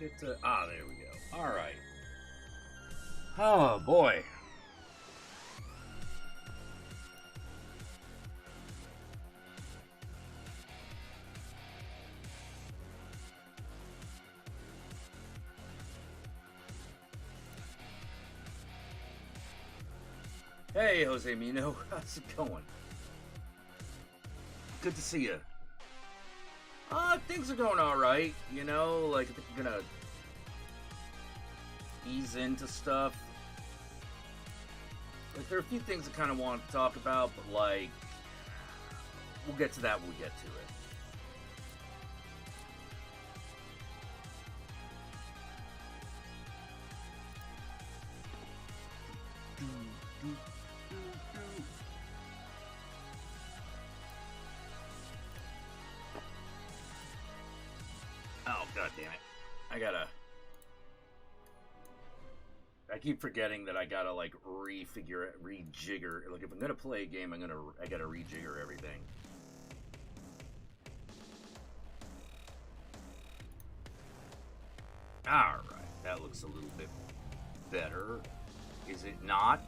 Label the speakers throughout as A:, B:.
A: get to... Ah, there we go. Alright. Oh, boy. Hey, Jose Mino. How's it going? Good to see you. Things are going alright. You know, like, I think I'm gonna ease into stuff. Like, there are a few things I kind of want to talk about, but, like, we'll get to that when we get to it. Oh, god damn it. I keep forgetting that I gotta, like, rejigger. Like, if I'm gonna play a game, I gotta rejigger everything. Alright, that looks a little bit better. Is it not?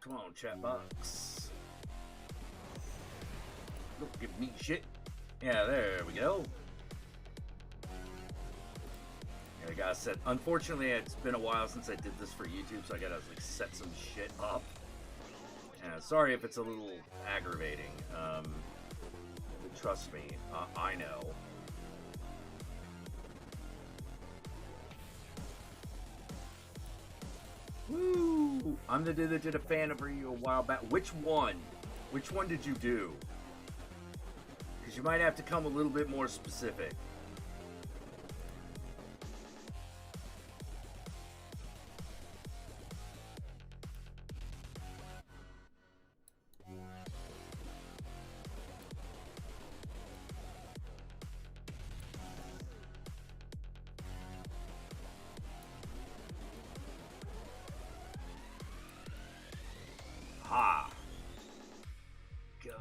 A: Come on, chat box. Don't give me shit. Yeah, there we go. Like I said, unfortunately, it's been a while since I did this for YouTube, so I gotta like set some shit up. Sorry if it's a little aggravating. But trust me, I know. Woo! I'm the dude that did a fan of you a while back. Which one? Which one did you do? Because you might have to come a little bit more specific. Ha! Go.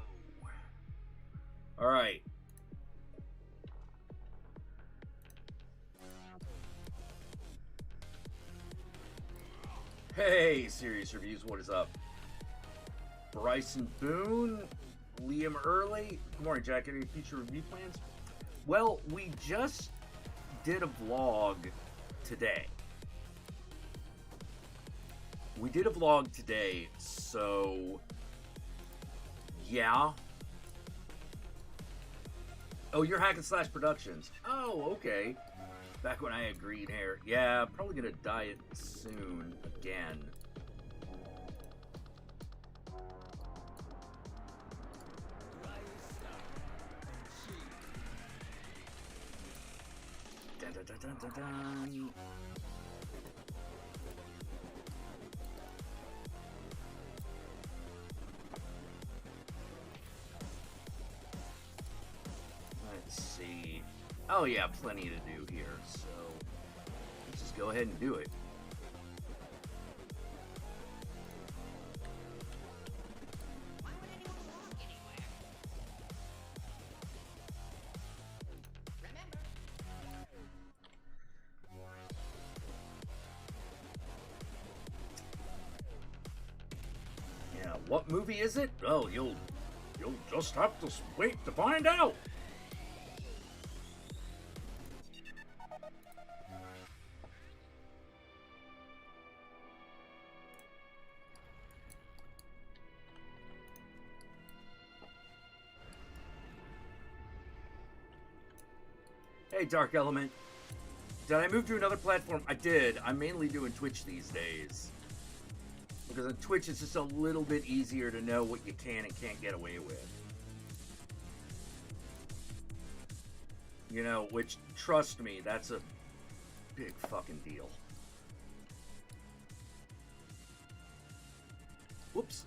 A: Alright. Hey, Serious Reviews, what is up? Bryson Boone, Liam Early. Good morning, Jack. Any future review plans? Well, we just did a vlog today. We did a vlog today, so yeah. Oh, you're Hack and Slash Productions. Oh, okay. Back when I had green hair. Yeah, probably gonna dye it soon again. Dun, dun, dun, dun, dun, dun. Let's see. Oh yeah, plenty to do here, so let's just go ahead and do it.
B: Why would anyone walk anywhere? Remember.
A: Yeah, what movie is it? Oh, you'll just have to wait to find out. Hey, Dark Element. Did I move to another platform? I did. I'm mainly doing Twitch these days. Because on Twitch, it's just a little bit easier to know what you can and can't get away with. You know, which, trust me, that's a big fucking deal. Whoops.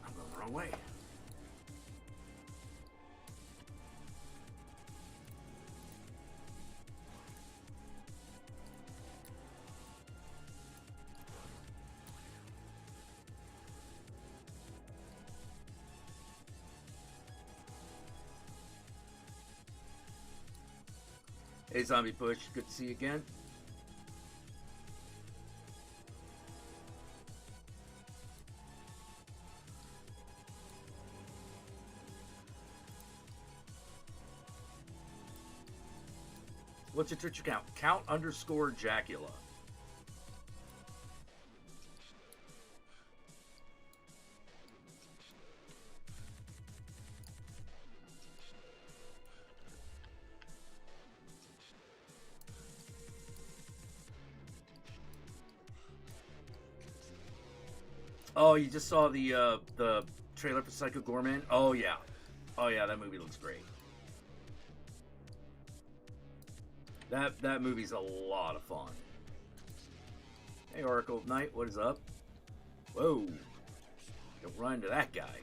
A: I'm going the wrong way. Hey, Zombie Push, good to see you again. What's your Twitch account? Count_Jackula. Oh, you just saw the trailer for Psycho Gorman? Oh yeah, that movie looks great. That movie's a lot of fun. Hey, Oracle Knight, what is up? Whoa, don't run into that guy.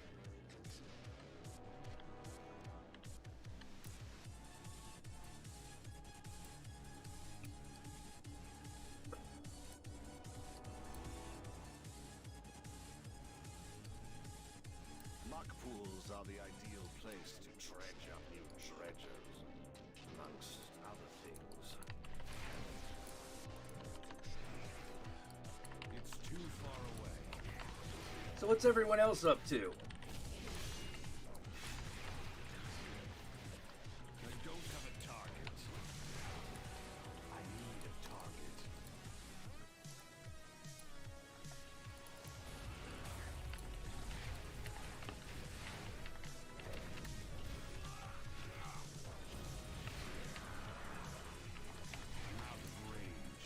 C: Muck pools are the ideal place to dredge up new treasures, amongst other things. It's too far away.
A: So what's everyone else up to?
C: I don't have a target. I need a target. I'm out of range.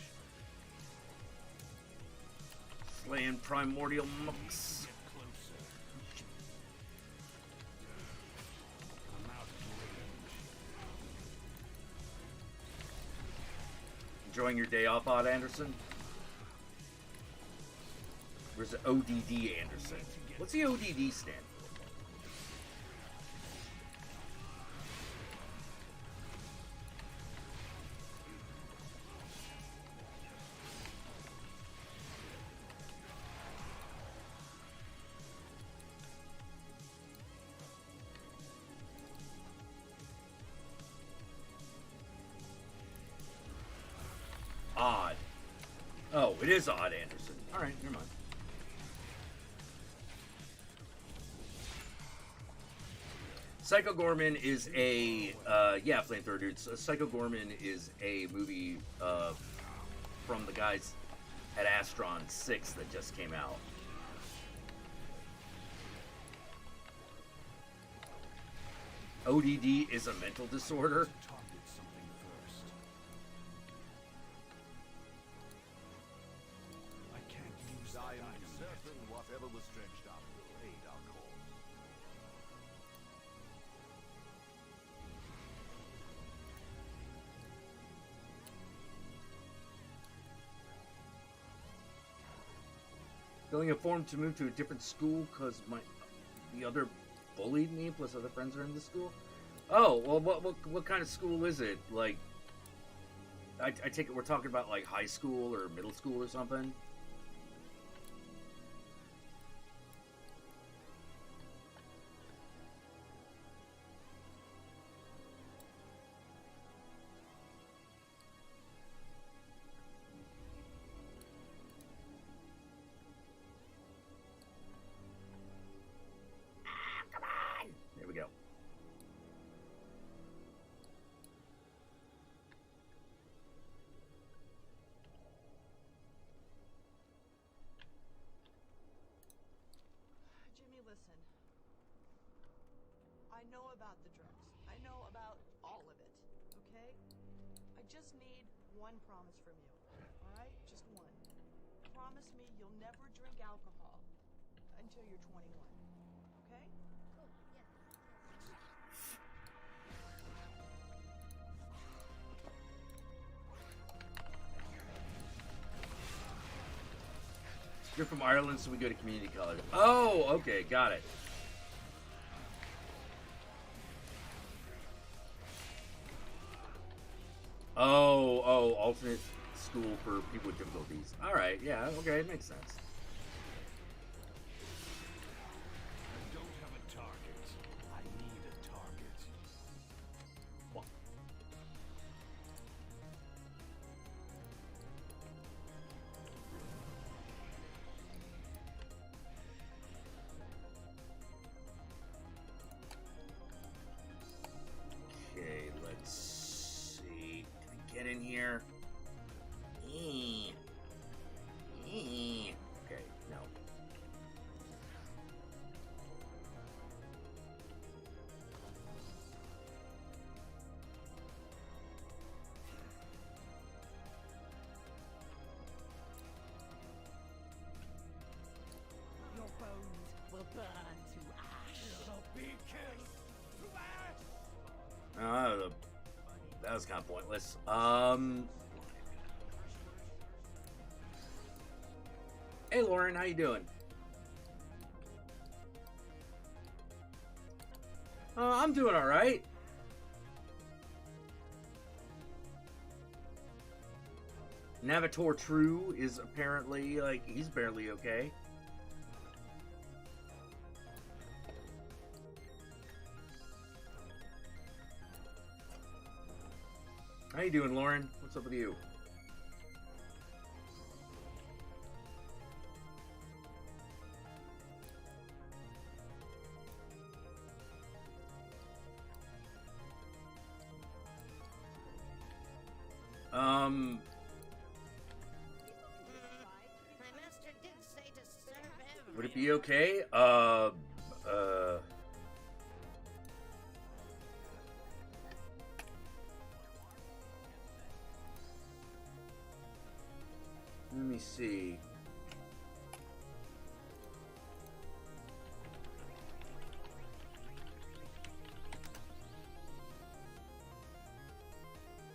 A: Slaying primordial monks.
C: Get closer. I'm out of range.
A: Enjoying your day off, Odd Anderson? Where's the ODD Anderson? What's the ODD stand for? Odd. Oh, it is Odd Anderson. All right, never mind. Psycho Gorman is a yeah, Flamethrower dude. So Psycho Gorman is a movie from the guys at Astron 6 that just came out. ODD is a mental disorder.
C: Target something first. I can't use that item. Certain whatever was dredged up will aid our cause.
A: Feeling informed to move to a different school because the other bullied me, plus other friends are in the school. Oh, well, what kind of school is it? Like, I take it we're talking about like high school or middle school or something. There we go.
D: Jimmy, listen. I know about the drugs. I know about all of it, okay? I just need one promise from you, all right? Just one. Promise me you'll never drink alcohol until you're 21, okay?
A: You're from Ireland, so we go to community college. Oh, okay, got it. Oh, alternate school for people with difficulties. All right, yeah, okay, it makes sense.
C: I don't have a target. I need a target.
A: What? That was kind of pointless. Hey Lauren, how you doing? I'm doing all right. Navitor True is apparently, like, he's barely okay. How you doing, Lauren? What's up with you?
B: My master did say to serve everyone.
A: Would it be okay? Let me see.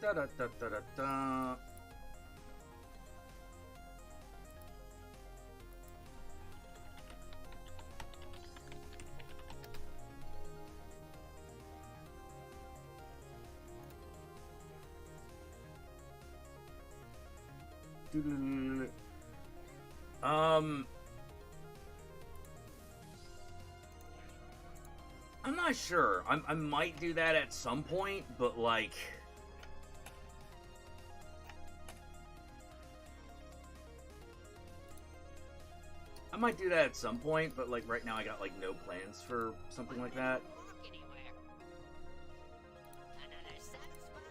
A: Da da da da da da. I'm not sure. I might do that at some point, but like, I might do that at some point, but like right now I got like no plans for something like that.
B: Walk anywhere. Another satisfied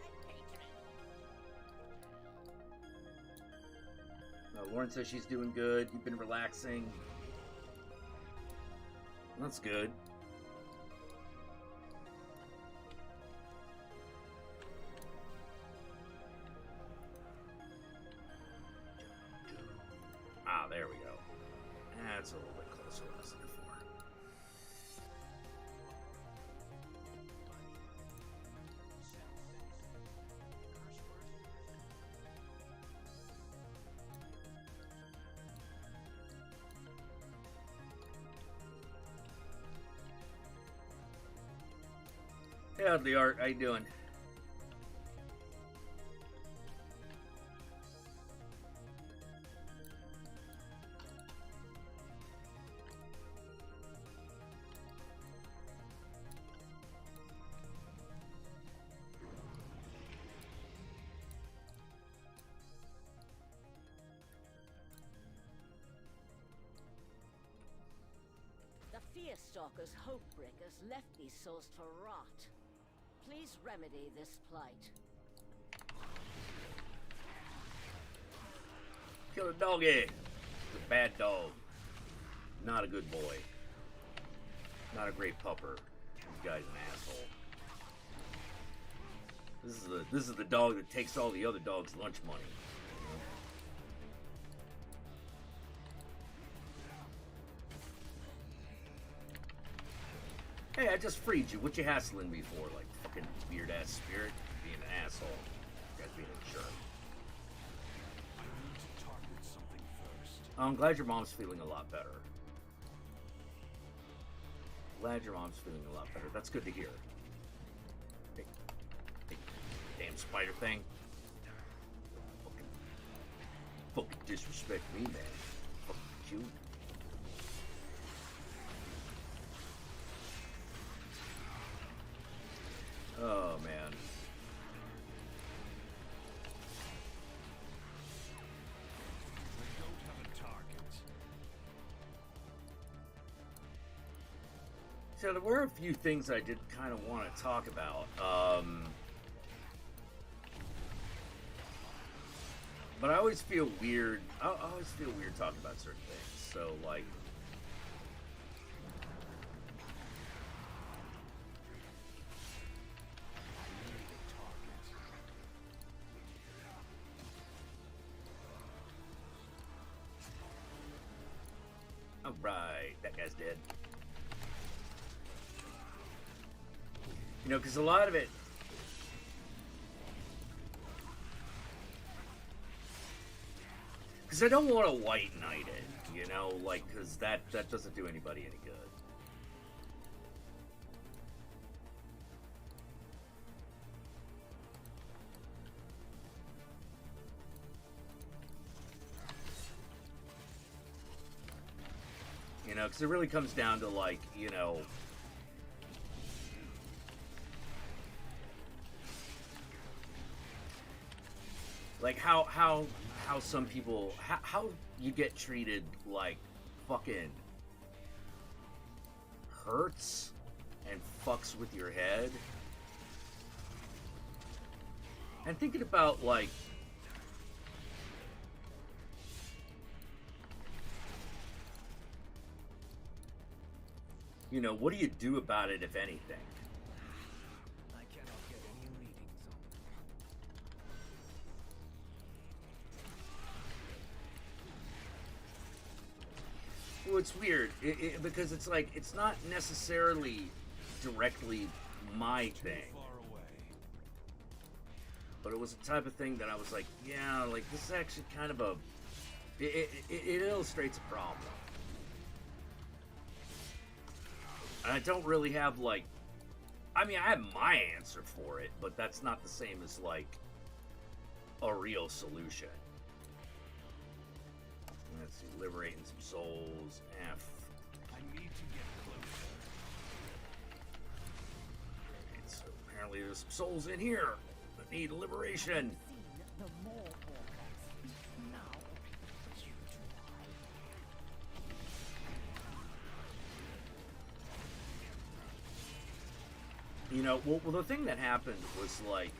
B: patron.
A: Lauren says she's doing good. You've been relaxing. That's good. Ah, there we go. That's a little bit closer than I was looking for. Hey, Oddly Art, how you doing?
E: The Fearstalkers' Hopebreakers left these souls to rot. Please remedy this plight.
A: Kill a doggy. It's a bad dog. Not a good boy. Not a great pupper. This guy's an asshole. This is the dog that takes all the other dogs' lunch money. Hey, I just freed you. What you hassling me for? Like, fucking weird-ass spirit? Being an asshole. You guys being a jerk.
C: I need to target something first.
A: I'm glad your mom's feeling a lot better. Glad your mom's feeling a lot better. That's good to hear. Hey, hey, damn spider thing. Fucking disrespect me, man. Fucking cute. Oh, man.
C: I don't have a target.
A: So there were a few things I did kind of want to talk about. But I always feel weird. I always feel weird talking about certain things. So, like, alright, that guy's dead. You know, because a lot of it. Because I don't want to white knight it, you know, like, because that doesn't do anybody any good. You know, because it really comes down to, like, you know, like how some people, how you get treated like fucking hurts and fucks with your head. And thinking about, like, you know, what do you do about it, if anything?
F: I cannot get any readings on
A: Well, it's weird because it's like it's not necessarily directly my thing,
F: far away.
A: but it was the type of thing that I was like, yeah, like this is actually kind of a it illustrates a problem. And I don't really have, like, I mean, I have my answer for it, but that's not the same as, like, a real solution. Let's see, liberating some souls. F.
F: I need to get closer.
A: Right, so apparently there's some souls in here that need liberation.
E: The more orcas. Now, you try.
A: You know, well, the thing that happened was, like,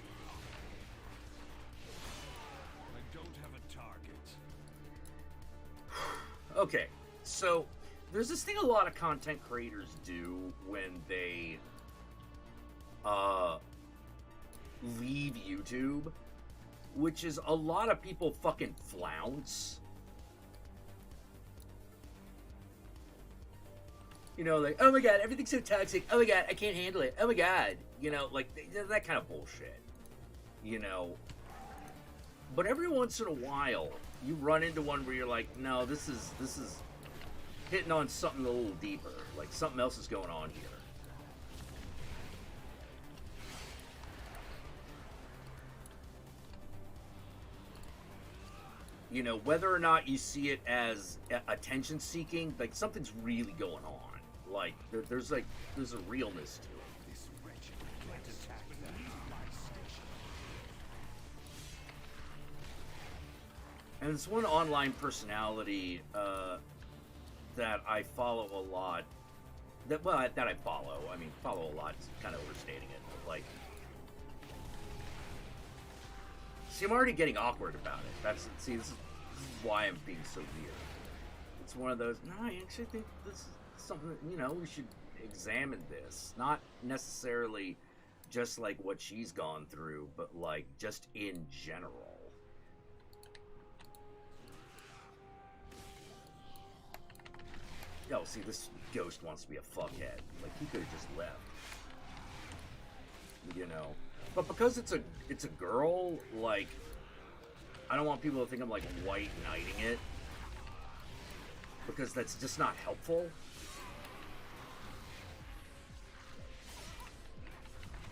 F: I don't have a target.
A: okay, so there's this thing a lot of content creators do when they leave YouTube, which is a lot of people fucking flounce. You know, like, oh my god, everything's so toxic. Oh my god, I can't handle it. Oh my god. You know, like, that kind of bullshit. You know. But every once in a while, you run into one where you're like, no, this is hitting on something a little deeper. Like, something else is going on here. You know, whether or not you see it as attention seeking, like, something's really going on. Like, there's a realness to it.
F: This wretched can't attack that my station.
A: And there's one online personality that I follow a lot. That I follow. I mean, follow a lot is kind of overstating it. But, like, see, I'm already getting awkward about it. This is why I'm being so weird. It's one of those. No, I actually think this is something that, you know, we should examine this. Not necessarily just like what she's gone through, but like just in general. Oh, see, this ghost wants to be a fuckhead. Like, he could have just left. You know. But because it's a girl, like, I don't want people to think I'm, like, white knighting it. Because that's just not helpful.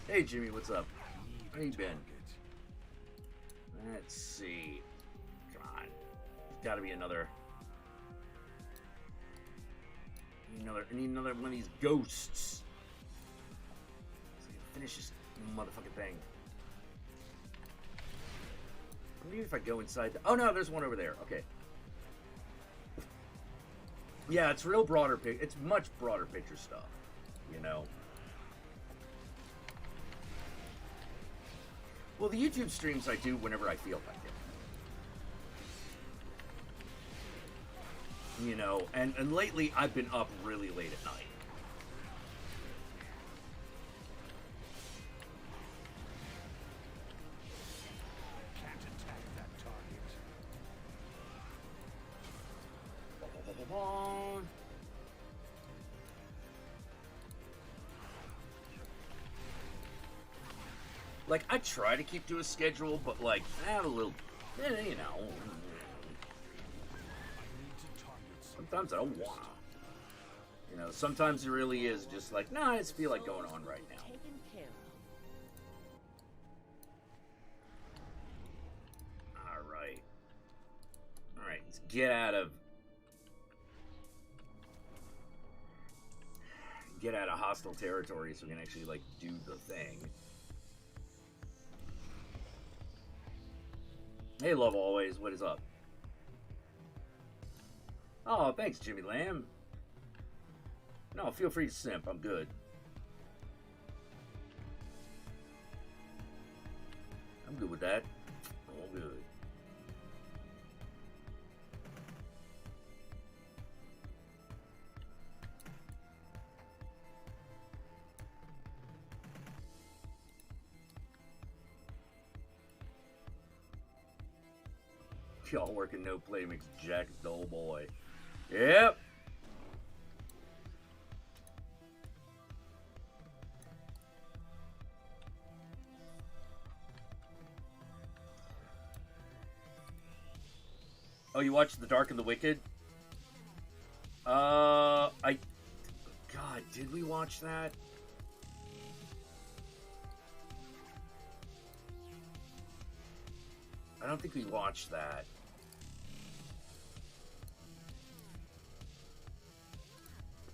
A: Hey, Jimmy, what's up? How you been? Let's see. Come on. There's gotta be another... I need another one of these ghosts. So I can finish this motherfucking thing. Maybe if I go inside oh no, there's one over there. Okay. Yeah, it's real broader it's much broader picture stuff, you know. Well, the YouTube streams I do whenever I feel like it. You know, and lately I've been up really late at night.
F: Can't attack that target.
A: Like, I try to keep to a schedule, but, like, I have a little, you know.
F: I need to target some.
A: Sometimes I don't want to. You know, sometimes it really is just like, nah, I just feel like going on right now.
E: Taken care of.
A: Alright. Alright, let's get out of hostile territory so we can actually, like, do the thing. Hey, love always, what is up? Oh, thanks, Jimmy Lamb. No, feel free to simp, I'm good. I'm good with that. All good. Y'all working no play makes Jack a dull boy. Yep. Oh, you watched The Dark and the Wicked? God, did we watch that? I don't think we watched that.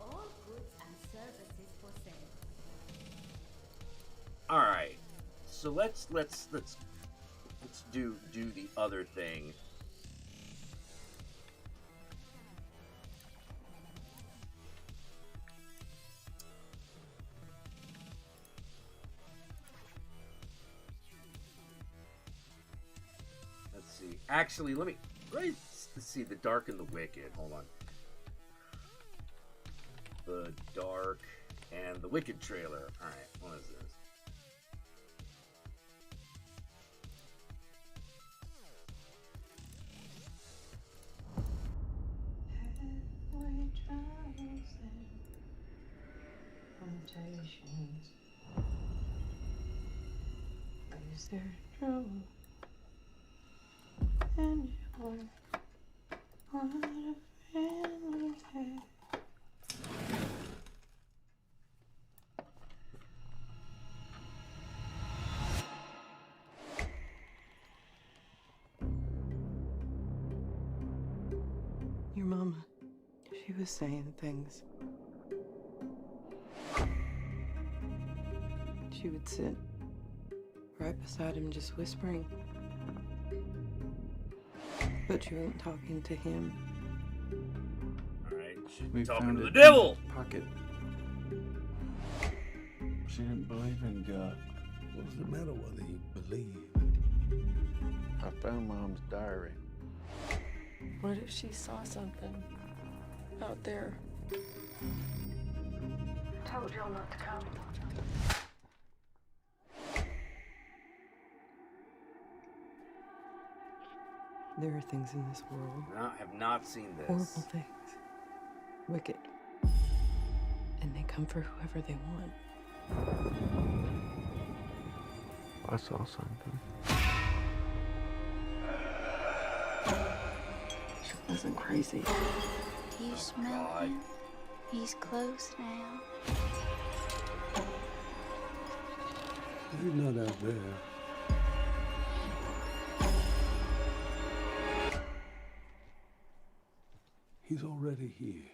G: All goods and services for sale.
A: All right. So let's do the other thing. Let's see. Actually, let's see The Dark and the Wicked. Hold on. The Dark and the Wicked trailer. All right. What is this?
H: Temptations. Is there trouble in your what a family had? Your mama, she was saying things. She would sit right beside him just whispering. But you weren't talking to him.
A: Alright,
I: We
A: talking
I: found
A: to the
I: it
A: devil!
I: in his pocket. She didn't believe in God.
C: What's the matter whether you believe?
I: I found Mom's diary.
H: What if she saw something out there? Told y'all not to come. There are things in this world,
A: No, have not seen this.
H: horrible things, wicked, and they come for whoever they want.
I: I saw something.
H: She wasn't crazy.
J: Do you smell
A: God.
J: him? He's close now.
C: He's not out there. He's already here.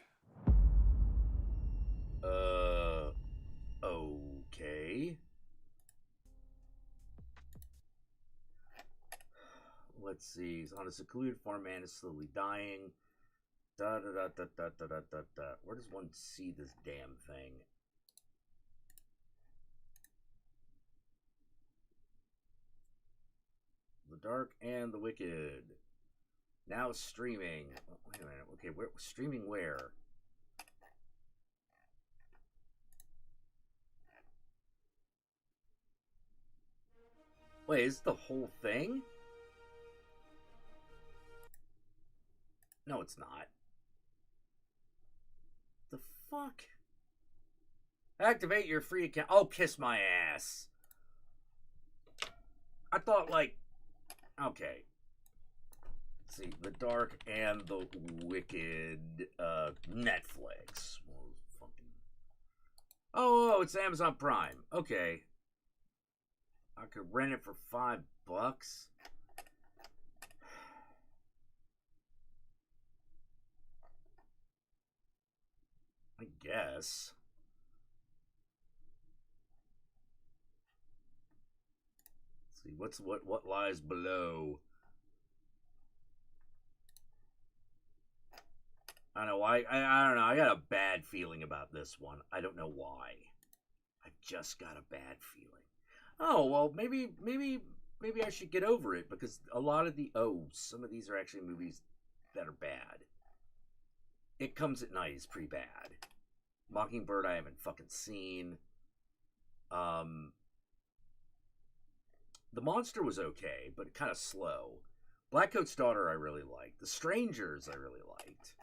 A: Okay. Let's see. He's on a secluded farm, man is slowly dying. Da da da da da da da da da. Where does one see this damn thing? The Dark and the Wicked. Now streaming. Oh, wait a minute. Okay, where streaming where? Wait, is the whole thing? No, it's not. The fuck? Activate your free account. Oh, kiss my ass. I thought, like, okay. Let's see, The Dark and the Wicked, Netflix. Well, fucking... Oh, it's Amazon Prime. Okay. I could rent it for $5. I guess. Let's see, what lies below? I don't know. I don't know. I got a bad feeling about this one. I don't know why. I just got a bad feeling. Oh well, maybe I should get over it because a lot of some of these are actually movies that are bad. It Comes at Night is pretty bad. Mockingbird I haven't fucking seen. The Monster was okay, but kind of slow. Blackcoat's Daughter I really liked. The Strangers I really liked.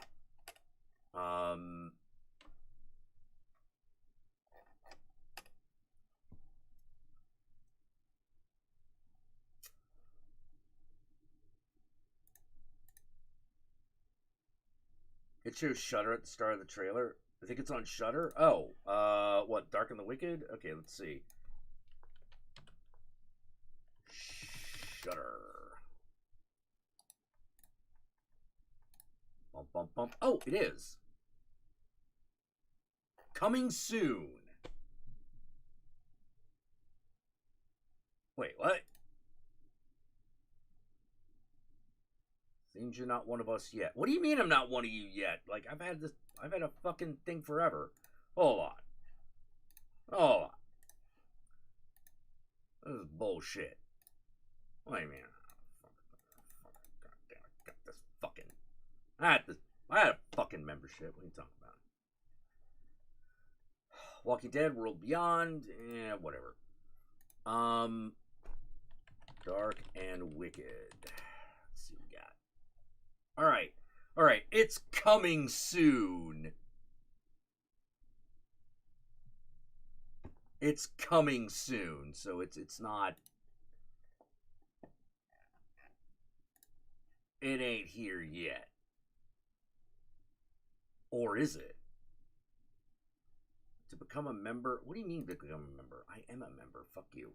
A: It shows Shudder at the start of the trailer. I think it's on Shudder. Oh, what? Dark and the Wicked? Okay, let's see. Shudder. Bump, bump, bump. Oh, it is. Coming soon. Wait, what? Seems you're not one of us yet. What do you mean I'm not one of you yet? Like, I've had a fucking thing forever. Hold on. Hold on. This is bullshit. Wait a minute. God damn it. Got this fucking... I had a fucking membership. What are you talking about? Walking Dead, World Beyond, whatever. Dark and Wicked. Let's see what we got. All right. It's coming soon. It's coming soon, so it's not. It ain't here yet. Or is it? To become a member? What do you mean to become a member? I am a member. Fuck you.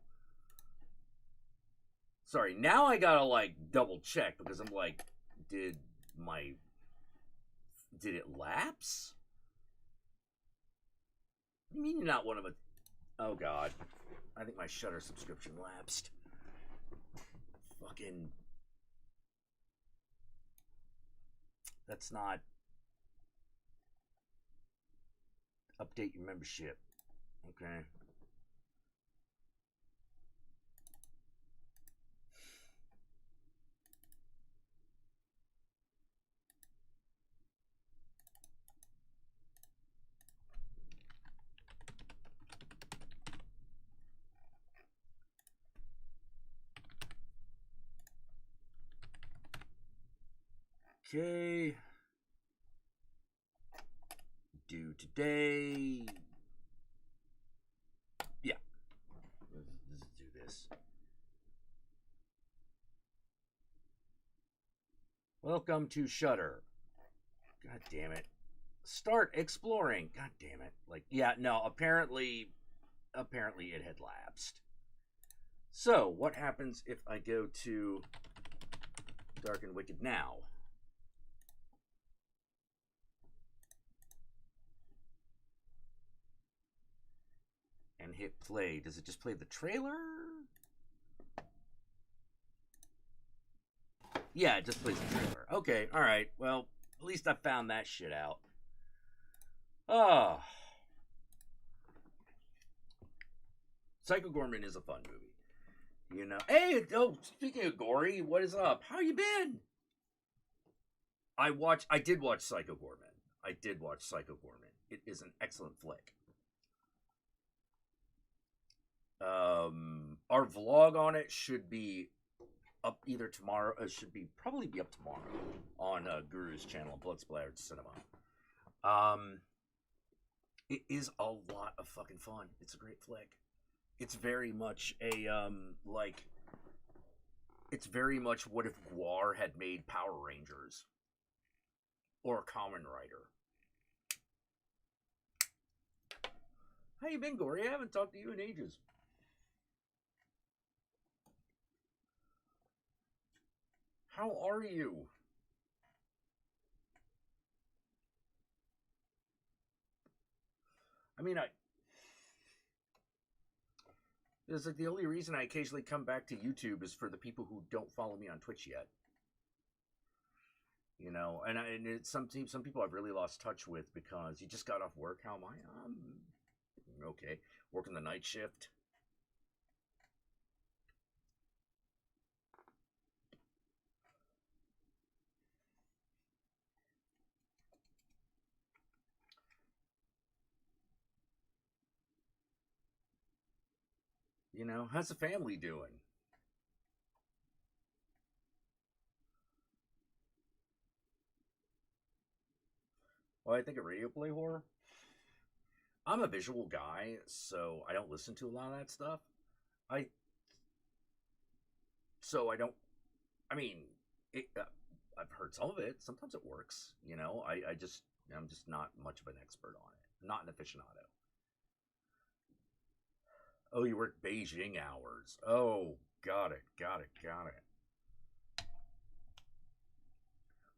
A: Sorry, now I gotta, like, double check because I'm like, did it lapse? What do you mean you're not one of a... Oh, God. I think my Shudder subscription lapsed. Fucking... That's not... Update your membership. Okay. Okay. Due today. Yeah. Let's do this. Welcome to Shudder. God damn it. Start exploring. God damn it. Like, yeah, no, apparently it had lapsed. So, what happens if I go to Dark and Wicked now? And hit play. Does it just play the trailer? Yeah, it just plays the trailer. Okay, alright. Well, at least I found that shit out. Oh. Psycho Gorman is a fun movie. You know. Hey, speaking of gory, what is up? How you been? I did watch Psycho Gorman. It is an excellent flick. Our vlog on it should be up either tomorrow. Probably be up tomorrow on Guru's channel, Blood Splattered Cinema. It is a lot of fucking fun. It's a great flick. It's very much a like It's very much what if Guar had made Power Rangers or Kamen Rider. How you been, Gory? I haven't talked to you in ages. How are you? I mean, it's like the only reason I occasionally come back to YouTube is for the people who don't follow me on Twitch yet. You know, and it's some people I've really lost touch with because you just got off work. How am I? I'm okay. Working the night shift. You know, how's the family doing? Well, I think of radio play horror. I'm a visual guy, so I don't listen to a lot of that stuff. I don't. I mean, I've heard some of it. Sometimes it works. You know, I'm just not much of an expert on it. Not an aficionado. Oh, you work Beijing hours. Oh, got it.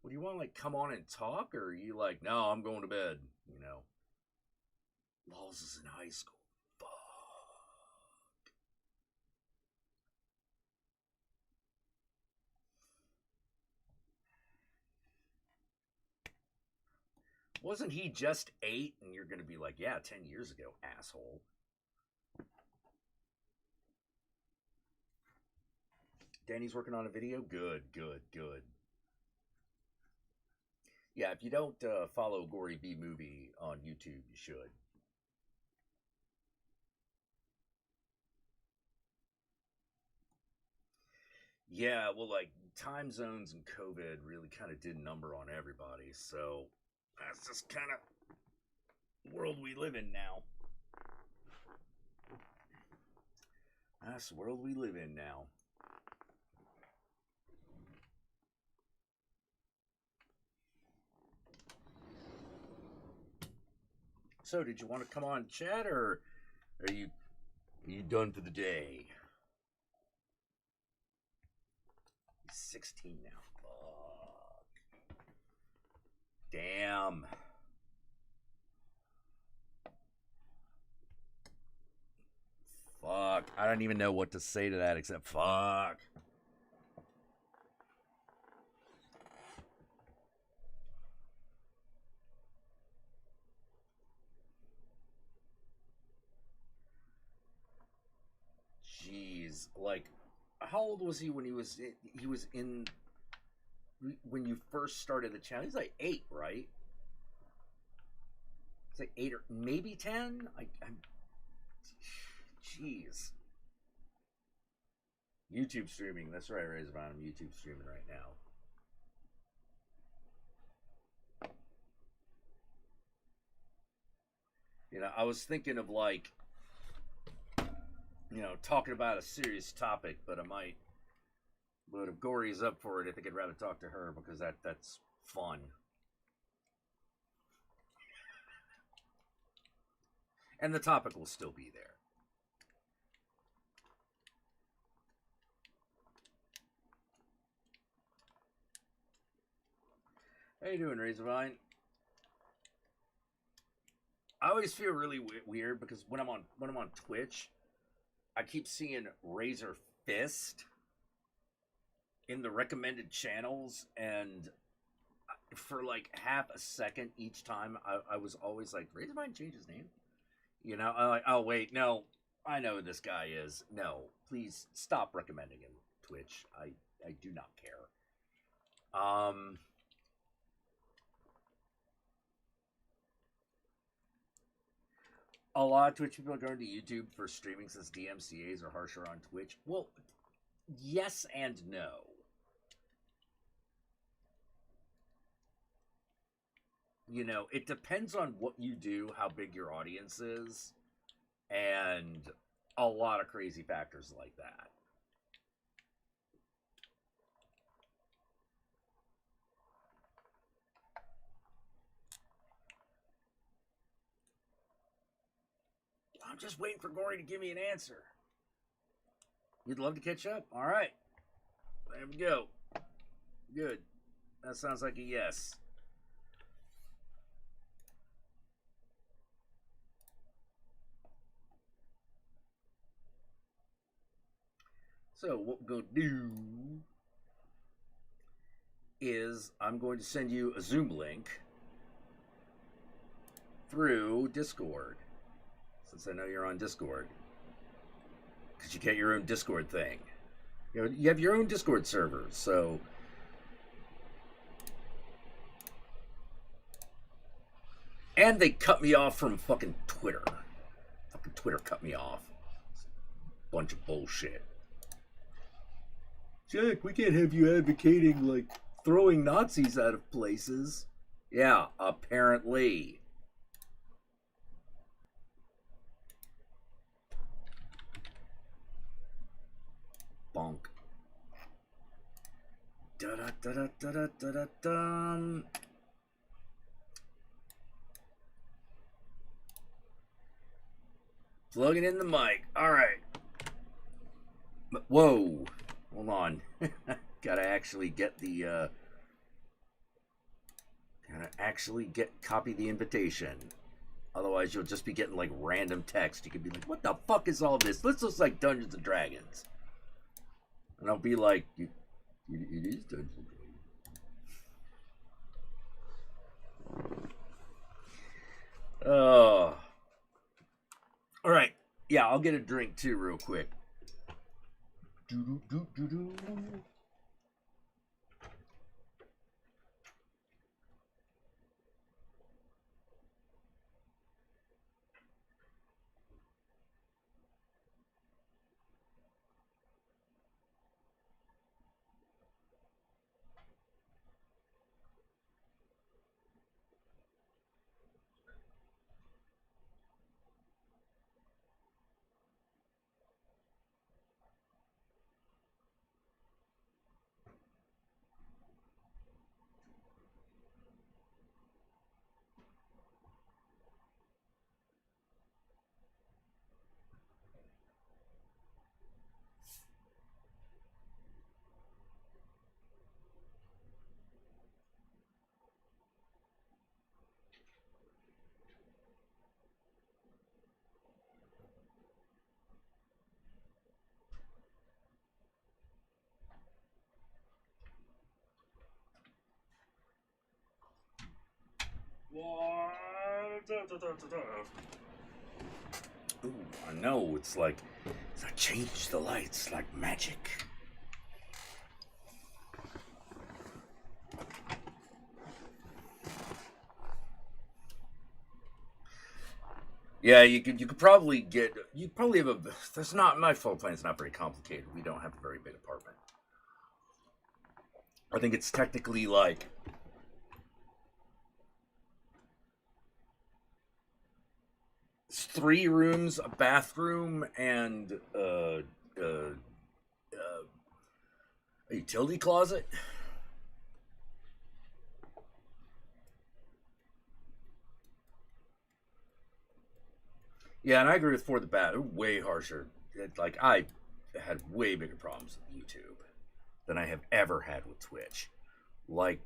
A: Well, do you want to, like, come on and talk, or are you like, no, I'm going to bed, you know? Laws is in high school. Fuck. Wasn't he just 8? And you're going to be like, yeah, 10 years ago, asshole. Danny's working on a video? Good. Yeah, if you don't follow Gory B Movie on YouTube, you should. Yeah, well, like, time zones and COVID really kind of did a number on everybody, so that's just kind of the world we live in now. That's the world we live in now. So, did you want to come on chat, or are you done for the day? He's 16 now. Fuck. Damn. Fuck. I don't even know what to say to that except fuck. Jeez, like, how old was he when he was in when you first started the channel? He's like 8, right? It's like 8 or maybe 10. I'm jeez. YouTube streaming. That's right, Razorban. I'm YouTube streaming right now. You know, I was thinking of, like, you know, talking about a serious topic, but but if Gory's up for it, I think I'd rather talk to her because that's fun. And the topic will still be there. How you doing, Razorvine? I always feel really weird because when I'm on Twitch, I keep seeing Razor Fist in the recommended channels, and for like half a second each time, I was always like, Razorvine changed his name? You know, I'm like, oh wait, no, I know who this guy is. No, please stop recommending him, Twitch. I do not care. A lot of Twitch people are going to YouTube for streaming since DMCAs are harsher on Twitch. Well, yes and no. You know, it depends on what you do, how big your audience is, and a lot of crazy factors like that. I'm just waiting for Gory to give me an answer. You'd love to catch up? All right. There we go. Good. That sounds like a yes. So what we're going to do is I'm going to send you a Zoom link through Discord, since I know you're on Discord, because you get your own Discord thing. You have your own Discord servers, so and they cut me off from fucking Twitter. Fucking Twitter cut me off. Bunch of bullshit. Jack, we can't have you advocating like throwing Nazis out of places. Yeah, apparently. Bonk. Da da da da da da da da. Plugging in the mic. All right. Whoa. Hold on. Gotta actually get the copy the invitation. Otherwise you'll just be getting like random text. You could be like, what the fuck is all this? This looks like Dungeons and Dragons. And I'll be like, it is Dungeons and Dragons. Oh. All right. Yeah, I'll get a drink too real quick. Ooh, I know, it's like I changed the lights like magic. Yeah, you could probably get, you probably have a, that's not, my floor plan is not very complicated. We don't have a very big apartment. I think it's technically like, it's 3 rooms, a bathroom, and a utility closet. Yeah, and I agree with For the Bat. Way harsher. Like, I had way bigger problems with YouTube than I have ever had with Twitch. Like,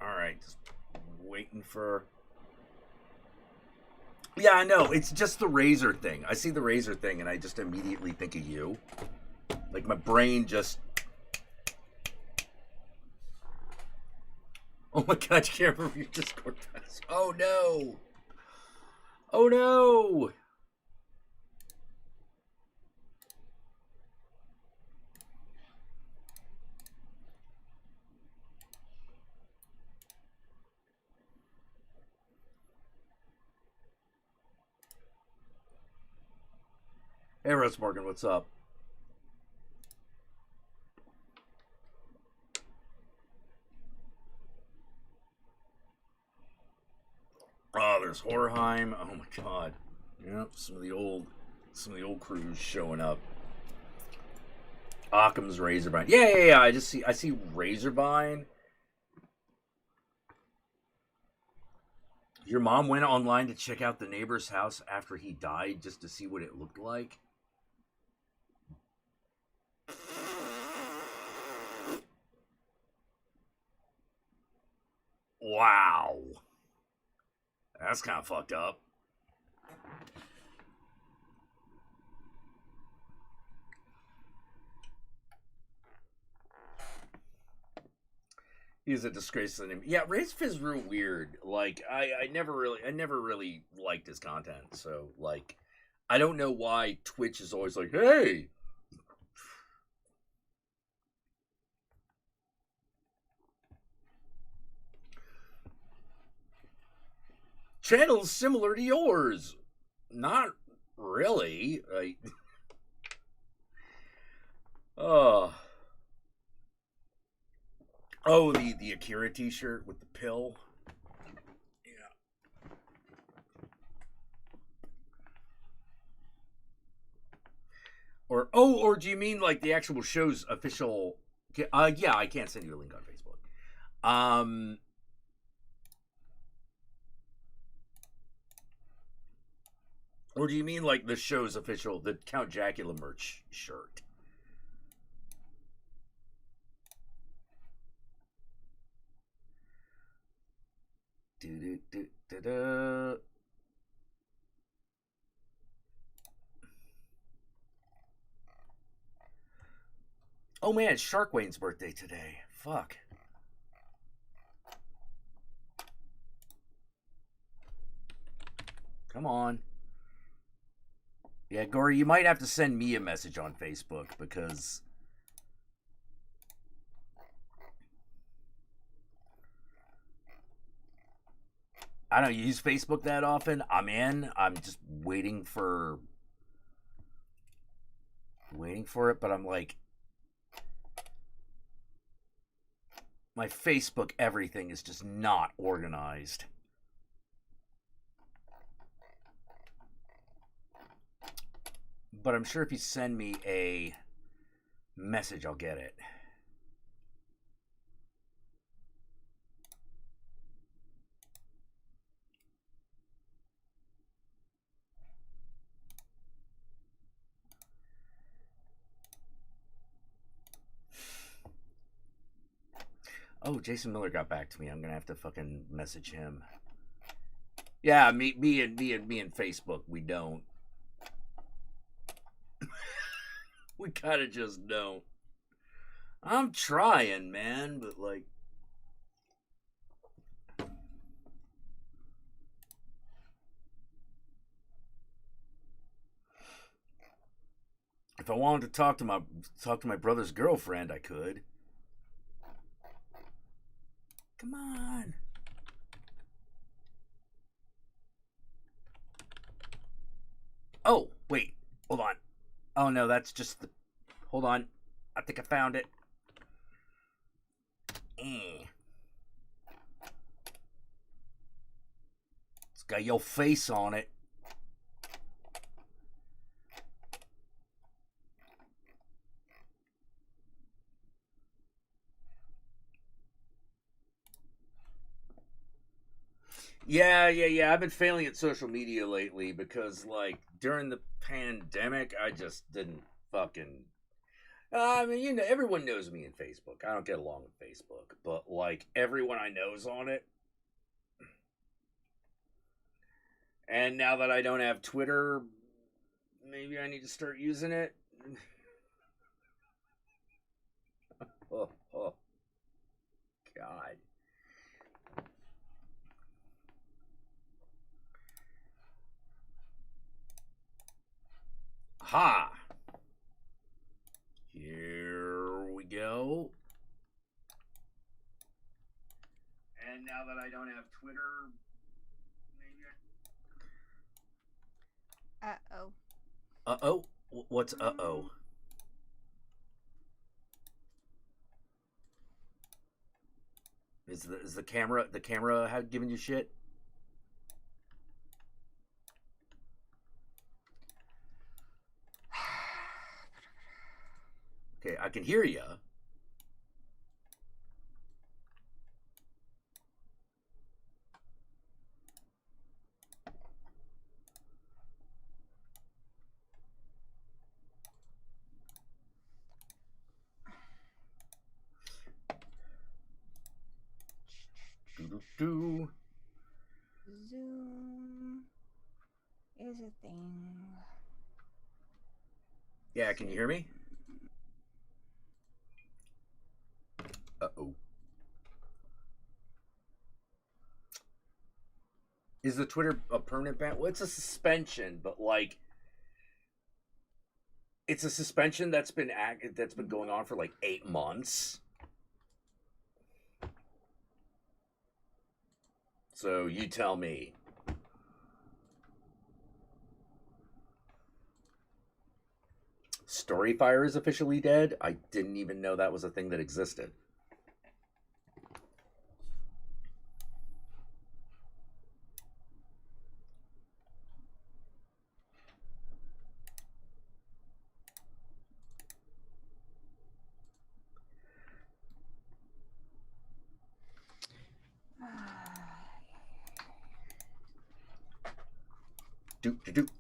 A: all right, just waiting for. Yeah, I know. It's just the razor thing. I see the razor thing, and I just immediately think of you. Like, my brain just. Oh my god, you can't remember your Discord password. Oh no! Oh no! Hey, Russ Morgan, what's up? there's Horheim. Oh my god. Yep, some of the old crews showing up. Occam's Razorbind. Yeah. I see Razorbind. Your mom went online to check out the neighbor's house after he died just to see what it looked like. Wow. That's kind of fucked up. He's a disgrace to the name. Yeah, Razorfist is real weird. Like, I never really liked his content. So, like, I don't know why Twitch is always like, hey. Channel's similar to yours. Not really. Oh, the Akira t-shirt with the pill. Yeah. Or do you mean like the actual show's official? Yeah, I can't send you a link on Facebook. Or do you mean like the show's official, the Count Jackula merch shirt? Do-do-do-do-do. Oh man, it's Sharkwayne's birthday today. Fuck. Come on. Yeah, Gory, you might have to send me a message on Facebook because I don't use Facebook that often. I'm in. I'm just waiting for it, but I'm like, my Facebook everything is just not organized. But I'm sure if you send me a message, I'll get it. Oh, Jason Miller got back to me. I'm gonna have to fucking message him. Yeah, me and Facebook, we don't. We kind of just don't. I'm trying, man, but like, if I wanted to talk to my brother's girlfriend, I could. Come on. Oh, wait. Hold on. Oh no, that's just the. Hold on. I think I found it. It's got your face on it. Yeah. I've been failing at social media lately because, like, during the pandemic, I just didn't fucking. I mean, you know, everyone knows me in Facebook. I don't get along with Facebook, but like everyone I know is on it. And now that I don't have Twitter, maybe I need to start using it. Oh, God. Ha! Here we go. And now that I don't have Twitter, maybe I...
J: Uh-oh.
A: Uh-oh? What's uh-oh? Is the camera giving you shit? can hear you. Do.
K: Zoom is a thing.
A: Yeah, can you hear me? Uh-oh. Is the Twitter a permanent ban? Well, it's a suspension, but like, it's a suspension that's been going on for like 8 months. So you tell me. Storyfire is officially dead? I didn't even know that was a thing that existed.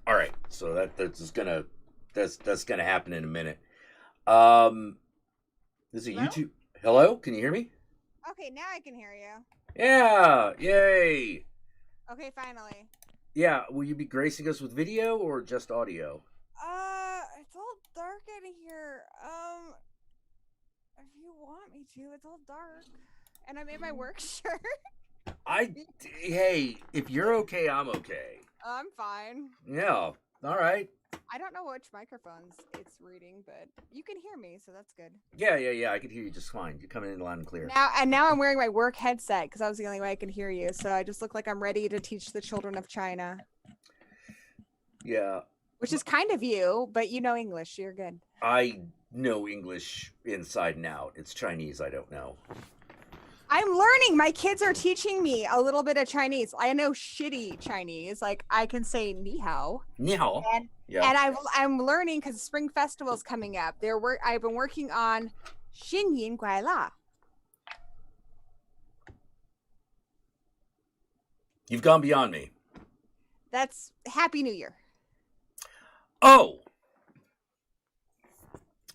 A: All right, so that's gonna happen in a minute. This is a
K: Hello?
A: YouTube. Hello, can you hear me?
K: Okay, now I can hear you.
A: Yeah, yay.
K: Okay, finally.
A: Yeah, will you be gracing us with video or just audio?
K: It's all dark in here. If you want me to, it's all dark. And I'm in my work shirt.
A: Hey, if you're okay, I'm okay.
K: I'm fine.
A: Yeah, all right.
K: I don't know which microphones it's reading, but you can hear me, so that's good.
A: Yeah, I can hear you just fine. You're coming in loud and clear.
K: Now I'm wearing my work headset because that was the only way I could hear you. So I just look like I'm ready to teach the children of China.
A: Yeah.
K: Which is kind of you, but you know English. You're good.
A: I know English inside and out. It's Chinese I don't know.
K: I'm learning. My kids are teaching me a little bit of Chinese. I know shitty Chinese. Like I can say ni hao.
A: Ni hao.
K: And I'm learning because Spring Festival's coming up. I've been working on Xin Yin Guai La.
A: You've gone beyond me.
K: That's Happy New Year.
A: Oh.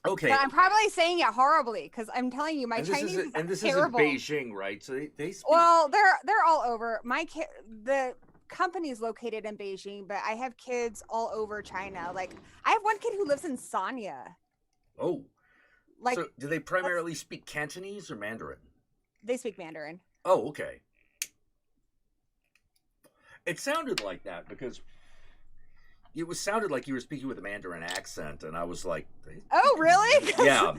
A: Okay.
K: But I'm probably saying it horribly because I'm telling you, my Chinese is
A: and this
K: terrible.
A: is in Beijing, right? So they speak.
K: Well, they're all over. The company is located in Beijing, but I have kids all over China. Like I have one kid who lives in Sanya.
A: Oh.
K: Like,
A: so do they primarily speak Cantonese or Mandarin?
K: They speak Mandarin.
A: Oh, okay. It sounded like that because sounded like you were speaking with a Mandarin accent, and I was like,
K: "Oh, really?"
A: Yeah.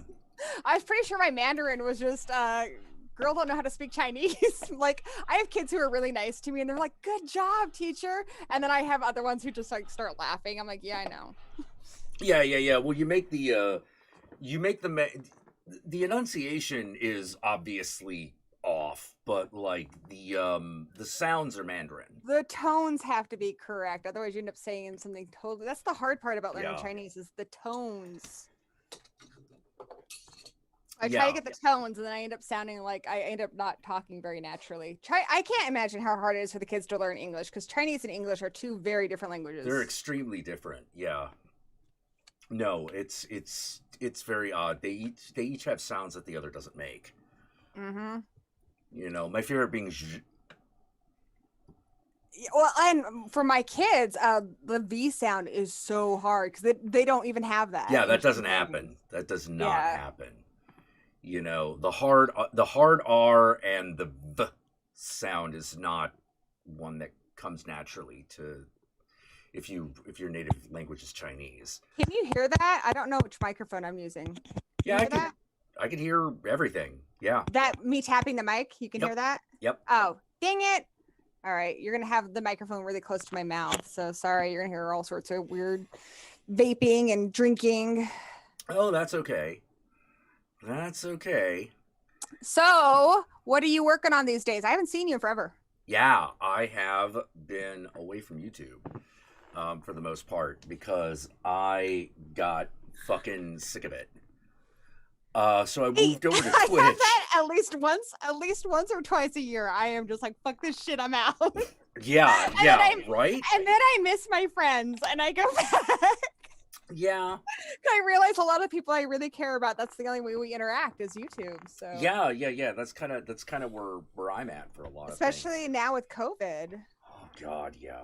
K: I was pretty sure my Mandarin was just girl don't know how to speak Chinese. Like I have kids who are really nice to me, and they're like, "Good job, teacher," and then I have other ones who just like start laughing. I'm like, "Yeah, I know." Yeah.
A: Well, you make the enunciation is obviously off, but like the sounds are Mandarin.
K: The tones have to be correct, otherwise you end up saying something totally. That's the hard part about learning Chinese is the tones. I try to get the tones, and then I end up sounding like I end up not talking very naturally. I can't imagine how hard it is for the kids to learn English because Chinese and English are two very different languages.
A: They're extremely different. Yeah. No, it's very odd. They each have sounds that the other doesn't make.
K: Mm-hmm.
A: You know, my favorite being
K: well, and for my kids, the V sound is so hard because they don't even have that.
A: Yeah, that doesn't happen. That does not happen. You know, the hard R and the V sound is not one that comes naturally to if your native language is Chinese.
K: Can you hear that? I don't know which microphone I'm using.
A: I can hear everything. Yeah.
K: That me tapping the mic, you can hear that?
A: Yep.
K: Oh, dang it. All right, you're going to have the microphone really close to my mouth. So sorry, you're going to hear all sorts of weird vaping and drinking.
A: Oh, that's okay. That's okay.
K: So, what are you working on these days? I haven't seen you in forever.
A: Yeah, I have been away from YouTube for the most part because I got fucking sick of it. So I
K: Hey,
A: moved over to
K: I have
A: Twitch.
K: that at least once or twice a year. I am just like, fuck this shit, I'm out.
A: Yeah,
K: And
A: yeah,
K: then
A: right?
K: And then I miss my friends and I go back.
A: Yeah.
K: I realize a lot of people I really care about, that's the only way we interact is YouTube. So
A: Yeah. That's kind of where I'm at for a lot of things.
K: especially now with COVID.
A: Oh God, yeah.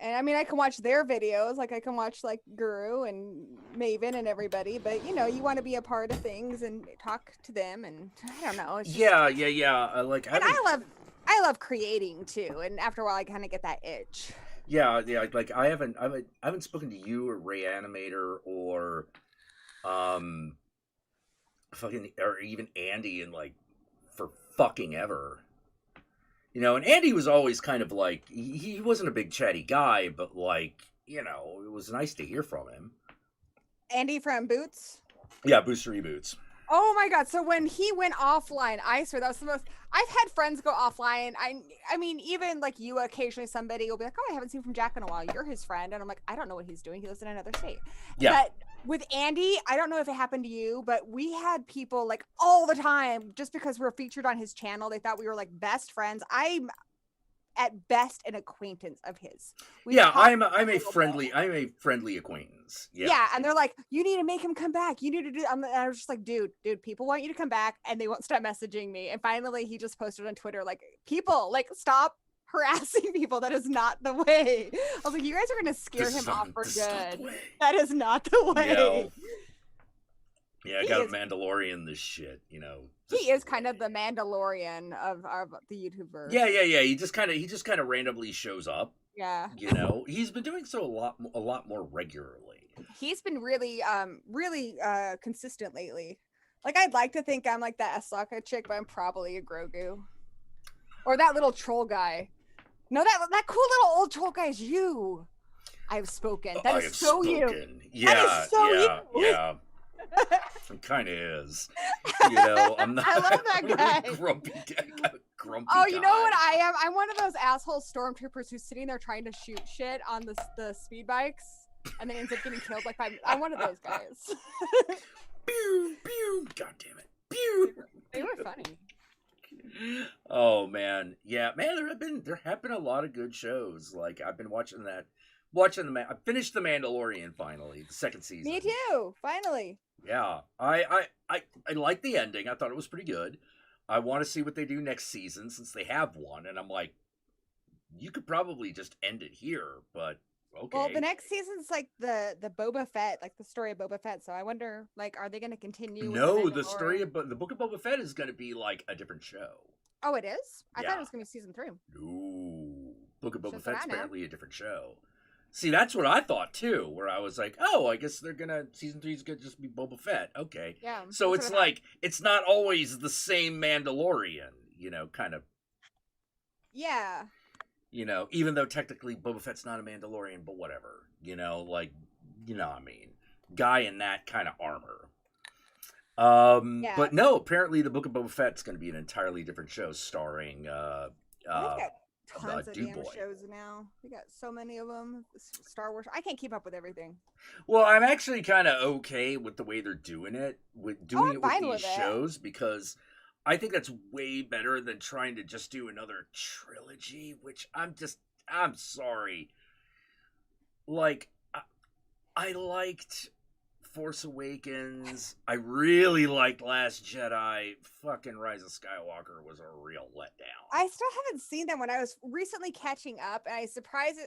K: And I mean, I can watch their videos, like I can watch like Guru and Maven and everybody, but you know, you want to be a part of things and talk to them, and I don't know. It's just...
A: Yeah.
K: And I love creating too, and after a while, I kind of get that itch.
A: Yeah. Like I haven't spoken to you or Ray Animator or fucking or even Andy in like for fucking ever. You know, and Andy was always kind of like he wasn't a big chatty guy, but like, you know, it was nice to hear from him.
K: Andy from Boots.
A: Yeah, Booster Reboots.
K: Oh my god! So when he went offline, I swear that was the most. I've had friends go offline. I mean, even like you, occasionally somebody will be like, "Oh, I haven't seen from Jack in a while. You're his friend," and I'm like, "I don't know what he's doing. He lives in another state."
A: Yeah.
K: But with Andy, I don't know if it happened to you, but we had people like all the time just because we're featured on his channel. They thought we were like best friends. I'm at best an acquaintance of his.
A: I'm a friendly acquaintance.
K: Yeah, and they're like, you need to make him come back. You need to do. And I was just like, dude, people want you to come back, and they won't stop messaging me. And finally, he just posted on Twitter, like, people, like, stop harassing people. That is not the way. I was like, you guys are gonna scare him off for good. That is not the way.
A: No. Yeah, I got a Mandalorian this shit, you know.
K: He is kind of the Mandalorian of the YouTuber.
A: Yeah. He just kind of randomly shows up.
K: Yeah.
A: You know, he's been doing so a lot more regularly.
K: He's been really consistent lately. Like, I'd like to think I'm like that Ahsoka chick, but I'm probably a Grogu. Or that little troll guy. No, that cool little old troll guy is you. I have spoken. That is so you.
A: Yeah,
K: that is so you.
A: Yeah. It kind of is. You know, I'm not.
K: I love that guy.
A: Grumpy guy.
K: Oh, you know what I am? I'm one of those asshole stormtroopers who's sitting there trying to shoot shit on the speed bikes, and then ends up getting killed. Like I'm one of those guys.
A: Pew pew. God damn it. Pew.
K: They were funny.
A: Oh man, yeah, man. There have been a lot of good shows. Like I've been watching I finished The Mandalorian finally, the second season.
K: Me too. Finally.
A: Yeah, I like the ending. I thought it was pretty good. I want to see what they do next season since they have one, and I'm like, you could probably just end it here, but okay.
K: Well, the next season's like the Boba Fett, like the story of Boba Fett. So I wonder, like, are they going to continue?
A: No, the story of the Book of Boba Fett is going to be like a different show.
K: Oh, it is? I
A: Yeah.
K: thought it was going to be season 3.
A: No, Book of Boba
K: Just what
A: Fett's
K: I know.
A: apparently a different show. See, that's what I thought too. Where I was like, oh, I guess season 3 is gonna just be Boba Fett. Okay.
K: Yeah.
A: So
K: that's
A: it's
K: what I thought.
A: like it's not always the same Mandalorian, you know, kind of.
K: Yeah.
A: You know, even though technically Boba Fett's not a Mandalorian, but whatever. You know, like, you know what I mean. Guy in that kind of armor.
K: Yeah.
A: But no, apparently the Book of Boba Fett's going to be an entirely different show starring
K: They've got tons of damn
A: Dubois.
K: shows now. We got so many of them. Star Wars. I can't keep up with everything.
A: Well, I'm actually kind of okay with the way they're doing it, with doing it with
K: fine
A: these
K: with it.
A: shows, because I think that's way better than trying to just do another trilogy, which I'm sorry. Like, I liked Force Awakens. I really liked Last Jedi. Fucking Rise of Skywalker was a real letdown.
K: I still haven't seen them. When I was recently catching up, and I surprised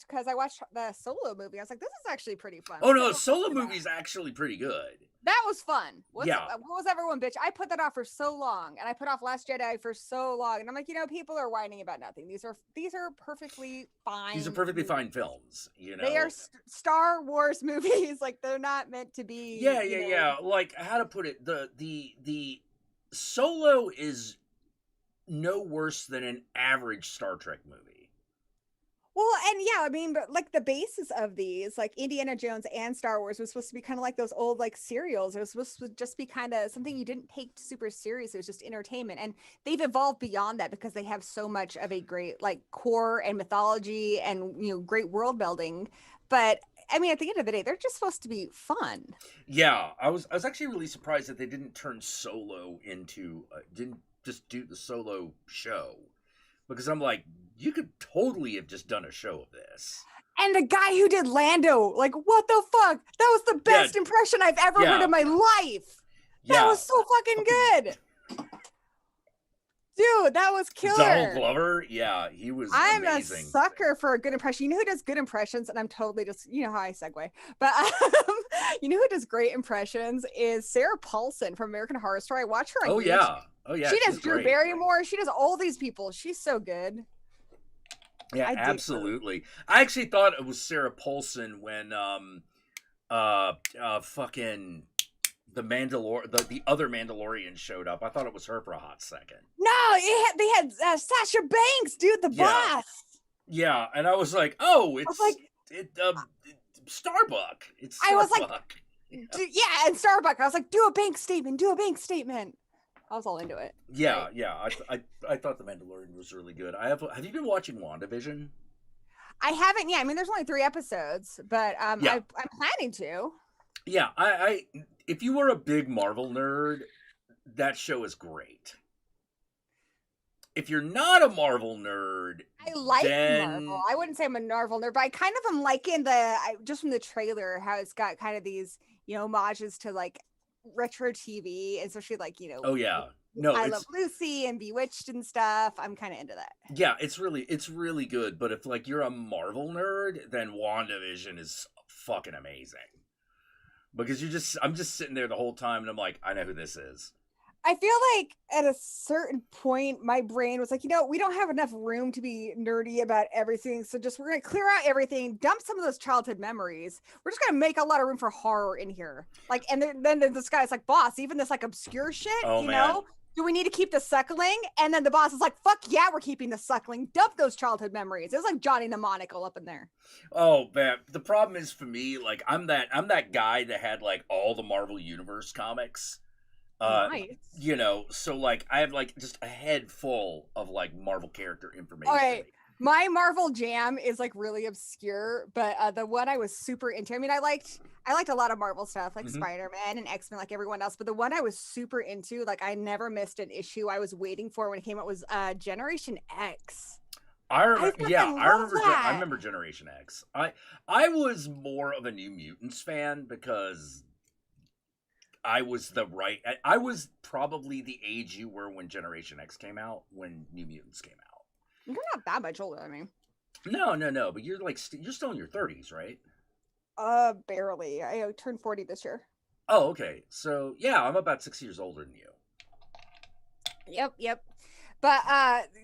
K: because I watched the Solo movie. I was like, this is actually pretty fun.
A: Oh no, the Solo movie's actually pretty good.
K: That was fun. What was everyone bitch? I put that off for so long, and I put off Last Jedi for so long, and I'm like, you know, people are whining about nothing. These are perfectly fine.
A: These are perfectly fine films. You know,
K: they are Star Wars movies. Like, they're not meant to be.
A: Yeah. Like, how to put it? The Solo is no worse than an average Star Trek movie.
K: Well, and yeah, I mean, but like the basis of these, like Indiana Jones and Star Wars, was supposed to be kind of like those old like serials. It was supposed to just be kind of something you didn't take super serious. It was just entertainment, and they've evolved beyond that because they have so much of a great like core and mythology and, you know, great world building. But I mean, at the end of the day, they're just supposed to be fun.
A: Yeah, I was actually really surprised that they didn't turn Solo into didn't just do the Solo show, because I'm like, you could totally have just done a show of this.
K: And the guy who did Lando, like, what the fuck? That was the best impression I've ever heard in my life. That was so fucking good. Dude, that was killer.
A: Donald Glover, yeah, he was amazing.
K: A sucker for a good impression. You know who does good impressions? And I'm totally just, you know how I segue. But you know who does great impressions is Sarah Paulson from American Horror Story. I watch her on YouTube.
A: Oh yeah.
K: She does Drew Barrymore. She does all these people. She's so good.
A: Yeah, absolutely. I actually thought it was Sarah Paulson when fucking the other Mandalorian showed up. I thought it was her for a hot second.
K: No, they had Sasha Banks, dude, the boss.
A: Yeah, and I was like, oh, Starbuck. It's Starbuck.
K: I was like, yeah, and Starbuck. I was like, do a bank statement. I was all into it.
A: Yeah, right. Yeah. I thought the Mandalorian was really good. Have you been watching WandaVision?
K: I haven't yet. I mean, there's only 3 episodes, but I'm planning to.
A: Yeah, I if you were a big Marvel nerd, that show is great. If you're not a Marvel nerd,
K: I like Marvel. I wouldn't say I'm a Marvel nerd, but I kind of am liking just from the trailer how it's got kind of these, homages to like retro TV, especially like,
A: Oh yeah. No,
K: I Love Lucy and Bewitched and stuff. I'm kind of into that.
A: Yeah, it's really good. But if like you're a Marvel nerd, then WandaVision is fucking amazing. Because I'm just sitting there the whole time and I'm like, I know who this is.
K: I feel like at a certain point, my brain was like, we don't have enough room to be nerdy about everything. So we're going to clear out everything, dump some of those childhood memories. We're just going to make a lot of room for horror in here. Like, and then this guy's like, boss, even this like obscure shit, know? Do we need to keep the suckling? And then the boss is like, fuck yeah, we're keeping the suckling. Dump those childhood memories. It was like Johnny Mnemonic all up in there.
A: Oh man, the problem is for me, like I'm that guy that had like all the Marvel Universe comics.
K: Nice.
A: So like I have like just a head full of like Marvel character information.
K: All right. My Marvel jam is like really obscure, but the one I was super into, I mean, I liked a lot of Marvel stuff like Spider-Man and X-Men like everyone else, but the one I was super into, like I never missed an issue I was waiting for when it came out was Generation X.
A: I remember Generation X. I was more of a New Mutants fan because I was I was probably the age you were when Generation X came out, when New Mutants came out.
K: You're not that much older than me.
A: No, but you're like you're still in your 30s, right?
K: Barely. I turned 40 this year.
A: Oh, okay. So yeah, I'm about 6 years older than you.
K: Yep. But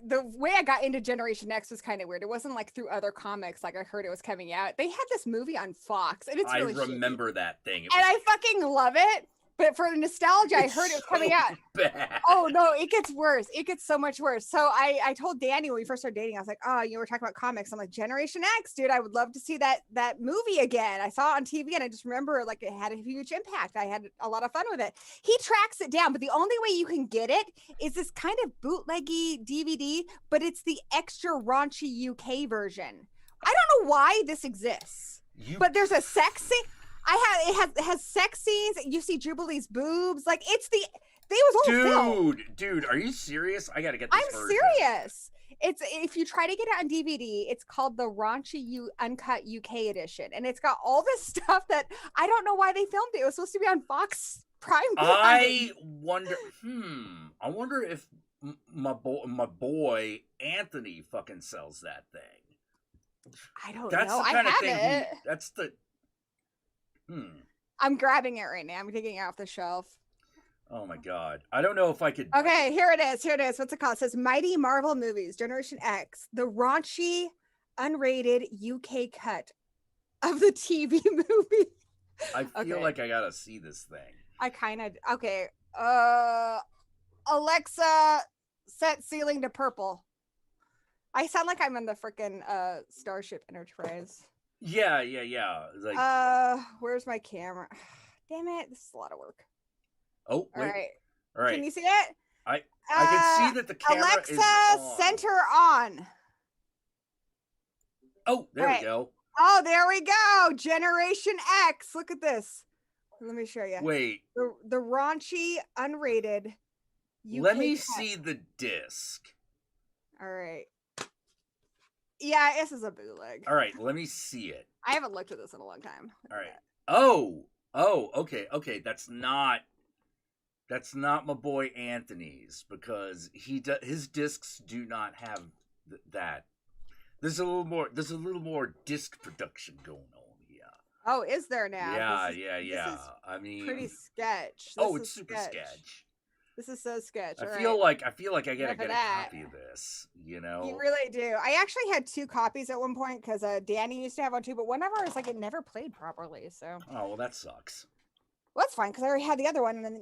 K: the way I got into Generation X was kind of weird. It wasn't like through other comics, like I heard it was coming out. They had this movie on Fox, and it's really
A: I remember shitty. That thing.
K: I fucking love it. But for the nostalgia, I heard it was coming out.
A: Bad.
K: Oh no, it gets worse. It gets so much worse. So I told Danny when we first started dating, I was like, oh, we're talking about comics. I'm like, Generation X, dude, I would love to see that movie again. I saw it on TV and I just remember like it had a huge impact. I had a lot of fun with it. He tracks it down, but the only way you can get it is this kind of bootleggy DVD, but it's the extra raunchy UK version. I don't know why this exists, but there's a sex scene. It has sex scenes. You see Jubilee's boobs. Like they was all film.
A: Dude, are you serious? I gotta get this version.
K: Serious. It's if you try to get it on DVD, it's called the Raunchy Uncut UK edition, and it's got all this stuff that I don't know why they filmed it. It was supposed to be on Fox Prime.
A: I wonder if my boy Anthony fucking sells that thing.
K: I don't know. I have it.
A: That's the.
K: I'm grabbing it right now. I'm taking it off the shelf.
A: Oh my god. I don't know if I could.
K: Okay, here it is. What's it called? It says Mighty Marvel Movies, Generation X, the raunchy, unrated UK cut of the TV movie.
A: I feel like I gotta see this thing.
K: I kind of. Okay. Alexa, set ceiling to purple. I sound like I'm in the freaking Starship Enterprise.
A: Yeah. Like,
K: where's my camera? Damn it, this is a lot of work.
A: Oh, wait. All right.
K: Can you see it?
A: I can see that the camera
K: Alexa,
A: is on.
K: center on.
A: Oh, there we go.
K: Oh, there we go. Generation X. Look at this. Let me show you.
A: Wait.
K: The raunchy, unrated. UK
A: Let me
K: cut.
A: see the disc.
K: All right. Yeah, this is a bootleg.
A: All right, let me see it.
K: I haven't looked at this in a long time.
A: All right. Oh, okay. That's not my boy Anthony's, because his discs do not have that. There's a little more disc production going on here.
K: Oh, is there now?
A: Yeah.
K: This is
A: I mean,
K: pretty sketch.
A: It's super sketch.
K: This is so sketch.
A: I feel like I gotta
K: Enough of
A: get a
K: that.
A: copy of this. You know,
K: You really do. I actually had 2 copies at one point because Danny used to have one too, but whenever it's like it never played properly. So.
A: Oh well, that sucks.
K: Well, that's fine because I already had the other one, and then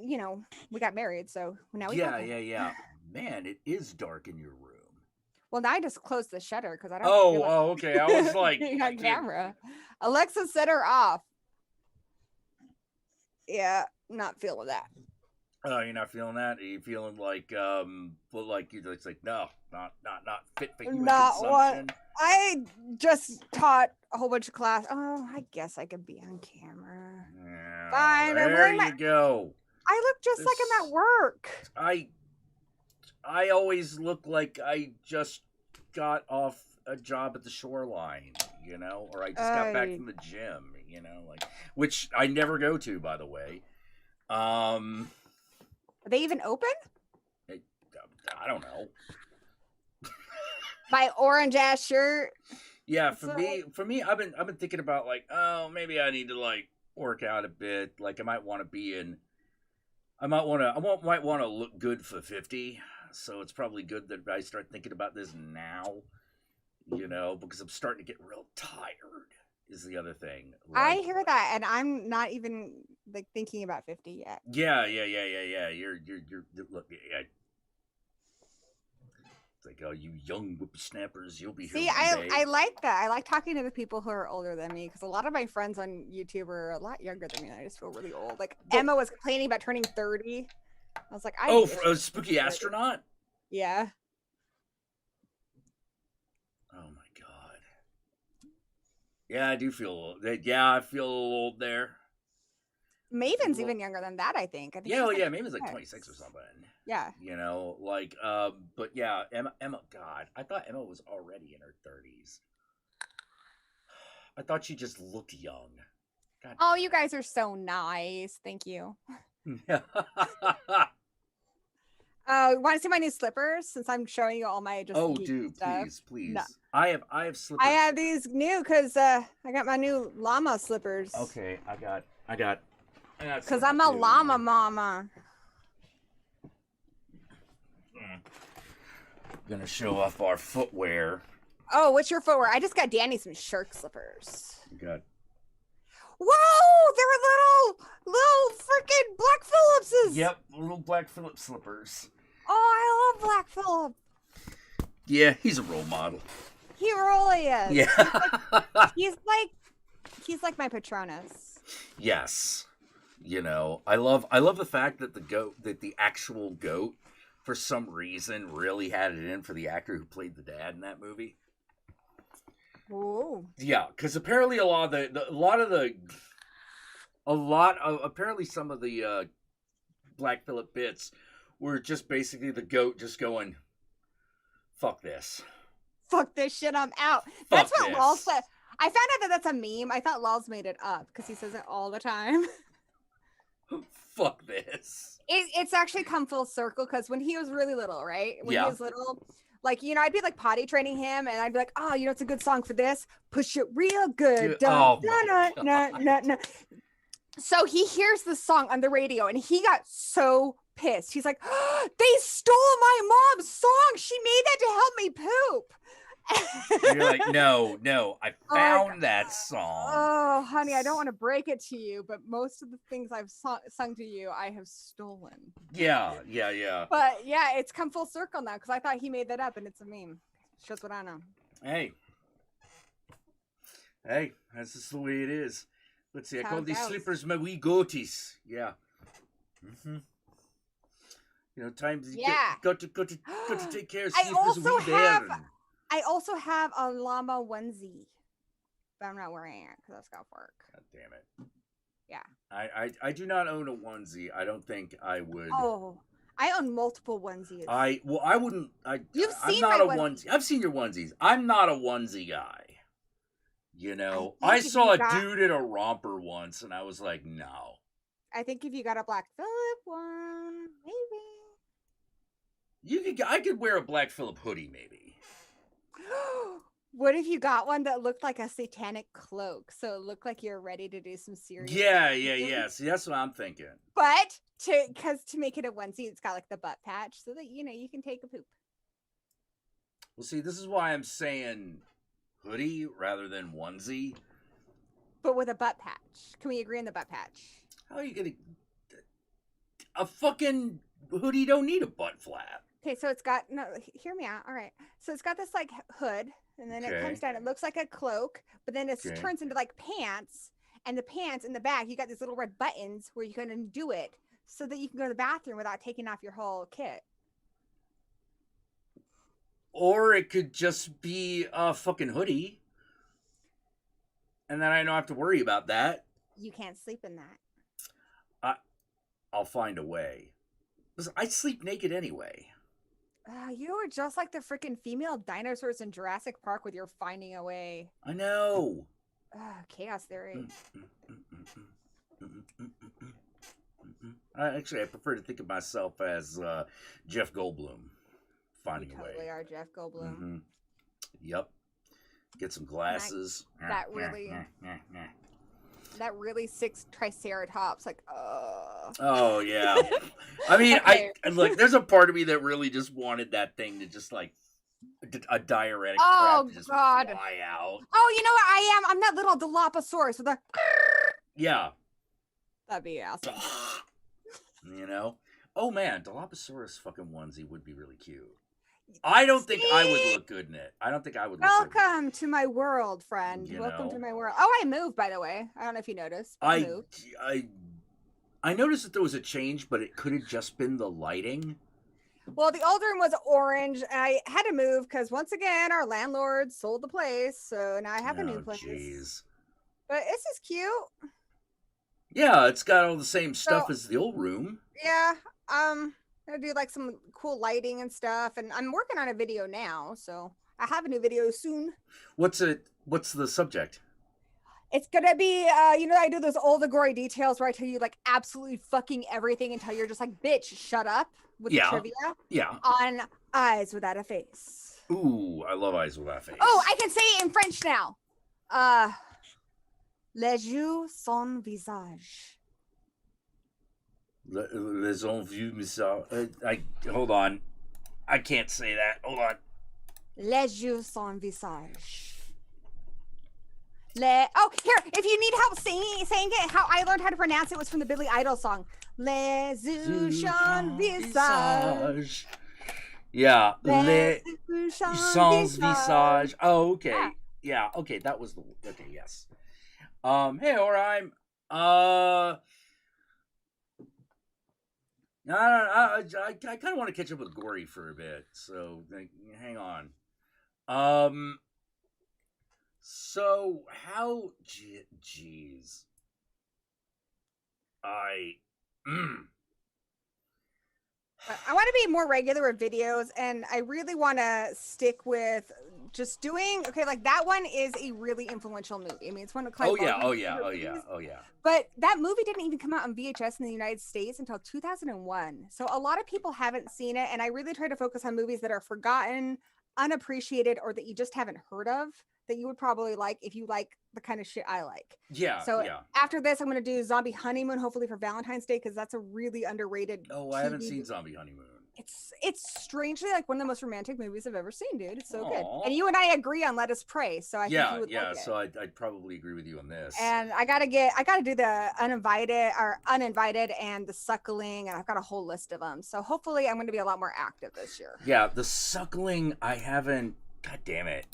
K: we got married, so now we.
A: Yeah. Man, it is dark in your room.
K: Well, now I just closed the shutter because I don't.
A: Oh, okay. I was like,
K: on camera. Alexa, set her off. Yeah, not feeling that.
A: Oh, you're not feeling that? Are you feeling like, it's like, no, not fit for human
K: Not
A: consumption?
K: what I just taught a whole bunch of class. Oh, I guess I could be on camera.
A: Yeah,
K: Fine, I'm
A: there
K: wearing
A: you go.
K: I look just like I'm at work.
A: I always look like I just got off a job at the shoreline, or I just got back from the gym, which I never go to, by the way.
K: Are they even open?
A: I don't know.
K: My orange ass shirt.
A: Yeah, for me, I've been thinking about maybe I need to work out a bit. Like I might want to look good for 50. So it's probably good that I start thinking about this now, because I'm starting to get real tired. Is the other thing.
K: I hear that, and I'm not even thinking about 50 yet.
A: Yeah. You're look. Yeah. It's like, oh, you young whippersnappers, you'll be here.
K: See, I like that. I like talking to the people who are older than me because a lot of my friends on YouTube are a lot younger than me. And I just feel really old. Like Emma was complaining about turning 30. I was like,
A: Spooky Astronaut.
K: Yeah.
A: Oh my god. Yeah, I do feel. Yeah, I feel a little old there.
K: Maven's even younger than that, I think.
A: Maven's like 26 or something.
K: Yeah.
A: But yeah, Emma, God, I thought Emma was already in her 30s. I thought she just looked young. God.
K: Oh, you guys are so nice. Thank you. Want to see my new slippers? Since I'm showing you all my
A: dude,
K: stuff.
A: please.
K: No.
A: I have slippers.
K: I have these new because I got my new llama slippers.
A: Okay, I got.
K: Because I'm a llama mama.
A: Gonna show off our footwear.
K: Oh, what's your footwear? I just got Danny some shark slippers.
A: Good.
K: Whoa, they're little freaking Black Phillipses.
A: Yep, little Black Phillip slippers.
K: Oh, I love Black Phillip.
A: Yeah, he's a role model.
K: He really is.
A: Yeah.
K: He's like my Patronus.
A: Yes. I love the fact that the actual goat, for some reason, really had it in for the actor who played the dad in that movie.
K: Ooh.
A: Yeah, because apparently apparently some of the Black Phillip bits were just basically the goat just going, "Fuck this.
K: Fuck this shit, I'm out." That's what Lol said. I found out that that's a meme. I thought Lol's made it up because he says it all the time.
A: Fuck this.
K: It's actually come full circle because when he was really little, right? When he was little, I'd be potty training him and I'd be like, oh, it's a good song for this. Push it real good. No. So he hears the song on the radio and he got so pissed. He's like, oh, they stole my mom's song. She made that to help me poop.
A: You're like, no, I found that song.
K: Oh, honey, I don't want to break it to you, but most of the things I've sung to you, I have stolen.
A: Yeah.
K: But yeah, it's come full circle now because I thought he made that up and it's a meme. It's just what I know.
A: Hey, that's just the way it is. Let's see, I call these slippers my wee goaties. Yeah. Mm-hmm. Time got to take care of Sleeper's wee bear.
K: I also have a llama onesie, but I'm not wearing it because that's got work.
A: God damn it.
K: Yeah.
A: I do not own a onesie. I don't think I would.
K: Oh, I own multiple onesies.
A: I wouldn't.
K: You've
A: I'm
K: seen
A: not
K: my
A: a
K: onesie.
A: I've seen your onesies. I'm not a onesie guy. You know,
K: I
A: I
K: think if
A: saw
K: you
A: a
K: got-
A: dude in a romper once, and I was like, no.
K: I think if you got a Black Phillip one, maybe.
A: I could wear a Black Phillip hoodie, maybe.
K: What if you got one that looked like a satanic cloak, so it looked like you're ready to do some serious?
A: Yeah. See, that's what I'm thinking.
K: But to make it a onesie, it's got like the butt patch, so that you can take a poop.
A: Well, see, this is why I'm saying hoodie rather than onesie.
K: But with a butt patch. Can we agree on the butt patch?
A: How are you gonna? A fucking hoodie don't need a butt flap.
K: Okay, so it's got hear me out. All right, so it's got this like hood, and then it comes down. It looks like a cloak, but then it turns into like pants. And the pants in the back, you got these little red buttons where you can undo it, so that you can go to the bathroom without taking off your whole kit.
A: Or it could just be a fucking hoodie, and then I don't have to worry about that.
K: You can't sleep in that.
A: I'll find a way. Listen, I sleep naked anyway.
K: You are just like the freaking female dinosaurs in Jurassic Park with your finding a way.
A: I know.
K: Chaos theory.
A: I prefer to think of myself as Jeff Goldblum. Finding
K: You
A: a way.
K: totally are Jeff Goldblum.
A: Yep. Get some glasses.
K: That really sick triceratops, like,
A: Oh yeah. I mean,
K: Okay.
A: I look. There's a part of me that really just wanted that thing to just like a diuretic crap to just
K: God.
A: fly out.
K: Oh, you know what I am? I'm that little Dilophosaurus with a.
A: Yeah.
K: That'd be awesome.
A: You know. Oh man, Dilophosaurus fucking onesie would be really cute. I don't think I would look good in it. I don't think I would look good in it.
K: Welcome to my world, friend.
A: You
K: Welcome
A: know?
K: to my world. Oh, I moved, by the way. I don't know if you noticed. I moved.
A: I noticed that there was a change, but it could have just been the lighting.
K: Well, the old room was orange, and I had to move because once again, our landlord sold the place, so now I have a new place.
A: Jeez.
K: But this is cute.
A: Yeah, it's got all the same stuff as the old room.
K: Yeah. I'm gonna do like some cool lighting and stuff, and I'm working on a video now, so I have a new video soon.
A: What's the subject?
K: It's gonna be, I do those old gory details where I tell you like absolutely fucking everything until you're just like, bitch, shut up with the trivia.
A: Yeah.
K: On Eyes Without a Face.
A: Ooh, I love Eyes Without a Face.
K: Oh, I can say it in French now. Les yeux sans visage.
A: Les envieux visage. Hold on. I can't say that. Hold on.
K: Les yeux sans visage. Here, if you need help saying it, how I learned how to pronounce it was from the Billy Idol song. Les yeux sans visage.
A: Yeah.
K: Les
A: yeux
K: sans
A: visage. Oh, okay. Yeah, okay, that was the... Okay, yes. Hey, alright. I kind of want to catch up with Gory for a bit, so hang on. So how? Jeez. I
K: want to be more regular with videos, and I really want to stick with just doing like that one is a really influential movie. I mean, it's one of Clive Barker's favorite movies. But that movie didn't even come out on VHS in the United States until 2001. So a lot of people haven't seen it, and I really try to focus on movies that are forgotten, unappreciated, or that you just haven't heard of, that you would probably like if you like the kind of shit I like. So after this, I'm going to do Zombie Honeymoon, hopefully for Valentine's Day, because that's a really underrated
A: I haven't seen Zombie Honeymoon.
K: It's strangely like one of the most romantic movies I've ever seen, dude. It's so good. And you and I agree on Let Us Pray, so I think you would like it.
A: So I'd probably agree with you on this.
K: And I gotta do the uninvited and the suckling, and I've got a whole list of them. So hopefully I'm going to be a lot more active this year.
A: Yeah, the suckling I haven't. God damn it.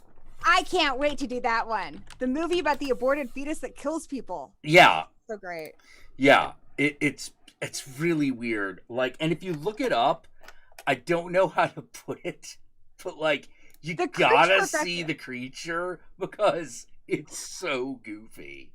K: I can't wait to do that one. The movie about the aborted fetus that kills people.
A: Yeah.
K: So great.
A: Yeah, it's really weird. Like, and if you look it up, I don't know how to put it, but like you gotta see the creature because It's so goofy.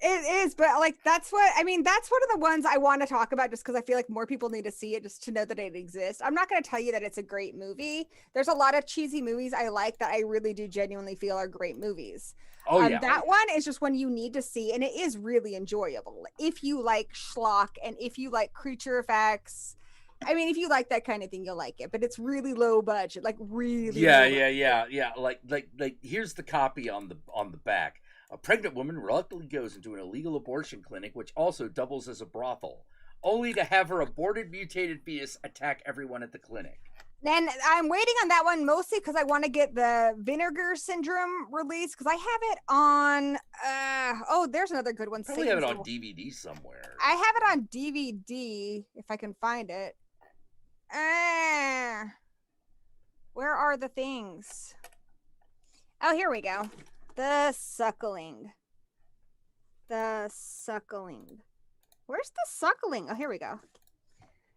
K: It is, but like that's what I mean. That's one of the ones I want to talk about, just because I feel like more people need to see it, just to know that it exists. I'm not going to tell you that it's a great movie. There's a lot of cheesy movies I like that I really do genuinely feel are great movies.
A: Oh yeah,
K: that one is just one you need to see, and it is really enjoyable if you like schlock and if you like creature effects. I mean, if you like that kind of thing, you'll like it. But it's really low budget, like really.
A: Yeah,
K: low
A: yeah. Like here's the copy on the back. A pregnant woman reluctantly goes into an illegal abortion clinic, which also doubles as a brothel, only to have her aborted mutated fetus attack everyone at the clinic.
K: And I'm waiting on that one mostly because I want to get the Vinegar Syndrome release, because I have it on. Oh, there's another good one.
A: Probably have it on DVD somewhere.
K: I have it on DVD if I can find it. Where are the things? Oh, here we go. The Suckling. The Suckling. Where's the Suckling? Oh, here we go.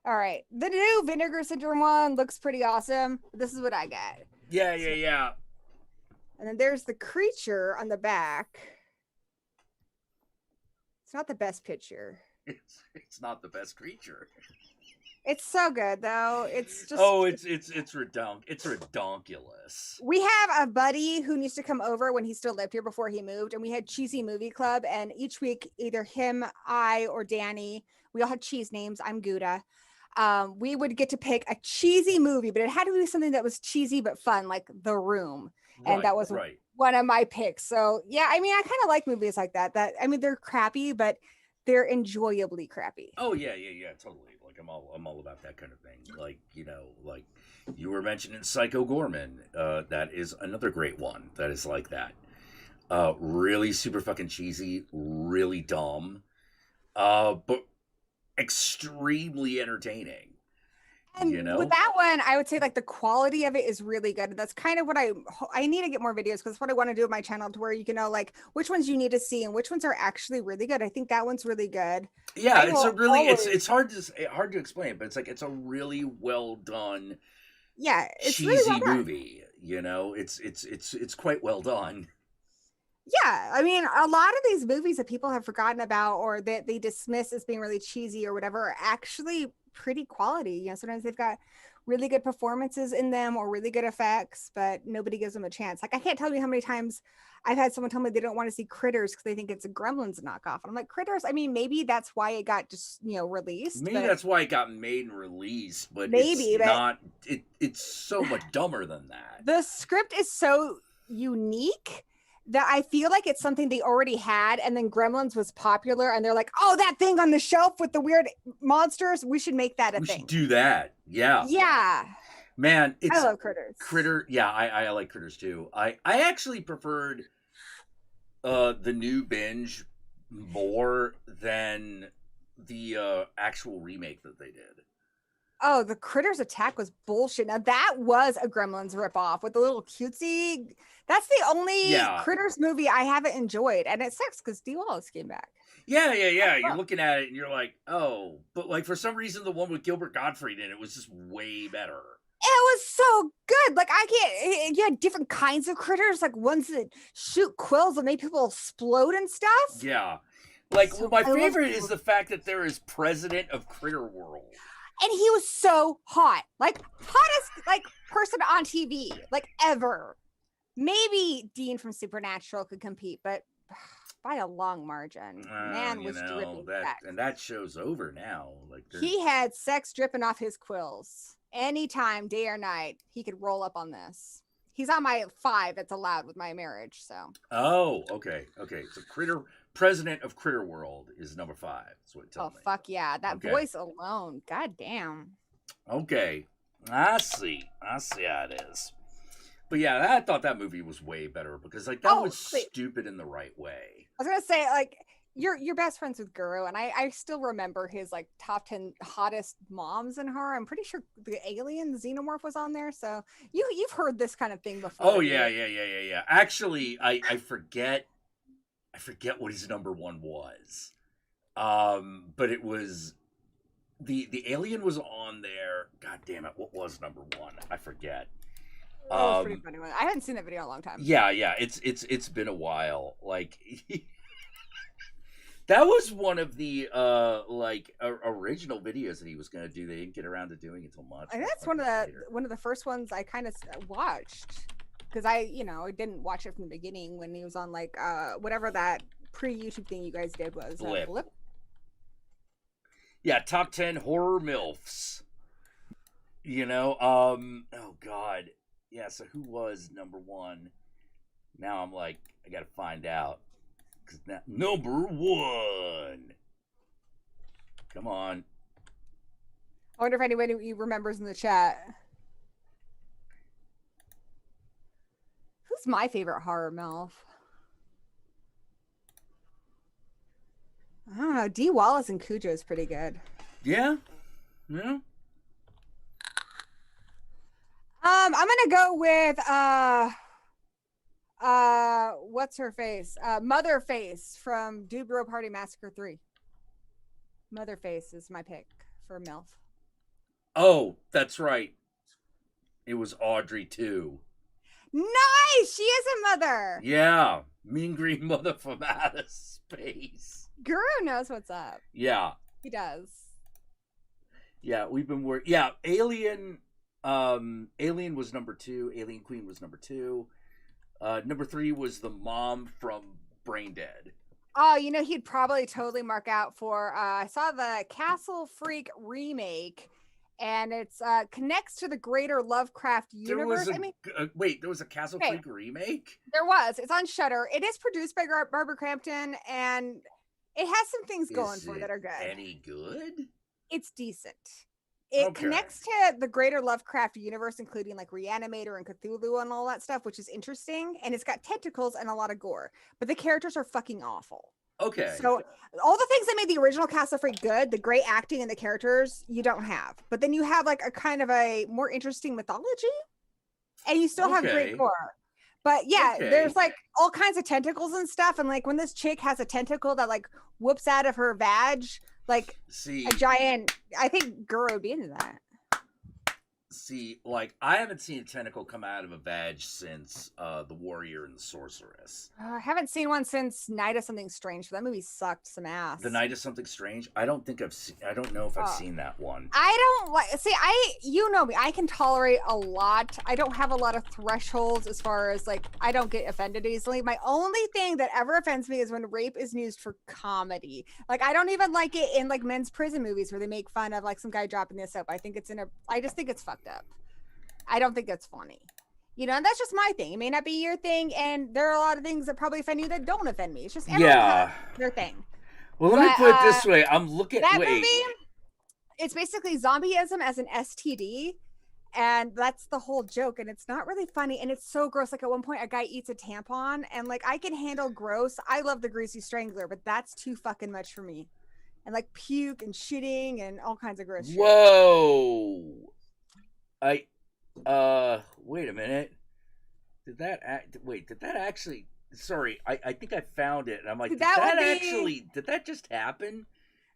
K: All right. The new Vinegar Syndrome one looks pretty awesome. This is what I got.
A: Yeah.
K: And then there's the creature on the back. It's not the best picture.
A: It's not the best creature.
K: It's so good though. It's just
A: it's redonkulous.
K: We have a buddy who used to come over when he still lived here before he moved, and we had cheesy movie club, and each week either him, I, or Danny, we all had cheese names. I'm Gouda. We would get to pick a cheesy movie, but it had to be something that was cheesy but fun, like The Room. And that was one of my picks. So yeah, I mean, I kind of like movies like that. I mean, they're crappy, but they're enjoyably crappy.
A: Oh yeah, totally. Like I'm all about that kind of thing. Like, like you were mentioning Psycho Gorman. That is another great one that is like that. Really super fucking cheesy, really dumb, but extremely entertaining.
K: And with that one, I would say like the quality of it is really good. That's kind of what I need to get more videos, because what I want to do with my channel, to where you can know like which ones you need to see and which ones are actually really good. I think that one's really good.
A: Yeah, it's hard to explain, but it's a really well done.
K: Yeah, it's
A: cheesy
K: really well done.
A: Movie. It's quite well done.
K: Yeah, I mean, a lot of these movies that people have forgotten about or that they dismiss as being really cheesy or whatever are actually pretty quality. Sometimes they've got really good performances in them or really good effects, but nobody gives them a chance. Like, I can't tell you how many times I've had someone tell me they don't want to see Critters because they think it's a Gremlins knockoff. I'm like, Critters, I mean, maybe that's why it got just, released.
A: Maybe that's why it got made and released, but it's so much dumber than that.
K: The script is so unique that I feel like it's something they already had, and then Gremlins was popular, and they're like, oh, that thing on the shelf with the weird monsters, we should make that a thing.
A: We should do that. Yeah.
K: Yeah.
A: Man,
K: I love Critters.
A: I like Critters too. I actually preferred the new binge more than the actual remake that they did.
K: Oh, the Critters Attack was bullshit. Now that was a Gremlins ripoff with the little cutesy. That's the only Critters movie I haven't enjoyed, and it sucks because Dee Wallace came back.
A: Yeah. You're looking at it and you're like, oh, but like for some reason the one with Gilbert Gottfried in it was just way better.
K: It was so good. Like, I can't. You had different kinds of critters, like ones that shoot quills that make people explode and stuff.
A: Yeah. Like, my favorite is the fact that there is president of Critter World.
K: And he was so hot. Like, hottest person on TV, like, ever. Maybe Dean from Supernatural could compete, but by a long margin. Man was dripping sex.
A: And that show's over now. Like,
K: he had sex dripping off his quills. Anytime, day or night, he could roll up on this. He's on my 5 that's allowed with my marriage, so.
A: Oh, okay. So president of Critter World is number 5. That's what it tells me.
K: Oh, fuck yeah. That voice alone. God damn.
A: Okay. I see how it is. But yeah, I thought that movie was way better because that was stupid in the right way.
K: I was going to say, you're best friends with Guru, and I still remember his top 10 hottest moms in horror. I'm pretty sure the alien, the xenomorph, was on there. So you've heard this kind of thing before.
A: Oh yeah. Actually, I forget what his number 1 was. But it was the alien was on there. God damn it, what was number 1? I forget.
K: That was pretty funny one. I hadn't seen that video in a long time.
A: Yeah, it's been a while. Like that was one of the original videos that he was gonna do. They didn't get around to doing it until much.
K: I think that's one of the first ones I kind of watched, because I didn't watch it from the beginning when he was on like whatever that pre-YouTube thing you guys did was Blip.
A: Yeah, top 10 horror milfs. Oh god. Yeah, so who was number one? Now I'm like, I gotta find out. Cause now, number one. Come on.
K: I wonder if anybody remembers in the chat. Who's my favorite horror MILF? I don't know. Dee Wallace and Cujo is pretty good.
A: Yeah? Yeah?
K: I'm gonna go with what's her face? Motherface from Dude Bro Party Massacre 3. Motherface is my pick for MILF.
A: Oh, that's right. It was Audrey too.
K: Nice! She is a mother.
A: Yeah. Mean Green Mother from outer space.
K: Guru knows what's up.
A: Yeah.
K: He does.
A: Yeah, we've been working. Yeah, Alien was number 2. Alien Queen was number 2. Number 3 was the mom from Brain Dead.
K: Oh, he'd probably totally mark out for. I saw the Castle Freak remake, and it's connects to the greater Lovecraft universe.
A: There was a Castle Freak remake?
K: There was. It's on Shudder. It is produced by Barbara Crampton, and it has some things going for it that are good.
A: Any good?
K: It's decent. It connects to the greater Lovecraft universe, including like Reanimator and Cthulhu and all that stuff, which is interesting. And it's got tentacles and a lot of gore, but the characters are fucking awful.
A: Okay.
K: So all the things that made the original Castle Freak good, the great acting and the characters, you don't have. But then you have like a kind of a more interesting mythology, and you still have great gore. But yeah, there's like all kinds of tentacles and stuff. And like when this chick has a tentacle that like whoops out of her vag, like a giant, I think Guru would be into that.
A: See, like I haven't seen a tentacle come out of a vag since The Warrior and the Sorceress.
K: I haven't seen one since Night of Something Strange. That movie sucked some ass.
A: The Night of Something Strange? I don't know if I've seen that one.
K: I don't like. See, you know me. I can tolerate a lot. I don't have a lot of thresholds as far as like I don't get offended easily. My only thing that ever offends me is when rape is used for comedy. Like I don't even like it in like men's prison movies where they make fun of like some guy dropping this up. I just think it's fucked up. I don't think it's funny. And that's just my thing. It may not be your thing, and there are a lot of things that probably offend you that don't offend me. It's just everyone has their thing.
A: Well, let me put it this way. I'm looking
K: that movie. It's basically zombieism as an STD, and that's the whole joke. And it's not really funny, and it's so gross. Like at one point, a guy eats a tampon, and like I can handle gross. I love The Greasy Strangler, but that's too fucking much for me. And like puke and shitting and all kinds of gross shit.
A: Whoa! Wait a minute. Did that actually? Sorry, I think I found it, and I'm like, did that just happen?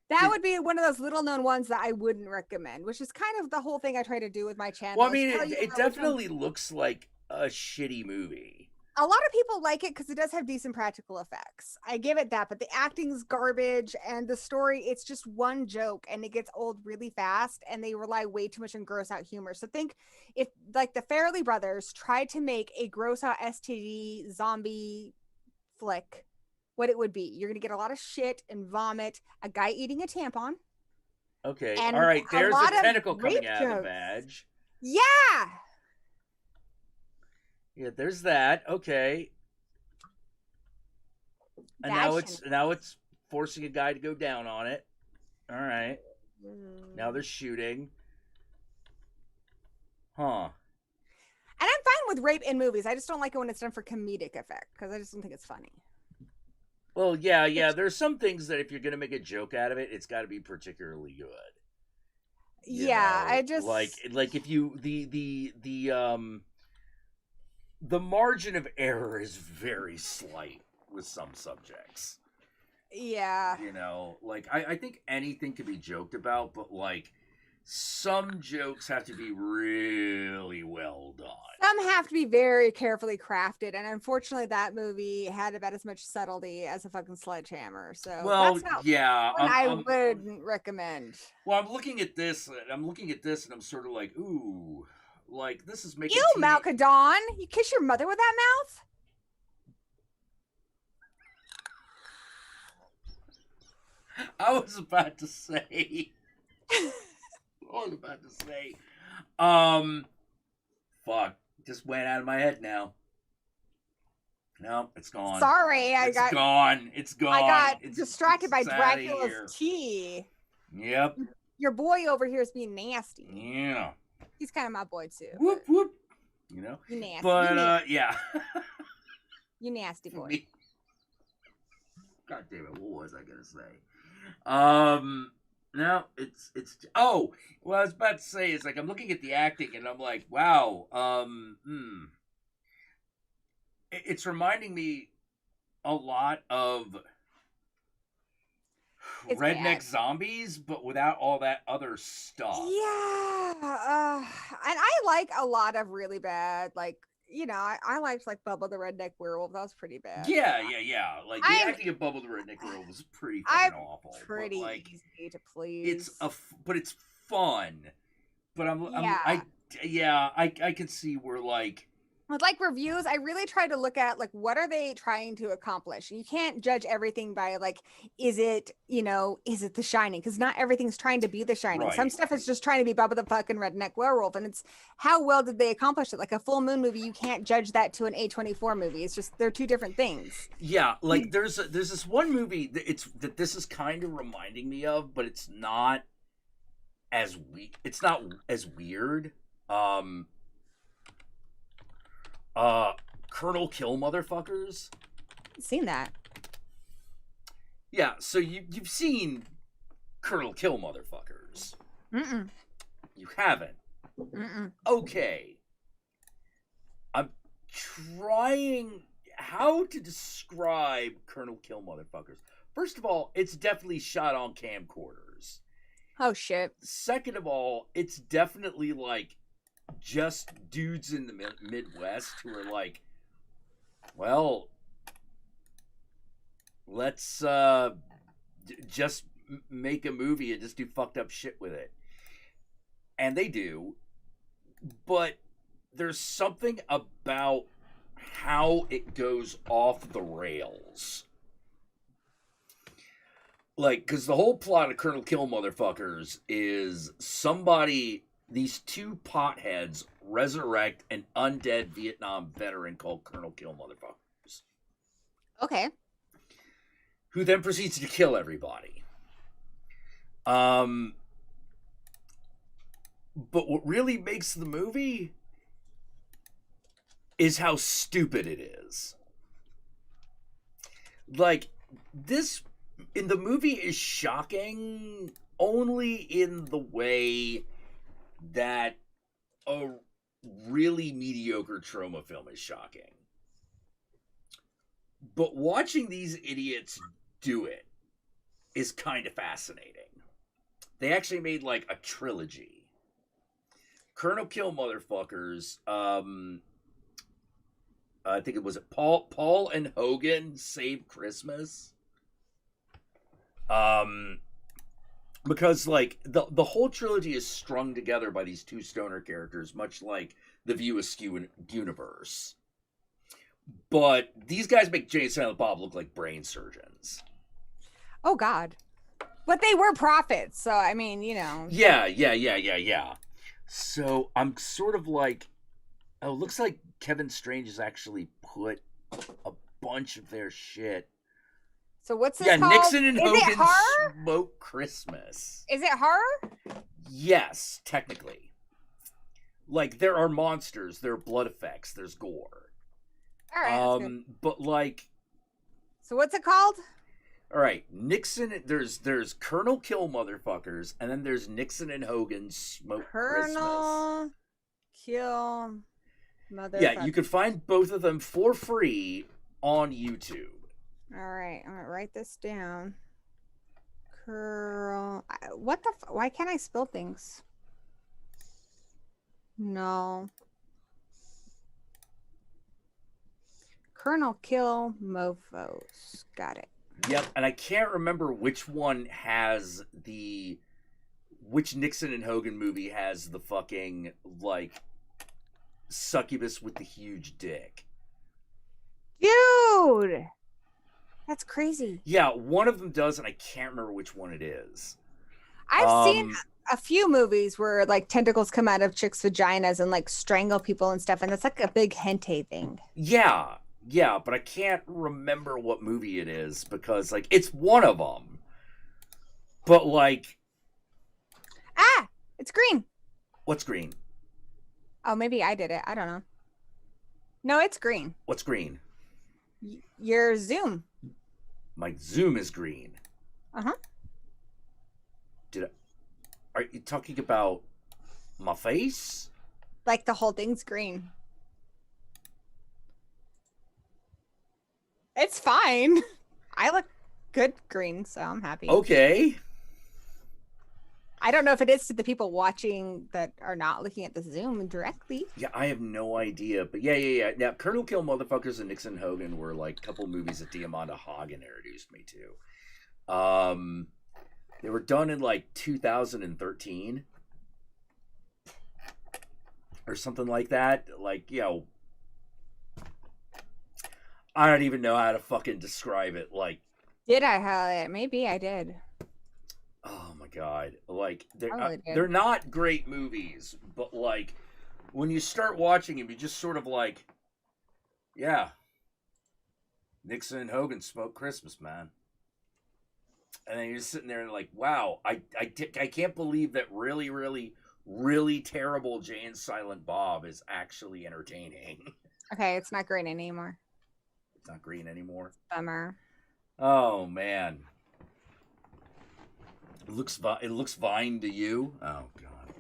K: That would be one of those little known ones that I wouldn't recommend, which is kind of the whole thing I try to do with my channel.
A: Well, I mean, it definitely looks like a shitty movie.
K: A lot of people like it because it does have decent practical effects. I give it that, but the acting's garbage, and the story, it's just one joke, and it gets old really fast, and they rely way too much on gross out humor. So think if like the Farrelly brothers tried to make a gross out STD zombie flick, what it would be. You're going to get a lot of shit and vomit, a guy eating a tampon.
A: Okay. All right. There's a tentacle coming out of the vag.
K: Yeah.
A: Yeah, there's that. Okay. And now it's forcing a guy to go down on it. All right. Now they're shooting. Huh.
K: And I'm fine with rape in movies. I just don't like it when it's done for comedic effect because I just don't think it's funny.
A: Well, yeah. There's some things that if you're gonna make a joke out of it, it's got to be particularly good. You know?
K: I just
A: like if you the margin of error is very slight with some subjects.
K: Yeah.
A: Like I think anything can be joked about, but like some jokes have to be really well done.
K: Some have to be very carefully crafted, and unfortunately, that movie had about as much subtlety as a fucking sledgehammer. So
A: Well,
K: that's not
A: yeah,
K: one I wouldn't recommend.
A: Well, I'm looking at this, and I'm sort of like, ooh, like this is making
K: You, Malkadon, you kiss your mother with that mouth?
A: I was about to say. Fuck, just went out of my head now. No, it's gone.
K: Sorry,
A: It's gone. I
K: got distracted by Dracula's tea.
A: Yep.
K: Your boy over here is being nasty.
A: Yeah.
K: He's kind of my boy too.
A: Whoop whoop. You know.
K: You nasty.
A: But yeah.
K: You nasty boy.
A: God damn it! What was I gonna say? No, it's. Oh, what I was about to say is like I'm looking at the acting and I'm like, wow. It's reminding me a lot of Redneck Zombies, but without all that other stuff.
K: Yeah, and I like a lot of really bad, like, you know, I liked like Bubba the Redneck Werewolf. That was pretty bad.
A: Yeah. Like the acting of Bubba the Redneck Werewolf was pretty fucking awful.
K: Pretty
A: like,
K: easy to please.
A: But it's fun. But I can see where like.
K: With like reviews, I really try to look at like what are they trying to accomplish. You can't judge everything by like, is it The Shining? Because not everything's trying to be The Shining.
A: Right.
K: Some stuff is just trying to be Bubba the fucking Redneck Werewolf, and it's how well did they accomplish it? Like a Full Moon movie, you can't judge that to an A24 movie. It's just they're two different things.
A: Yeah, like there's this one movie that this is kind of reminding me of, but it's not as weird. Colonel Kill Motherfuckers.
K: Seen that?
A: Yeah, so you've seen Colonel Kill Motherfuckers.
K: Mm-mm.
A: You haven't.
K: Mm-mm.
A: Okay. I'm trying how to describe Colonel Kill Motherfuckers. First of all, it's definitely shot on camcorders.
K: Oh shit.
A: Second of all, it's definitely like just dudes in the Midwest who are like, well, let's just make a movie and just do fucked up shit with it. And they do, but there's something about how it goes off the rails. Like, because the whole plot of Colonel Kill Motherfuckers is these two potheads resurrect an undead Vietnam veteran called Colonel Kill Motherfuckers.
K: Okay.
A: Who then proceeds to kill everybody. But what really makes the movie is how stupid it is. Like, this in the movie is shocking only in the way that a really mediocre trauma film is shocking. But watching these idiots do it is kind of fascinating. They actually made like a trilogy. Colonel Kill Motherfuckers, I think it was Paul and Hogan Save Christmas. Because like the whole trilogy is strung together by these two stoner characters, much like the View Askew universe. But these guys make Jay and Silent Bob look like brain surgeons.
K: Oh God. But they were prophets, so I mean, you know.
A: Yeah. So I'm sort of like, oh, looks like Kevin Strange has actually put a bunch of their shit.
K: So what's this called?
A: Nixon and Hogan Smoke Christmas.
K: Is it horror?
A: Yes, technically. Like, there are monsters, there are blood effects, there's gore.
K: All right.
A: But like.
K: So what's it called?
A: All right, Nixon. There's Colonel Kill Motherfuckers, and then there's Nixon and Hogan Smoke Christmas.
K: Colonel Kill Motherfuckers.
A: Yeah, you can find both of them for free on YouTube.
K: All right, I'm gonna write this down. Why can't I spell things? No. Colonel Kill Mofos. Got it.
A: Yep, and I can't remember which one has which Nixon and Hogan movie has the fucking, like, succubus with the huge dick.
K: Dude! That's crazy.
A: Yeah, one of them does, and I can't remember which one it is.
K: I've seen a few movies where, like, tentacles come out of chicks' vaginas and, like, strangle people and stuff, and it's like a big hentai thing.
A: Yeah, but I can't remember what movie it is because, like, it's one of them. But, like...
K: Ah! It's green.
A: What's green?
K: Oh, maybe I did it. I don't know. No, it's green.
A: What's green?
K: Your Zoom.
A: My Zoom is green.
K: Uh-huh.
A: Are you talking about my face?
K: Like the whole thing's green. It's fine. I look good green, so I'm happy.
A: Okay.
K: I don't know if it is to the people watching that are not looking at the Zoom directly.
A: Yeah, I have no idea. But yeah. Now, Colonel Kill Motherfuckers and Nixon Hogan were, like, a couple movies that Diamanda Hagen introduced me to. They were done in, like, 2013. Or something like that. Like, you know... I don't even know how to fucking describe it. Like...
K: Did I have it? Maybe I did.
A: Oh my god. Like, they're not great movies, but, like, when you start watching them, you just sort of like, yeah, Nixon and Hogan smoked Christmas, man. And then you're sitting there and like, wow, I can't believe that really, really, really terrible Jay and Silent Bob is actually entertaining.
K: Okay, it's not green anymore.
A: It's not green anymore?
K: Bummer.
A: Oh, man. It looks Vine to you? Oh, God.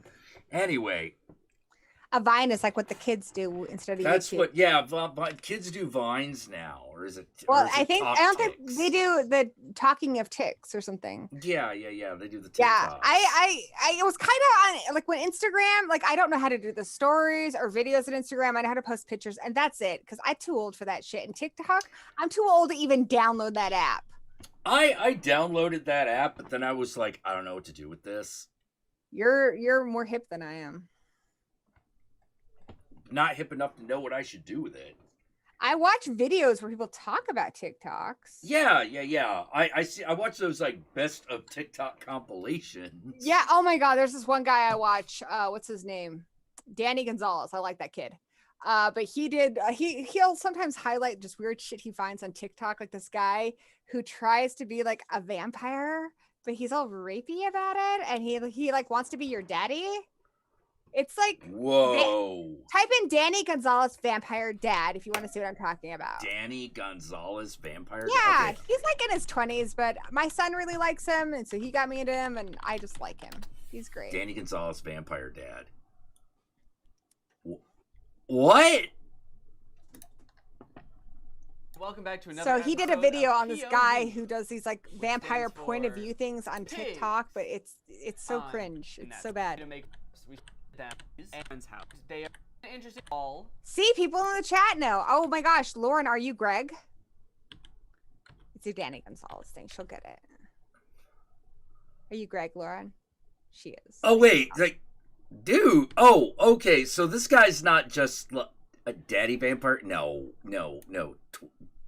A: Anyway.
K: A Vine is like what the kids do instead of
A: That's
K: YouTube.
A: what, yeah, kids do Vines now, or is it?
K: Well,
A: I
K: don't think they do the talking of ticks or something.
A: Yeah, they do the TikToks.
K: Yeah, I was kind of on, like, when Instagram, like, I don't know how to do the stories or videos on Instagram. I know how to post pictures, and that's it, because I'm too old for that shit. And TikTok, I'm too old to even download that app.
A: I downloaded that app, but then I was like, I don't know what to do with this.
K: You're more hip than I am.
A: Not hip enough to know what I should do with it.
K: I watch videos where people talk about TikToks.
A: Yeah. I watch those, like, best of TikTok compilations.
K: Yeah. Oh my God. There's this one guy I watch. What's his name? Danny Gonzalez. I like that kid. But he did. He'll sometimes highlight just weird shit he finds on TikTok, like this guy who tries to be like a vampire, but he's all rapey about it, and he like wants to be your daddy. It's like,
A: whoa.
K: Type in Danny Gonzalez vampire dad if you want to see what I'm talking about.
A: Danny Gonzalez vampire?
K: Yeah,
A: okay.
K: He's like in his 20s, but my son really likes him, and so he got me into him, and I just like him. He's great.
A: Danny Gonzalez vampire dad. What?
L: Welcome back to another
K: So he did a video on this
L: POV,
K: guy who does these like vampire point of view things on
L: pigs.
K: TikTok, but it's so cringe. It's so bad.
L: To make and house. They are interested all.
K: See, people in the chat know. Oh my gosh, Lauren, are you Greg? It's a Danny Gonzalez thing. She'll get it. Are you Greg, Lauren? She is.
A: Oh wait, like, dude. Oh, okay. So this guy's not just a daddy vampire. No.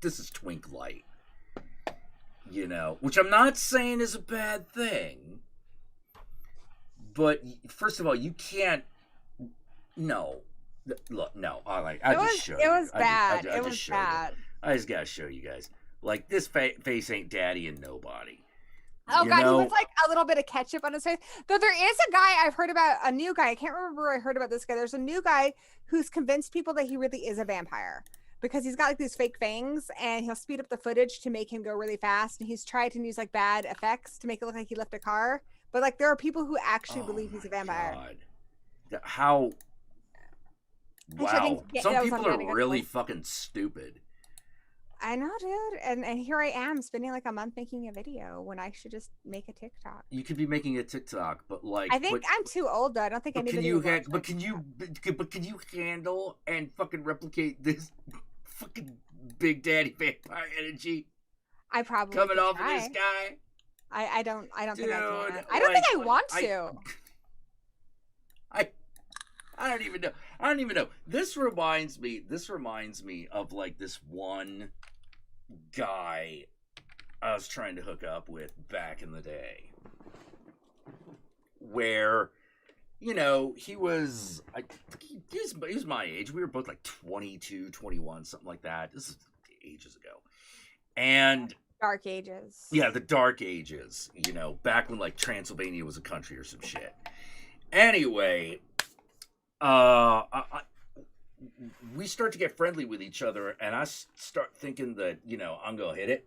A: This is Twink Light. You know, which I'm not saying is a bad thing. But first of all, you can't. No, look, no. I just show you.
K: It was bad.
A: I
K: It was bad.
A: I just gotta show you guys. Like, this face ain't daddy and nobody.
K: Oh
A: you
K: God,
A: know?
K: he was like a little bit of ketchup on his face. Though there is a guy I've heard about, a new guy. I can't remember where I heard about this guy. There's a new guy who's convinced people that he really is a vampire because he's got like these fake fangs, and he'll speed up the footage to make him go really fast. And he's tried to use like bad effects to make it look like he left a car. But like, there are people who actually believe he's a vampire.
A: God. How? Wow.
K: Actually,
A: Some people are really fucking stupid.
K: I know, dude. And here I am spending like a month making a video when I should just make a TikTok.
A: You could be making a TikTok, but like
K: I think I'm too old though. I don't think anybody would watch
A: but can you handle and fucking replicate this fucking Big Daddy vampire energy
K: I probably
A: coming
K: could
A: off
K: try.
A: of this guy?
K: I don't think I can.
A: Dude,
K: I don't think I
A: like,
K: want to.
A: I don't even know. I don't even know. This reminds me of like this one guy I was trying to hook up with back in the day, where, you know, he was my age. We were both like 22, 21, something like that. This is ages ago. And
K: Dark ages.
A: yeah, the dark ages, you know, back when like Transylvania was a country or some shit. Anyway, we start to get friendly with each other, and I start thinking that, you know, I'm gonna hit it.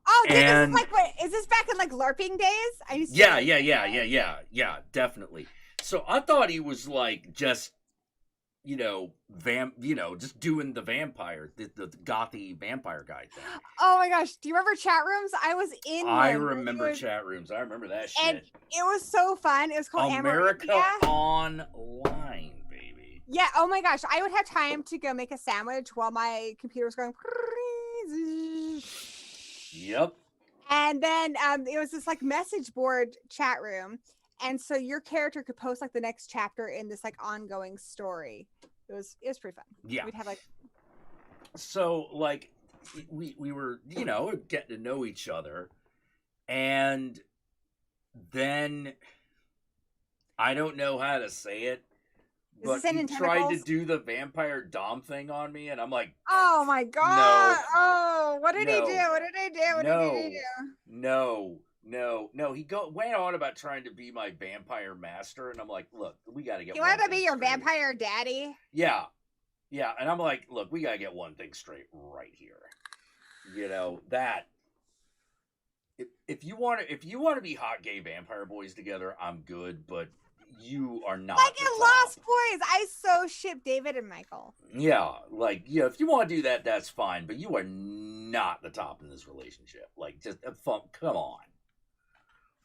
K: Oh, dude, this is like, what is this back in like LARPing days? I used to
A: Yeah, definitely. So I thought he was like just, you know, just doing the vampire, the gothy vampire guy thing.
K: Oh my gosh, do you remember chat rooms? I was in one.
A: I remember chat rooms. I remember that shit.
K: And it was so fun. It was called
A: America
K: America
A: Online, baby.
K: Yeah, oh my gosh. I would have time to go make a sandwich while my computer was going.
A: Yep.
K: And then it was this like message board chat room. And so your character could post like the next chapter in this like ongoing story. It was pretty fun.
A: Yeah.
K: We'd have like.
A: So like we were, you know, getting to know each other, and then I don't know how to say it, but he tried to do the vampire dom thing on me, and I'm like,
K: oh my god! Oh, what did he do? What did he do? What did he do?
A: No. He went on about trying to be my vampire master, and I'm like, look, we got to get.
K: He wanted to be your vampire daddy.
A: Yeah, and I'm like, look, we got to get one thing straight right here. You know that if you want to be hot gay vampire boys together, I'm good, but you are not.
K: Like in Lost Boys, I so ship David and Michael.
A: Yeah, like, yeah, if you want to do that, that's fine, but you are not the top in this relationship. Like, just come on.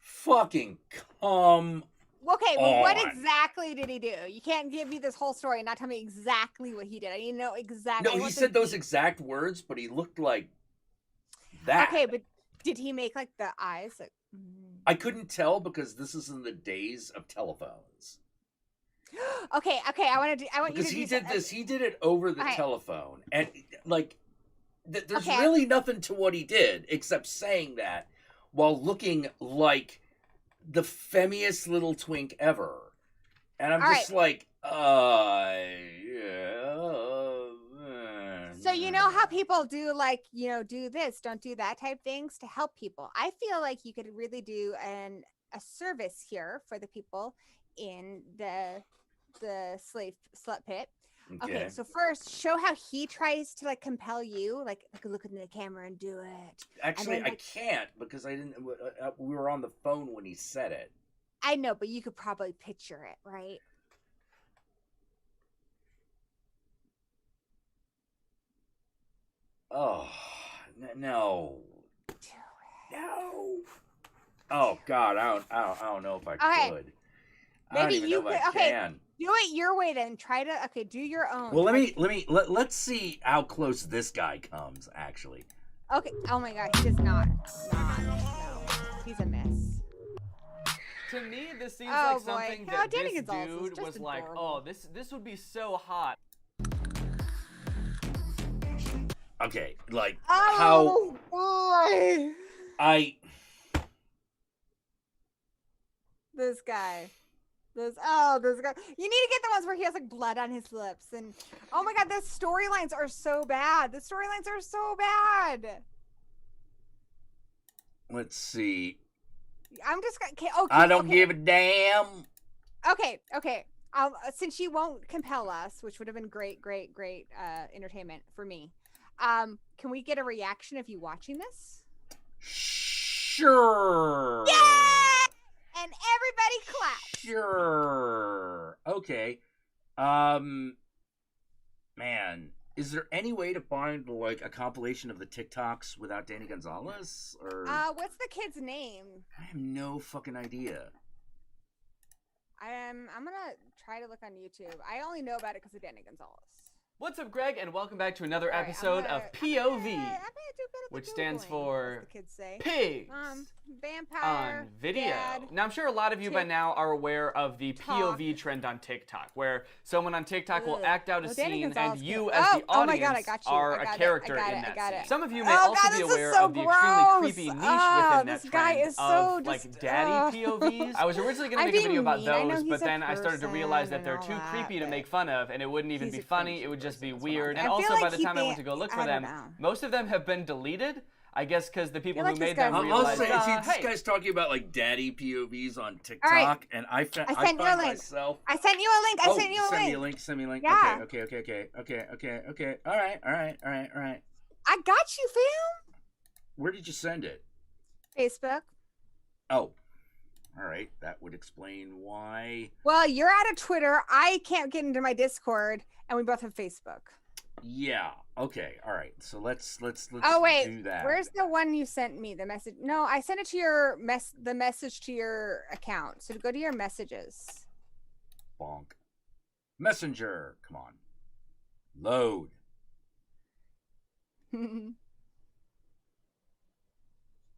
A: Fucking come
K: Okay, well, what
A: on.
K: exactly did he do? You can't give me this whole story and not tell me exactly what he did. I need to know exactly.
A: No, he said those exact words, but he looked like that.
K: Okay, but did he make like the eyes? Like,
A: I couldn't tell because this is in the days of telephones.
K: Okay, I want you to
A: because he did this. He did it over the telephone, and like, there's
K: Okay.
A: really nothing to what he did except saying that while looking like the femmiest little twink ever, and I'm just like, yeah.
K: So you know how people do like, you know, do this, don't do that type things to help people. I feel like you could really do a service here for the people in the slave slut pit. Okay, so first show how he tries to like compel you, like look in the camera and do it.
A: Actually,
K: then,
A: I can't because I didn't. We were on the phone when he said it.
K: I know, but you could probably picture it, right?
A: Oh no! Oh God, I don't know if I could.
K: Maybe
A: you
K: could. Okay, do it your way then. Try to do your own.
A: Well, let's see how close this guy comes. Actually.
K: Okay. Oh my God, he does not. No, he's a mess.
L: To me, this seems like something that
K: Danny
L: this
K: Gonzalez
L: dude
K: is
L: was
K: just
L: like,
K: adorable.
L: oh, this would be so hot.
A: Okay, like
K: oh, boy. This guy. This guy. You need to get the ones where he has like blood on his lips, and oh my God, the storylines are so bad.
A: Let's see.
K: I'm just gonna. Okay,
A: I don't give a damn.
K: Okay. Since you won't compel us, which would have been great entertainment for me. Can we get a reaction of you watching this?
A: Sure.
K: Yeah! And everybody clap.
A: Sure. Okay. Man, Is there any way to find like a compilation of the TikToks without Danny Gonzalez? Or
K: what's the kid's name?
A: I have no fucking idea.
K: I'm gonna try to look on YouTube. I only know about it because of Danny Gonzalez.
L: What's up, Greg, and welcome back to another
K: All right,
L: episode of POV, which
K: Googling,
L: stands
K: as
L: for
K: the kids say.
L: Pigs
K: Vampire
L: on Video.
K: Dad,
L: Now, I'm sure a lot of you by now are aware of the POV trend on TikTok, where someone on TikTok will act out a
K: Danny
L: scene, and
K: Gonzalez
L: you,
K: kid.
L: as the
K: Oh my
L: audience,
K: God, I got you.
L: are
K: I got
L: a
K: it,
L: character
K: I got
L: in
K: it,
L: that
K: I got
L: scene.
K: it.
L: Some of you may
K: Oh
L: also
K: God,
L: be
K: this is
L: aware
K: so
L: of the
K: gross.
L: extremely creepy niche within that
K: This guy
L: trend
K: is so
L: of
K: just,
L: like daddy POVs. I was originally going to
K: I'm
L: make a video
K: being
L: about
K: mean. I know
L: those,
K: he's
L: but
K: a
L: then I started to realize that
K: person
L: they're
K: and
L: too
K: all
L: creepy
K: that,
L: to make fun of, and it wouldn't even
K: he's
L: be
K: a
L: funny.
K: cringy
L: It would just be
K: person, is what I'm
L: weird.
K: saying.
L: And
K: I feel
L: also, by
K: like
L: the
K: he
L: time I went
K: can't-
L: to go look
K: I
L: for
K: don't
L: them,
K: know.
L: most of them have been deleted. I guess because the people
K: like
L: who
K: this
L: made them
K: guy's
A: I'll
L: realized,
A: say, see, this
L: hey,
A: guy's talking about like daddy POVs on TikTok,
K: right.
A: and I
K: sent
A: find
K: you a link.
A: myself.
K: I sent you a link. I
A: Oh,
K: sent you a
A: send
K: link.
A: me a link. Send me a link.
K: Yeah.
A: Okay. All right.
K: I got you, fam.
A: Where did you send it?
K: Facebook.
A: Oh, all right. That would explain why.
K: Well, you're out of Twitter. I can't get into my Discord, and we both have Facebook.
A: Yeah. Okay. All right. So let's
K: Oh wait,
A: do that.
K: where's the one you sent me? The message? No, I sent it to your the message to your account. So go to your messages.
A: Bonk. Messenger. Come on. Load.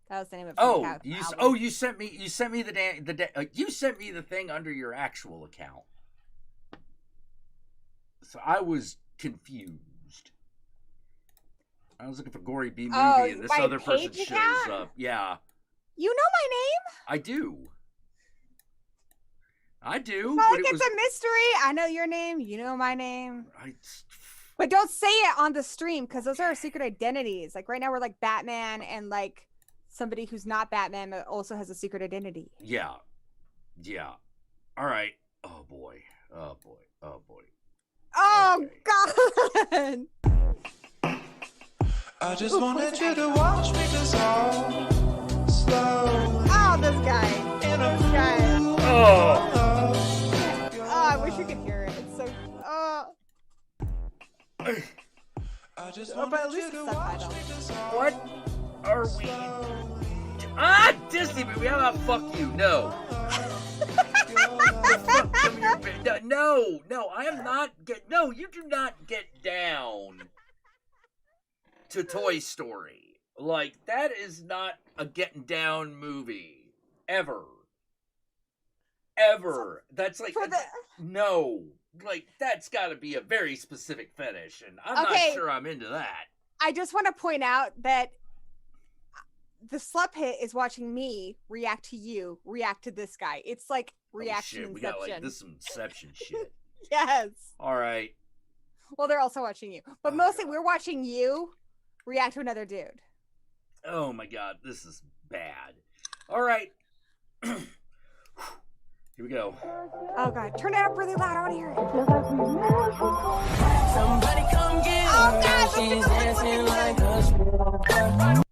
K: That was the name of
A: you sent me you sent me the thing under your actual account. So I was confused. I was looking for Gory B movie, and this other person shows up. Yeah.
K: You know my name?
A: I do.
K: Well, like it's a mystery. I know your name. You know my name. But don't say it on the stream because those are our secret identities. Like right now, we're like Batman and like somebody who's not Batman but also has a secret identity.
A: Yeah. All right. Oh boy.
K: Oh
A: Okay.
K: God.
M: I just wanted you to watch me dissolve slowly.
K: Oh, this guy.
A: Oh.
K: I wish you could hear it. It's so.
M: I just
K: but at least it's subtitled.
A: What are we? Disney movie. How about fuck you? No. No. I am not No, you do not get down to Toy Story. Like that is not a getting down movie ever. That's like no. Like that's got to be a very specific fetish, and I'm not sure I'm into that.
K: I just want to point out that the slut pit is watching me react to you, react to this guy. It's like reaction
A: Shit, we
K: inception.
A: got like this Inception shit.
K: Yes.
A: All right.
K: Well, they're also watching you, but mostly we're watching you react to another dude.
A: Oh my God, this is bad. All right. Here we go.
K: Oh God, turn it up really loud. I want to hear it.
M: Somebody come get her.
K: God,
M: She's dancing like a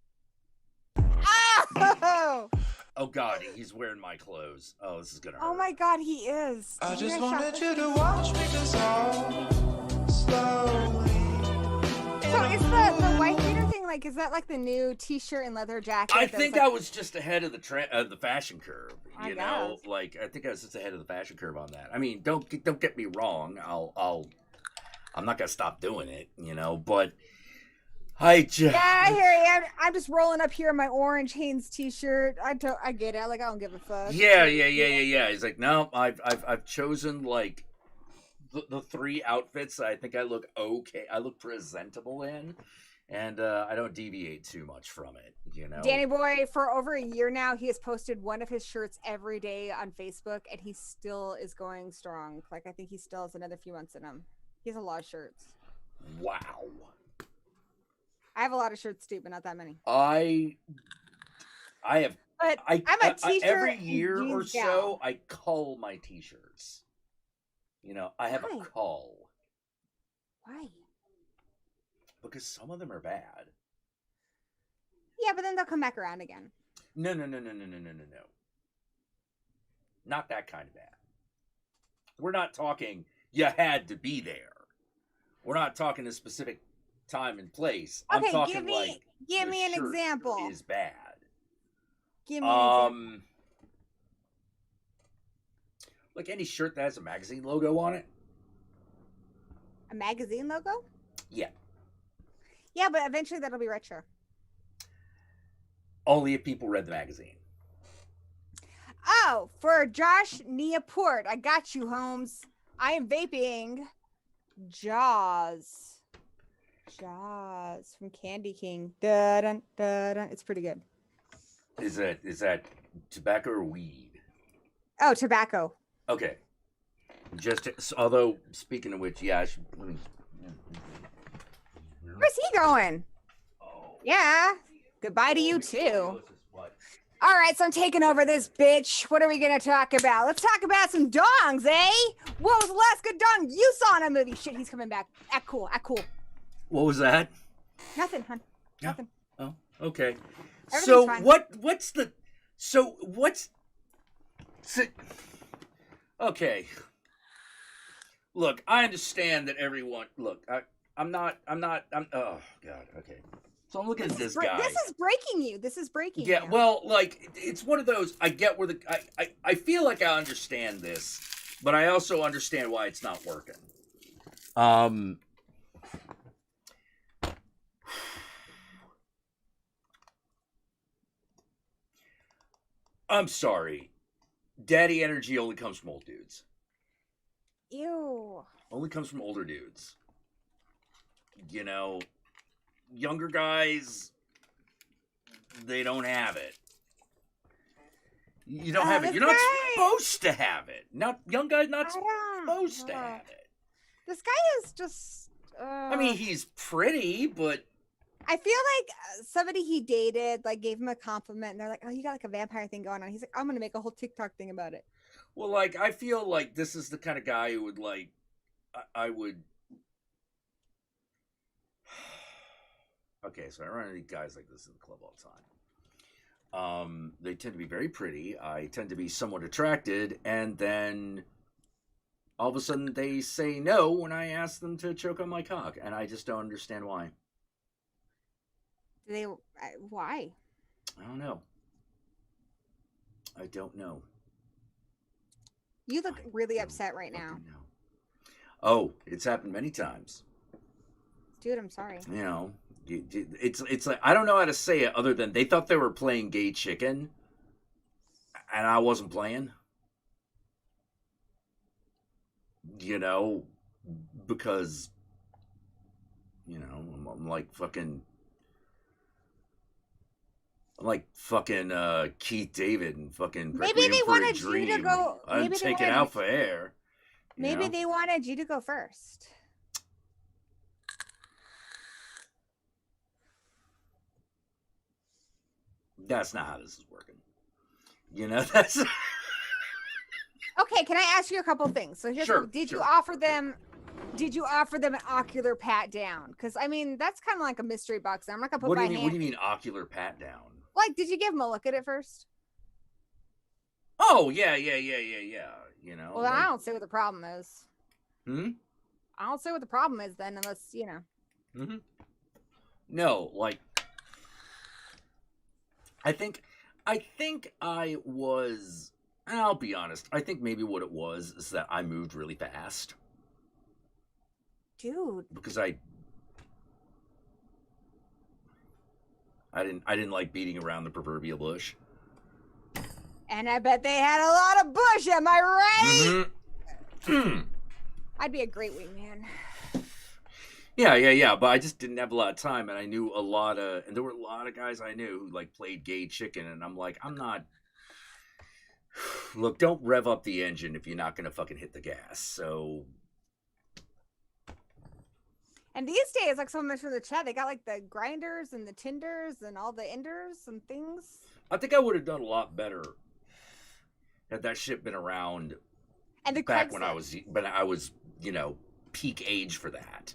K: Oh!
A: Oh God, he's wearing my clothes. Oh, this is gonna hurt.
K: Oh my God, he is.
M: I just wanted you to watch me dissolve slowly.
K: So is the white beater thing like? Is that like the new T-shirt and leather jacket?
A: I think I was just ahead of the fashion curve. You know,
K: guess.
A: like I think I was just ahead of the fashion curve on that. I mean, don't get me wrong. I'm not gonna stop doing it. You know, but I just
K: I hear you. I'm just rolling up here in my orange Hanes T-shirt. I get it. Like I don't give a fuck.
A: Yeah. He's like, no, I've chosen like the three outfits that I think I look okay. I look presentable in. And I don't deviate too much from it, you know.
K: Danny Boy, for over a year now, he has posted one of his shirts every day on Facebook, and he still is going strong. Like, I think he still has another few months in him. He has a lot of shirts.
A: Wow.
K: I have a lot of shirts too, but not that many.
A: I have.
K: But I'm a t-shirt
A: every year
K: and
A: or
K: jeans
A: so.
K: gal.
A: I cull my t-shirts. You know, I have a cull.
K: Why?
A: Because some of them are bad.
K: Yeah, but then they'll come back around again.
A: No. Not that kind of bad. We're not talking you had to be there. We're not talking a specific time and place.
K: Okay,
A: I'm talking
K: give me
A: like
K: give
A: the
K: me an
A: shirt
K: example.
A: is bad.
K: Give me an example.
A: Like any shirt that has a magazine logo on it.
K: A magazine logo?
A: Yeah.
K: Yeah, but eventually that'll be retro.
A: Only if people read the magazine.
K: Oh, for Josh Neaport, I got you, Holmes. I am vaping Jaws. Jaws from Candy King. Dun, dun, dun. It's pretty good.
A: Is that tobacco or weed?
K: Oh, tobacco.
A: Okay. Although speaking of which, yeah, I should.
K: Where's he going? Yeah. Goodbye to you too. All right, so I'm taking over this bitch. What are we gonna talk about? Let's talk about some dongs, eh? What was the last good dong you saw in a movie? Shit, he's coming back. Act cool. Act cool.
A: What was that?
K: Nothing, hun. Nothing.
A: Oh, okay.
K: Everything's fine.
A: Okay. Look, I understand that everyone. Look, I'm. Oh God. Okay. So I'm looking at this guy.
K: This is breaking you. This is breaking
A: Yeah.
K: you.
A: Well, like it's one of those. I get where I feel like I understand this, but I also understand why it's not working. I'm sorry. Daddy energy only comes from old dudes.
K: Ew.
A: Only comes from older dudes. You know, younger guys, they don't have it. You don't have it. You're not supposed to have it. Not young guys, not supposed to have it.
K: This guy is just.
A: I mean, he's pretty, but
K: I feel like somebody he dated like gave him a compliment, and they're like, "Oh, you got like a vampire thing going on." He's like, "I'm gonna make a whole TikTok thing about it."
A: well, like I feel like this is the kind of guy who would like. I would. Okay, so I run into guys like this in the club all the time. They tend to be very pretty. I tend to be somewhat attracted, and then all of a sudden they say no when I ask them to choke on my cock, and I just don't understand why.
K: Why?
A: I don't know. I don't know.
K: You look really upset right now.
A: Oh, it's happened many times.
K: Dude, I'm sorry.
A: You know, it's like I don't know how to say it other than they thought they were playing gay chicken, and I wasn't playing. You know, because you know I'm like fucking. I'm like fucking Keith David and fucking
K: Maybe they wanted you to go.
A: I'm taking out for air.
K: Maybe they wanted you to go first.
A: That's not how this is working. You know, that's
K: Okay, can I ask you a couple things? So here's
A: Sure,
K: did
A: sure.
K: you offer them an ocular pat down? Because I mean that's kind of like a mystery box. I'm not gonna put
A: what do
K: my
A: you mean?
K: hand.
A: What do you mean ocular pat down?
K: Like, did you give him a look at it first?
A: Oh yeah. You know.
K: Well, then I don't see what the problem is.
A: Hmm.
K: I don't see what the problem is then, unless you know.
A: Mm-hmm. No, like I think I was. I'll be honest. I think maybe what it was is that I moved really fast.
K: Dude.
A: Because I didn't like beating around the proverbial bush.
K: And I bet they had a lot of bush. Am I right?
A: Mm-hmm.
K: I'd be a great wingman.
A: Yeah. But I just didn't have a lot of time, and I knew and there were a lot of guys I knew who like played gay chicken, and I'm like, I'm not. Look, don't rev up the engine if you're not gonna fucking hit the gas. So.
K: And these days, like someone mentioned in the chat, they got like the grinders and the Tinders and all the enders and things.
A: I think I would have done a lot better had that shit been around.
K: And the
A: back
K: Craigslist.
A: when I was, you know, peak age for that.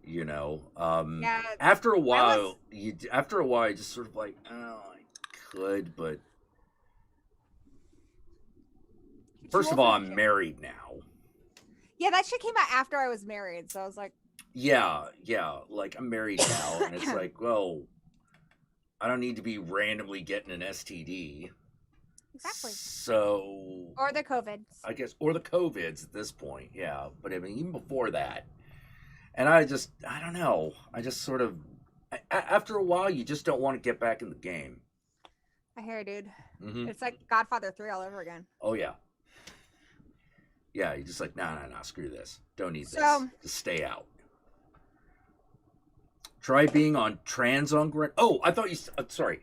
A: You know,
K: Yeah,
A: after a while, you just sort of like, oh, I could, but first of all, I'm married now.
K: Yeah, that shit came out after I was married, so I was like,
A: Yeah, like I'm married now, and it's like, well, I don't need to be randomly getting an STD.
K: Exactly.
A: So.
K: Or the COVIDs.
A: I guess, or the COVIDs at this point, yeah. But I mean, even before that, and I don't know. I just sort of, after a while, you just don't want to get back in the game.
K: I hear you, dude.
A: Mm-hmm.
K: It's like Godfather 3 all over again.
A: Oh yeah. Yeah, you're just like, nah, screw this. Don't need this. Just stay out. Try being on Grinder. Oh, I thought you. Sorry.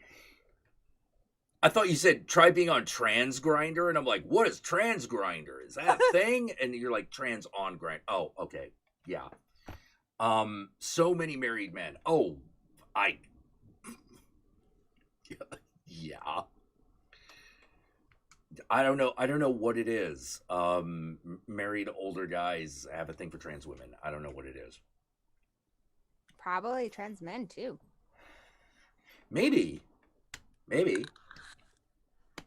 A: I thought you said try being on Trans Grinder, and I'm like, what is Trans Grinder? Is that a thing? And you're like, trans on Grinder. Oh, okay, yeah. So many married men. Oh, yeah. I don't know what it is. Married older guys have a thing for trans women. I don't know what it is.
K: Probably trans men too.
A: Maybe.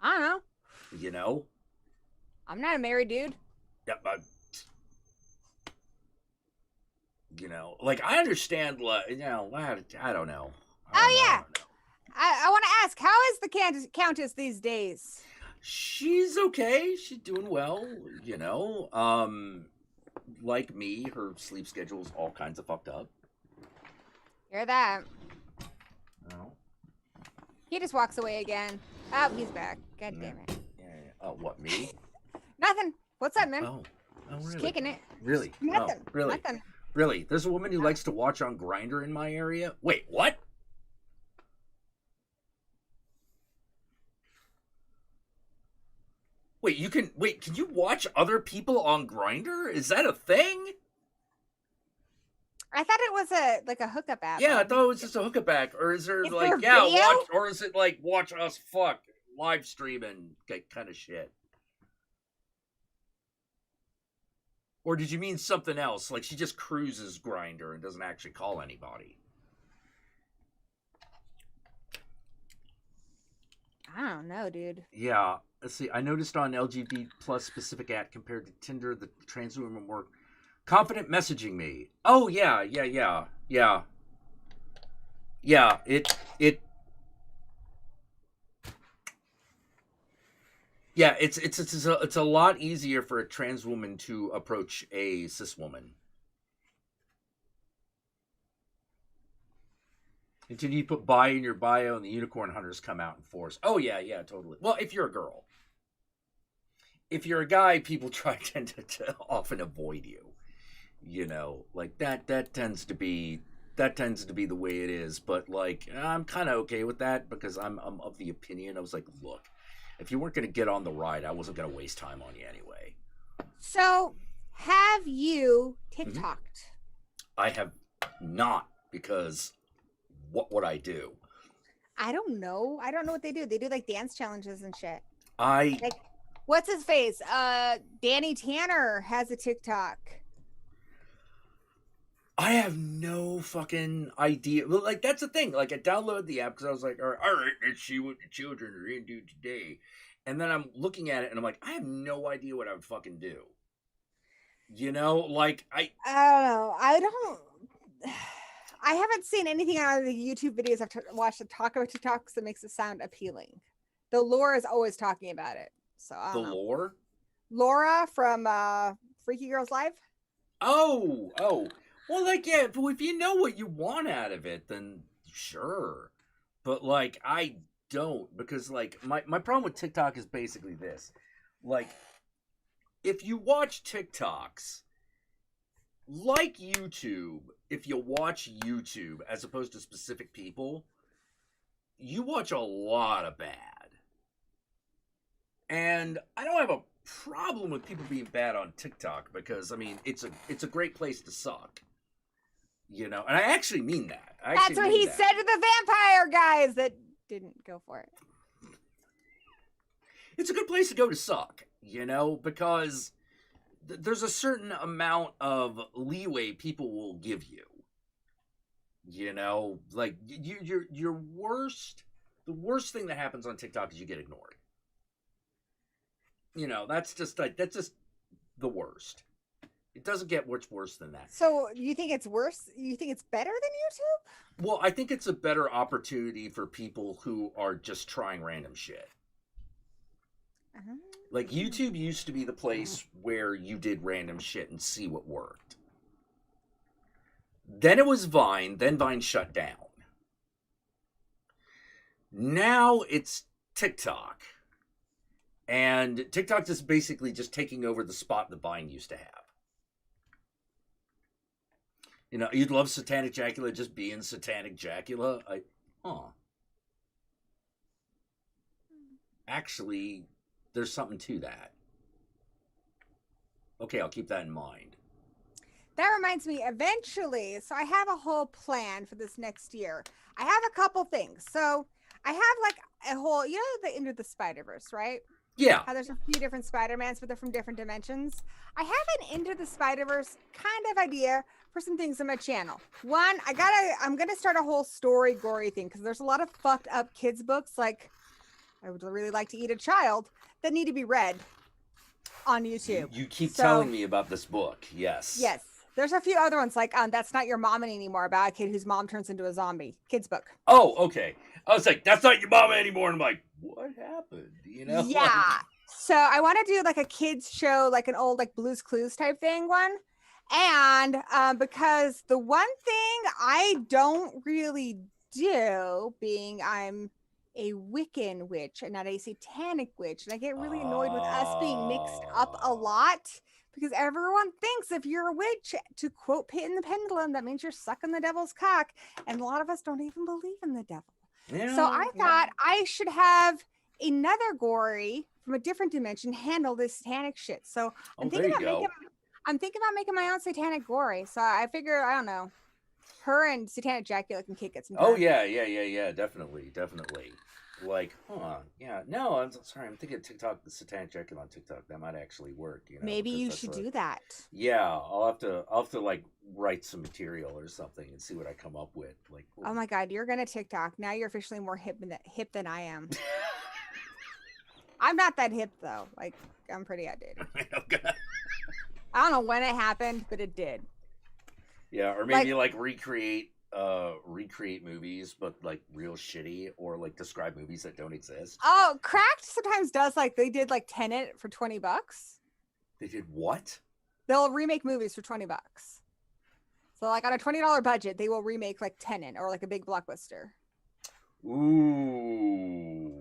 K: I don't know.
A: You know?
K: I'm not a married dude.
A: Yeah, but you know, like I understand. You know, I don't know.
K: I want to ask, how is the Countess these days?
A: She's okay. She's doing well. You know, like me, her sleep schedule's all kinds of fucked up.
K: Hear that?
A: No.
K: He just walks away again. Oh, he's back. God damn it.
A: Yeah. Oh, what, me?
K: Nothing. What's up, man?
A: Oh, really?
K: Just kicking it.
A: Really?
K: Nothing.
A: Oh, really?
K: Nothing.
A: Really? There's a woman who likes to watch on Grindr in my area? Wait, what? Can you watch other people on Grindr? Is that a thing?
K: I thought it was a hookup app.
A: Yeah, I thought it was just a hookup app. Or is there
K: like
A: watch, or is it like watch us fuck live streaming kind of shit? Or did you mean something else? Like she just cruises Grindr and doesn't actually call anybody?
K: I don't know, dude.
A: Yeah. Let's see. I noticed on LGBT plus specific app compared to Tinder, the trans women were confident messaging me. Oh yeah. It's a lot easier for a trans woman to approach a cis woman. Until you put bi in your bio and the unicorn hunters come out in force. Oh yeah, totally. Well, if you're a girl. If you're a guy, people tend to often avoid you. You know, like that tends to be the way it is. But like, I'm kind of okay with that because I'm of the opinion. I was like, look, if you weren't going to get on the ride, I wasn't going to waste time on you anyway.
K: So, have you TikToked?
A: Mm-hmm. I have not, because what would I do?
K: I don't know. I don't know what they do. They do like dance challenges and shit.
A: Like,
K: what's his face? Danny Tanner has a TikTok.
A: I have no fucking idea. Well, like, that's the thing. Like, I downloaded the app because I was like, all right, let's see what the children are into today. And then I'm looking at it and I'm like, I have no idea what I would fucking do. You know, like, I
K: don't know. I haven't seen anything out of the YouTube videos I've watched to talk about TikToks that makes it sound appealing. The lore is always talking about it. So I don't know.
A: Lore?
K: Laura from Freaky Girls Live?
A: Oh. Well, like, yeah, if you know what you want out of it, then sure. But, like, I don't, because, like, my problem with TikTok is basically this. Like, if you watch TikToks, like YouTube, if you watch YouTube as opposed to specific people, you watch a lot of bad. And I don't have a problem with people being bad on TikTok because, I mean, it's a great place to suck. You know, and I actually mean that.
K: That's what he said to the vampire guys that didn't go for it.
A: It's a good place to go to suck, you know, because there's a certain amount of leeway people will give you. You know, like your worst, the worst thing that happens on TikTok is you get ignored. You know, that's just the worst. It doesn't get much worse than that.
K: So you think it's worse? You think it's better than YouTube?
A: Well, I think it's a better opportunity for people who are just trying random shit. Like, YouTube used to be the place where you did random shit and see what worked. Then it was Vine, then Vine shut down. Now it's TikTok. And TikTok is basically just taking over the spot that Vine used to have. You know, you'd love Satanic Jackula just being Satanic Jackula. Actually, there's something to that. Okay, I'll keep that in mind.
K: That reminds me, eventually, so I have a whole plan for this next year. I have a couple things. So I have like a whole, you know, the Into the Spider-Verse, right?
A: Yeah.
K: How there's a few different Spider-Mans, but they're from different dimensions. I have an Into the Spider-Verse kind of idea for some things on my channel. One, I'm gonna start a whole story gory thing because there's a lot of fucked up kids books, like I would really like to eat a child, that need to be read on YouTube.
A: You keep telling me about this book. Yes.
K: Yes. There's a few other ones like That's Not Your Mama Anymore, about a kid whose mom turns into a zombie. Kids book.
A: Oh, okay. I was like, that's not your mama anymore. And I'm like, what happened? You know?
K: Yeah.
A: Like...
K: So I want to do like a kids show, like an old like Blue's Clues type thing one. And because the one thing I don't really do, being I'm a Wiccan witch and not a satanic witch, and I get really annoyed with us being mixed up a lot. Because everyone thinks if you're a witch, to quote Pit in the Pendulum, that means you're sucking the devil's cock. And a lot of us don't even believe in the devil. Yeah, so I thought I should have another gory from a different dimension handle this satanic shit. So I'm thinking about making my own satanic gory. So I figure, I don't know, her and Satanic Jackula can kick it some time.
A: Oh, yeah. Definitely. Like, yeah. No, I'm sorry. I'm thinking TikTok, the Satanic Jackula on TikTok. That might actually work. You know,
K: maybe you should do that.
A: Yeah, I'll have to like write some material or something and see what I come up with. Like,
K: oh my God, you're gonna TikTok now. You're officially more hip than I am. I'm not that hip though. Like, I'm pretty outdated. I don't know when it happened, but it did.
A: Yeah, or maybe like recreate movies, but like real shitty, or like describe movies that don't exist.
K: Oh, Cracked sometimes does, like they did like Tenet for $20.
A: They did what?
K: They'll remake movies for $20. So like on a $20 budget, they will remake like Tenet or like a big blockbuster.
A: Ooh.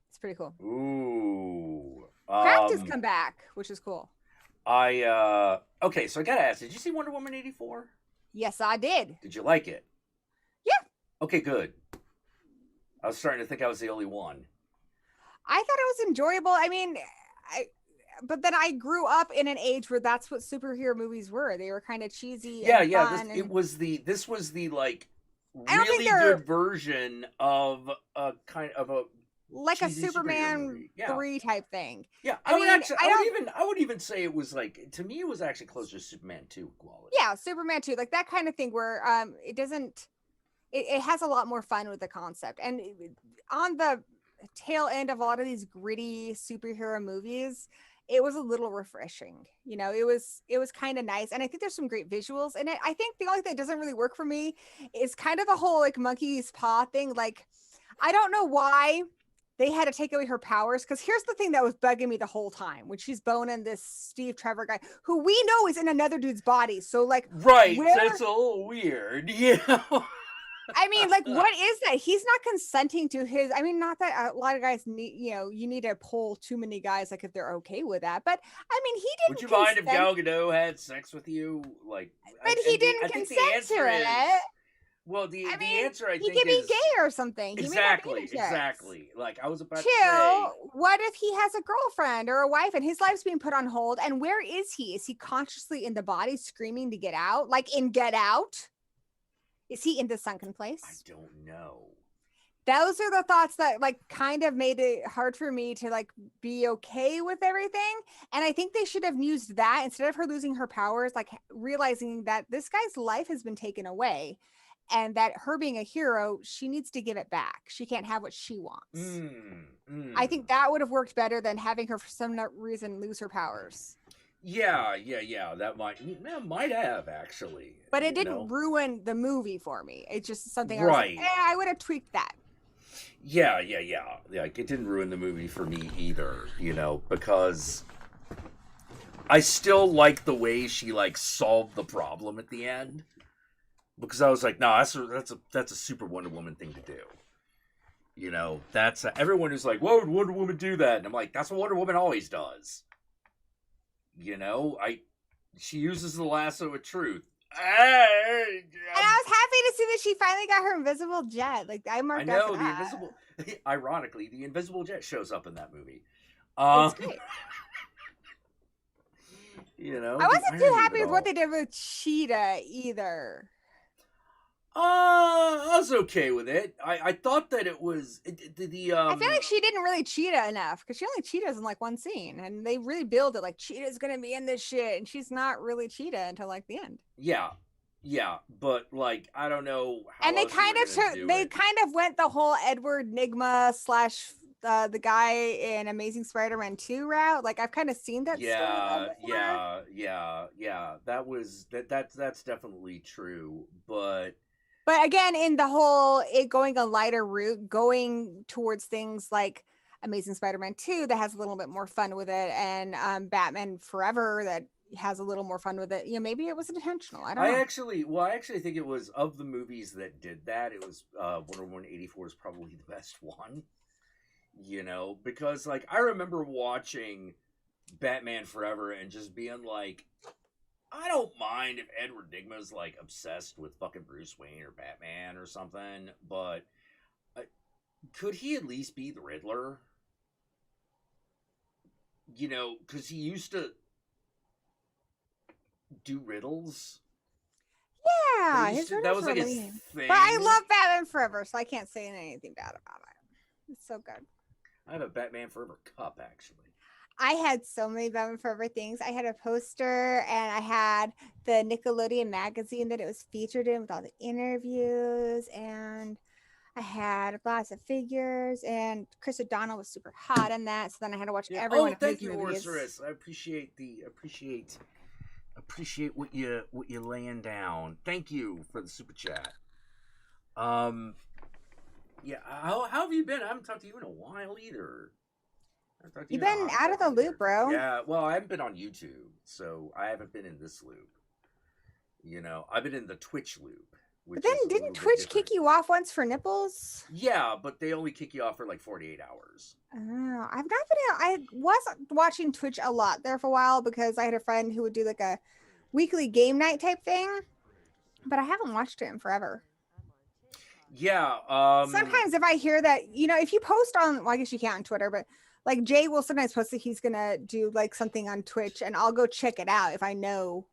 K: It's pretty cool.
A: Ooh.
K: Cracked has come back, which is cool.
A: Okay, so I gotta ask, did you see Wonder Woman 84?
K: Yes, I did.
A: Did you like it?
K: Yeah.
A: Okay, good. I was starting to think I was the only one.
K: I thought it was enjoyable. I mean, but then I grew up in an age where that's what superhero movies were. They were kind of cheesy.
A: Yeah,
K: and
A: yeah.
K: Fun
A: This was the like really good version of a kind of a
K: like a Superman 3 type thing.
A: Yeah, I would even say it was like, to me it was actually closer to Superman 2 quality.
K: Yeah, Superman 2, like that kind of thing where it has a lot more fun with the concept. And on the tail end of a lot of these gritty superhero movies, it was a little refreshing. You know, it was kind of nice. And I think there's some great visuals in it. I think the only thing that doesn't really work for me is kind of the whole like monkey's paw thing. Like, I don't know why they had to take away her powers, because here's the thing that was bugging me the whole time when she's boning this Steve Trevor guy who we know is in another dude's body. So like,
A: right, that's a little weird. Yeah.
K: I mean, like, what is that? He's not consenting to his. I mean, not that a lot of guys need, you need to pull too many guys, like if they're okay with that. But I mean, he didn't.
A: Would you mind if Gal Gadot had sex with you? Like,
K: but he didn't consent to it.
A: Well, the answer I think
K: he could be gay or something.
A: Exactly. Like I was about to say.
K: What if he has a girlfriend or a wife and his life's being put on hold? And where is he? Is he consciously in the body screaming to get out? Like in Get Out? Is he in the sunken place?
A: I don't know.
K: Those are the thoughts that like kind of made it hard for me to like be okay with everything. And I think they should have used that instead of her losing her powers, like realizing that this guy's life has been taken away. And that her being a hero, she needs to give it back. She can't have what she wants. I think that would have worked better than having her for some reason lose her powers.
A: Yeah. That might have actually.
K: But it didn't ruin the movie for me. It's just something I was
A: Right.
K: like, I would have tweaked that.
A: Yeah. Like, it didn't ruin the movie for me either, because I still like the way she like solved the problem at the end. Because I was like, no, that's a super Wonder Woman thing to do. That's everyone who's like, why would Wonder Woman do that? And I'm like, that's what Wonder Woman always does. She uses the lasso of truth.
K: And I was happy to see that she finally got her invisible jet. Like, I marked out for that.
A: Ironically, the invisible jet shows up in that movie.
K: It's great. I wasn't too happy with what they did with Cheetah either.
A: I was okay with it. I thought that it was
K: I feel like she didn't really cheetah enough because she only cheetahs in like one scene, and they really build it like Cheetah's gonna be in this shit, and she's not really cheetah until like the end.
A: Yeah, but like I don't know. How
K: and they kind of went the whole Edward Nygma / the guy in Amazing Spider-Man 2 route. Like I've kind of seen that.
A: That's definitely true, But
K: again, in the whole it going a lighter route, going towards things like Amazing Spider-Man 2 that has a little bit more fun with it, and Batman Forever that has a little more fun with it. Maybe it was intentional. I don't know.
A: I actually think it was, of the movies that did that, it was Wonder Woman 84 is probably the best one. Because like I remember watching Batman Forever and just being like, I don't mind if Edward Nygma's like obsessed with fucking Bruce Wayne or Batman or something, but could he at least be the Riddler? Because he used to do riddles.
K: Yeah,
A: that was like his thing.
K: But I love Batman Forever, so I can't say anything bad about it. It's so good.
A: I have a Batman Forever cup, actually.
K: I had so many Batman Forever things. I had a poster, and I had the Nickelodeon magazine that it was featured in with all the interviews, and I had lots of figures, and Chris O'Donnell was super hot in that. So then I had to watch everyone.
A: Oh, thank you, Orcerus. I appreciate what you laying down. Thank you for the super chat. Yeah, how have you been? I haven't talked to you in a while either.
K: You've been out of the loop, bro.
A: Yeah, well, I haven't been on YouTube, so I haven't been in this loop. I've been in the Twitch loop.
K: But then didn't Twitch kick you off once for nipples?
A: Yeah, but they only kick you off for like 48 hours.
K: Oh, I've not been. I was watching Twitch a lot there for a while because I had a friend who would do like a weekly game night type thing, but I haven't watched it in forever.
A: Yeah.
K: Sometimes if I hear that, if you post on, well, I guess you can't on Twitter, but like Jay will sometimes post that he's gonna do like something on Twitch, and I'll go check it out. If I know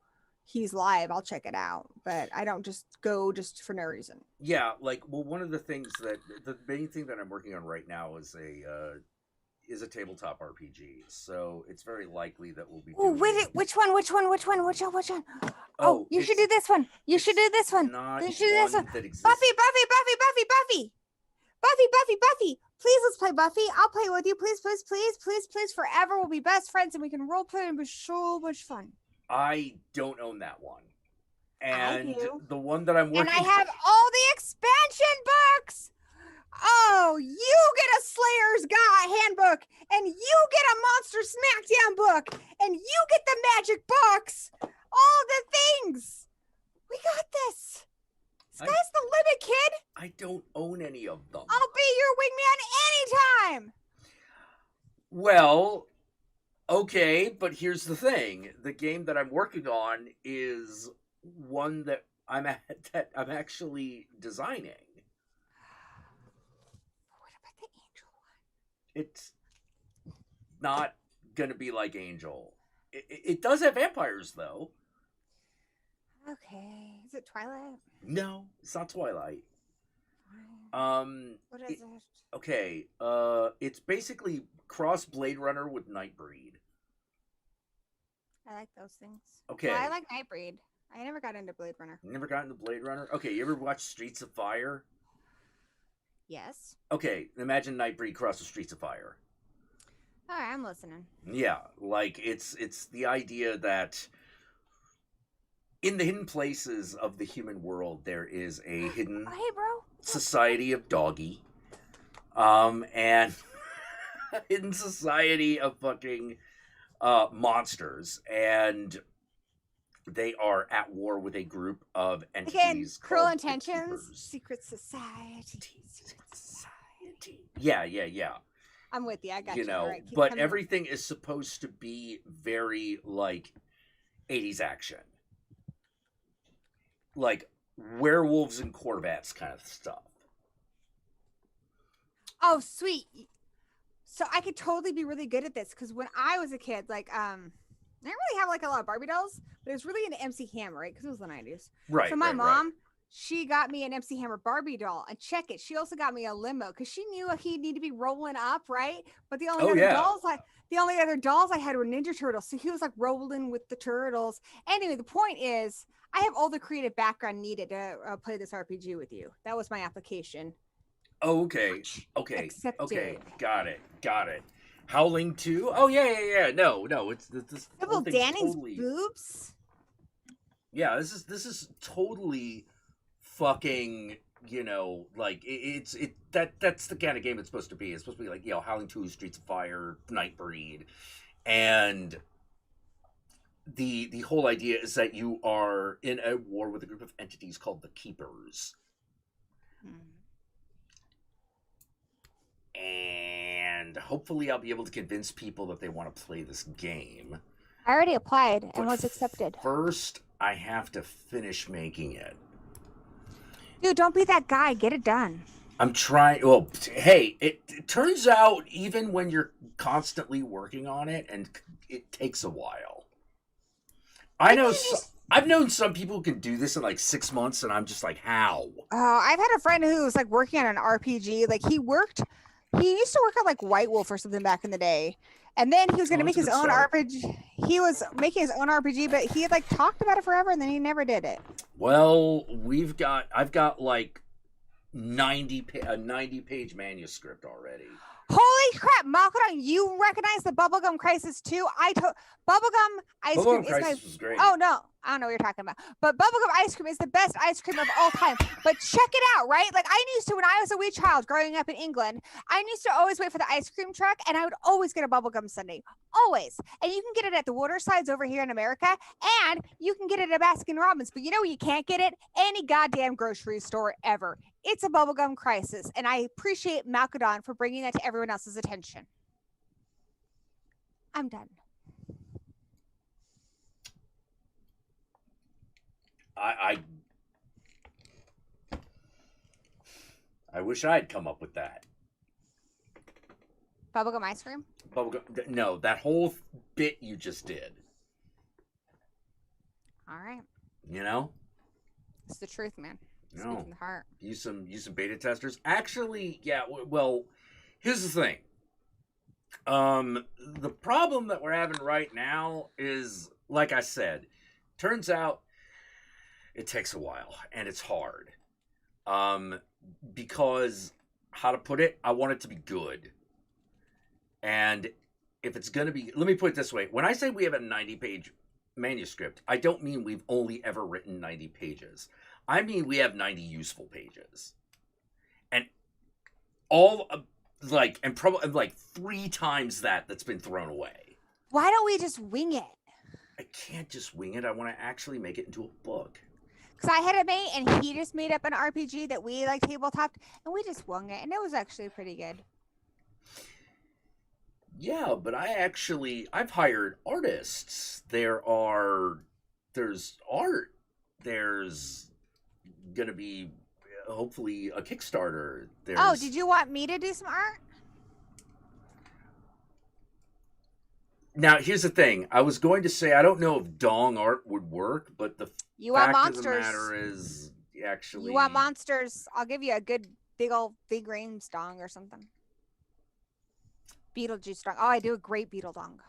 K: he's live, I'll check it out, but I don't just go just for no reason.
A: Yeah, one of the things that the main thing that I'm working on right now is a tabletop RPG. So it's very likely that we'll be.
K: Oh, wait! Which one? Oh, you should do this one. You should do this one. You should do this one. Buffy. Please, let's play Buffy. I'll play with you. Please. Forever we'll be best friends, and we can role play and be so much fun.
A: I don't own that one. And
K: I do.
A: The one that I'm working on.
K: And I have all the expansion books. Oh, you get a Slayer's handbook, and you get a Monster Smackdown book, and you get the magic box. All the things. We got this. Sky's the limit, kid.
A: I don't own any of them.
K: I'll be your wingman anytime.
A: Well, okay, but here's the thing. The game that I'm working on is one that I'm actually designing.
K: What about the Angel one?
A: It's not gonna be like Angel. It does have vampires, though.
K: Okay. Is it Twilight?
A: No, it's not Twilight.
K: What is it?
A: Okay. It's basically cross Blade Runner with Nightbreed.
K: I like those things.
A: Okay.
K: Well, I like Nightbreed. I never got into Blade Runner.
A: Never got into Blade Runner? Okay, you ever watch Streets of Fire?
K: Yes.
A: Okay, imagine Nightbreed cross the Streets of Fire.
K: All right, I'm listening.
A: Yeah, like it's the idea that in the hidden places of the human world there is a hidden
K: Hey, bro.
A: society of doggy, and a hidden society of fucking monsters, and they are at war with a group of entities.
K: Again, Cruel
A: called
K: Intentions,
A: the
K: Secret Society.
A: Yeah.
K: I'm with you. I got
A: You
K: you.
A: know,
K: All right, keep
A: but
K: coming.
A: everything is supposed to be very like 80s action, like werewolves and Corvettes kind of stuff.
K: Oh, sweet. So I could totally be really good at this because when I was a kid, like, I didn't really have like a lot of Barbie dolls, but it was really into MC Hammer, right? Because it was the 90s.
A: Right.
K: So my
A: right,
K: mom,
A: right.
K: she got me an MC Hammer Barbie doll, and check it. She also got me a limo because she knew he'd need to be rolling up, right? But the only other dolls I had were Ninja Turtles, so he was like rolling with the turtles. Anyway, the point is, I have all the creative background needed to play this RPG with you. That was my application.
A: Oh, okay.
K: Accepted.
A: Okay. Got it. Howling 2? Oh, yeah. No. It's this.
K: Double Danning's boobs.
A: Yeah, this is totally fucking, you know, like that's the kind of game it's supposed to be. It's supposed to be like, you know, Howling 2, Streets of Fire, Nightbreed, and the whole idea is that you are in a war with a group of entities called the Keepers. And hopefully I'll be able to convince people that they want to play this game.
K: I already applied and was accepted.
A: First, I have to finish making it.
K: Dude, don't be that guy. Get it done.
A: I'm trying. Well, hey, it turns out even when you're constantly working on it, and it takes a while. I've known some people who can do this in like 6 months, and I'm just like, how?
K: I've had a friend who was like working on an RPG. Like he used to work on like White Wolf or something back in the day. And then he was going to make his own RPG. He was making his own RPG, but he had like talked about it forever and then he never did it.
A: Well, I've got like a 90-page manuscript already.
K: Holy crap, Malcolm, you recognize the Bubblegum Crisis too? Bubblegum ice cream
A: was great.
K: Oh no, I don't know what you're talking about. But bubblegum ice cream is the best ice cream of all time. But check it out, right? Like I used to when I was a wee child growing up in England, I used to always wait for the ice cream truck and I would always get a bubblegum sundae. Always. And you can get it at the Watersides over here in America, and you can get it at Baskin Robbins. But you know where you can't get it? Any goddamn grocery store ever. It's a bubblegum crisis, and I appreciate Malkadon for bringing that to everyone else's attention. I'm done.
A: I wish I'd come up with that.
K: Bubblegum ice cream?
A: Bubblegum. No, that whole bit you just did.
K: All right.
A: You know?
K: It's the truth, man. Speak
A: No.
K: from the heart.
A: Use some beta testers. Actually, yeah. Well, here's the thing. The problem that we're having right now is, like I said, turns out it takes a while and it's hard. Because how to put it, I want it to be good. And if it's going to be, let me put it this way. When I say we have a 90-page manuscript, I don't mean we've only ever written 90 pages. I mean we have 90 useful pages. And all and probably like 3 times that's been thrown away.
K: Why don't we just wing it?
A: I can't just wing it. I want to actually make it into a book.
K: Because I had a mate and he just made up an RPG that we like tabletop and we just wung it and it was actually pretty good.
A: Yeah, but I've hired artists. There's art. There's gonna be hopefully a Kickstarter.
K: Oh, did you want me to do some art?
A: Now, here's the thing. I was going to say, I don't know if dong art would work, but the fact of the matter is actually...
K: You want monsters? I'll give you a good big range dong or something. Beetlejuice dong. Oh, I do a great beetle dong.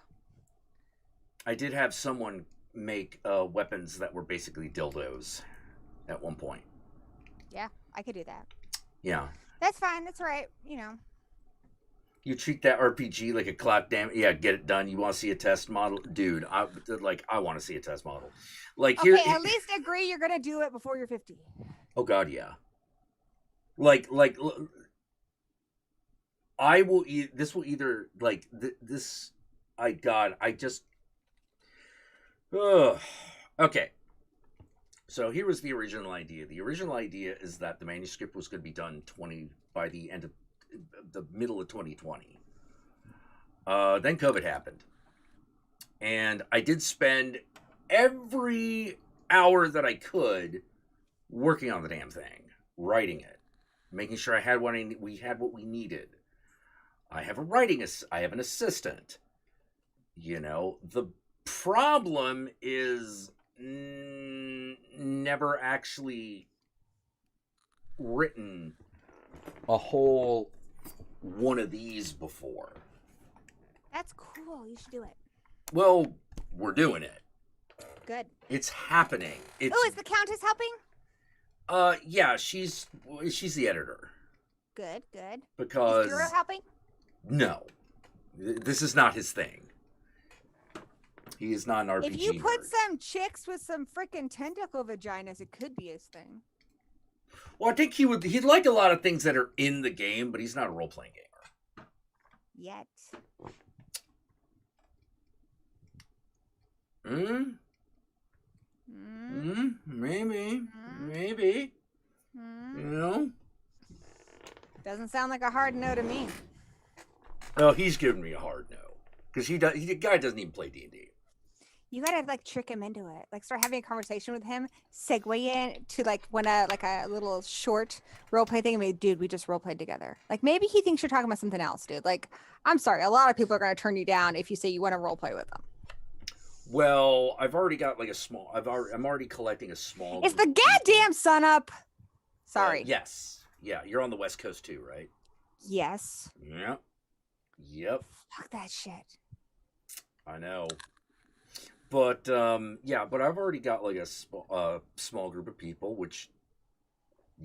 A: I did have someone make weapons that were basically dildos at one point.
K: Yeah, I could do that.
A: Yeah.
K: That's fine. That's all right. You know.
A: You treat that RPG like a clock damn get it done. You want to see a test model, dude? I want to see a test model. Like
K: Okay,
A: here,
K: at least agree you're gonna do it before you're 50.
A: oh god, yeah. Like I will. This will either like this. I just. Ugh. Okay. So here was the original idea. The original idea is that the manuscript was going to be done by the end of the middle of 2020. Then COVID happened, and I did spend every hour that I could working on the damn thing, writing it, making sure I had we had what we needed. I have I have an assistant. You know, the problem is never actually written a whole one of these before.
K: That's cool. You should do it.
A: Well, we're doing it.
K: Good.
A: It's happening.
K: Oh, is the Countess helping?
A: Yeah, she's the editor.
K: Good, good.
A: Because
K: is Duro helping?
A: No, this is not his thing. He is not an RPG.
K: If you put
A: nerd.
K: some chicks with some freaking tentacle vaginas, it could be his thing.
A: Well, I think he'd like a lot of things that are in the game, but he's not a role-playing gamer.
K: Yet.
A: Maybe. You know?
K: Doesn't sound like a hard no to me.
A: Well, he's giving me a hard no. Because the guy doesn't even play D&D.
K: You gotta like trick him into it. Like start having a conversation with him, segue in to like when a little short role play thing. I mean, dude, we just role played together. Like maybe he thinks you're talking about something else, dude. Like, I'm sorry, a lot of people are gonna turn you down if you say you want to role play with them.
A: Well, I've already got like I'm already collecting a small.
K: It's the goddamn sun up. Sorry.
A: Yes. Yeah, you're on the West Coast too, right?
K: Yes.
A: Yep.
K: Fuck that shit.
A: I know. But but I've already got like a small group of people, which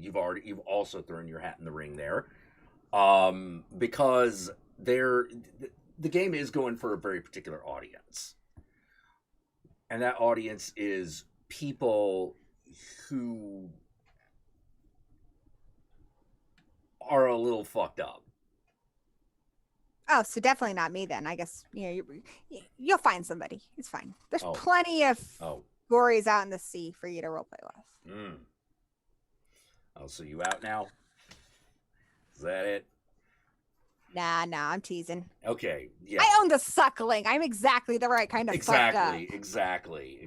A: you've also thrown your hat in the ring there, because the game is going for a very particular audience, and that audience is people who are a little fucked up.
K: Oh, so definitely not me then. I guess you'll find somebody. It's fine. There's plenty of gories out in the sea for you to roleplay with.
A: Oh, so you out now? Is that it?
K: Nah, I'm teasing.
A: Okay, yeah.
K: I own the suckling. I'm exactly the right kind of fucked up.
A: Exactly.
K: I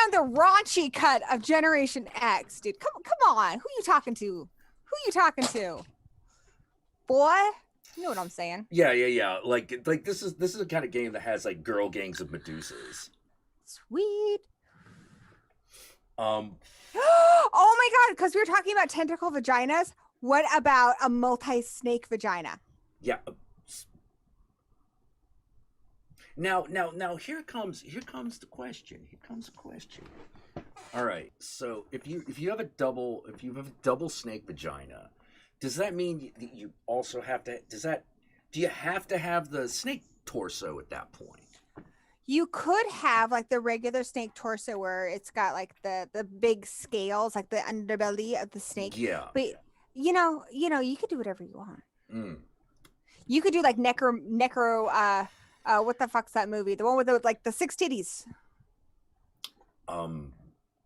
K: own the raunchy cut of Generation X, dude. Come on. Who you talking to? Boy? You know what I'm saying?
A: Yeah. Like this is a kind of game that has like girl gangs of Medusas.
K: Sweet.
A: Oh
K: my god, because we were talking about tentacle vaginas. What about a multi-snake vagina?
A: Yeah. Now here comes the question. All right. So if you have a double snake vagina, does that mean that you also have to? Do you have to have the snake torso at that point?
K: You could have like the regular snake torso where it's got like the big scales, like the underbelly of the snake.
A: Yeah.
K: But you know, you could do whatever you want. You could do like necro. What the fuck's that movie? The one with the 6 titties.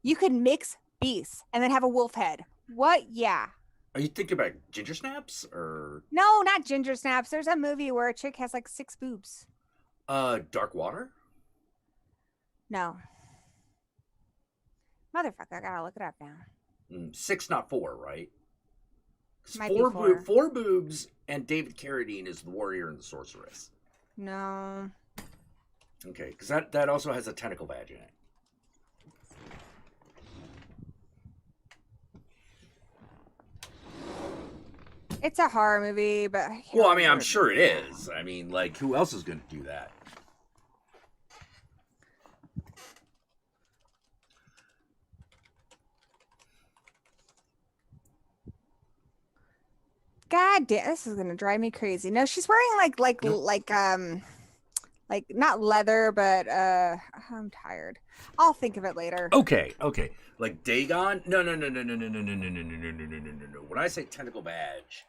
K: You could mix beasts and then have a wolf head. What? Yeah.
A: Are you thinking about ginger snaps or?
K: No, not ginger snaps. There's a movie where a chick has like 6 boobs.
A: Dark Water?
K: No. Motherfucker, I gotta look it up now.
A: 6, not 4, right?
K: Might be 4.
A: 4 boobs, and David Carradine is the warrior and the sorceress.
K: No.
A: Okay, because that also has a tentacle badge in it.
K: It's a horror movie, but
A: well, I mean, I'm sure it is. I mean, like, who else is going to do that?
K: God damn, this is gonna drive me crazy. No, she's wearing like not leather, but I'm tired. I'll think of it later.
A: Okay. Like Dagon? No. When I say tentacle badge,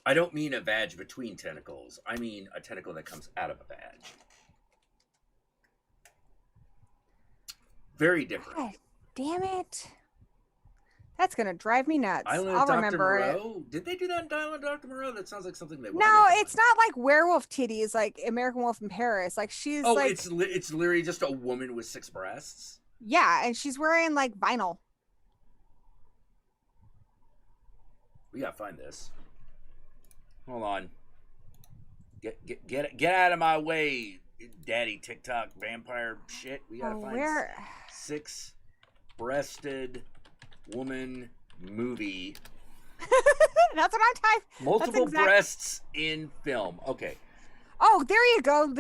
A: I don't mean a badge between tentacles. I mean a tentacle that comes out of a badge. Very different.
K: God damn it. That's gonna drive me nuts.
A: Island
K: I'll
A: of Dr.
K: remember
A: Moreau?
K: it.
A: Did they do that in Island of Dr. Moreau? That sounds like something they would.
K: No, it's not like werewolf titties, like American Wolf in Paris. Like she's like,
A: it's literally just a woman with 6 breasts.
K: Yeah, and she's wearing like vinyl.
A: We gotta find this. Hold on. Get out of my way, daddy TikTok vampire shit. We gotta find
K: where
A: 6-breasted woman movie.
K: That's what I'm typing.
A: Multiple breasts in film. Okay.
K: Oh, there you go.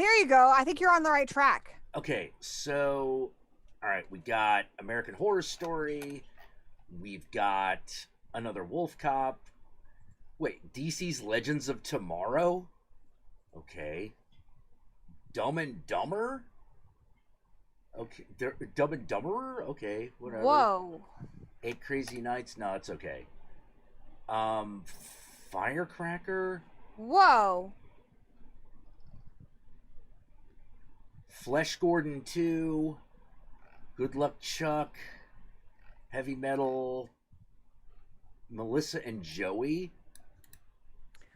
K: I think you're on the right track.
A: Okay, so all right, we got American Horror Story. We've got Another Wolf Cop. Wait, DC's Legends of Tomorrow? Okay. Dumb and Dumber? Okay, Dumb and Dumberer? Okay, whatever.
K: Whoa.
A: 8 Crazy Nights? No, it's okay. Firecracker?
K: Whoa.
A: Flesh Gordon 2. Good Luck Chuck. Heavy Metal. Melissa and Joey?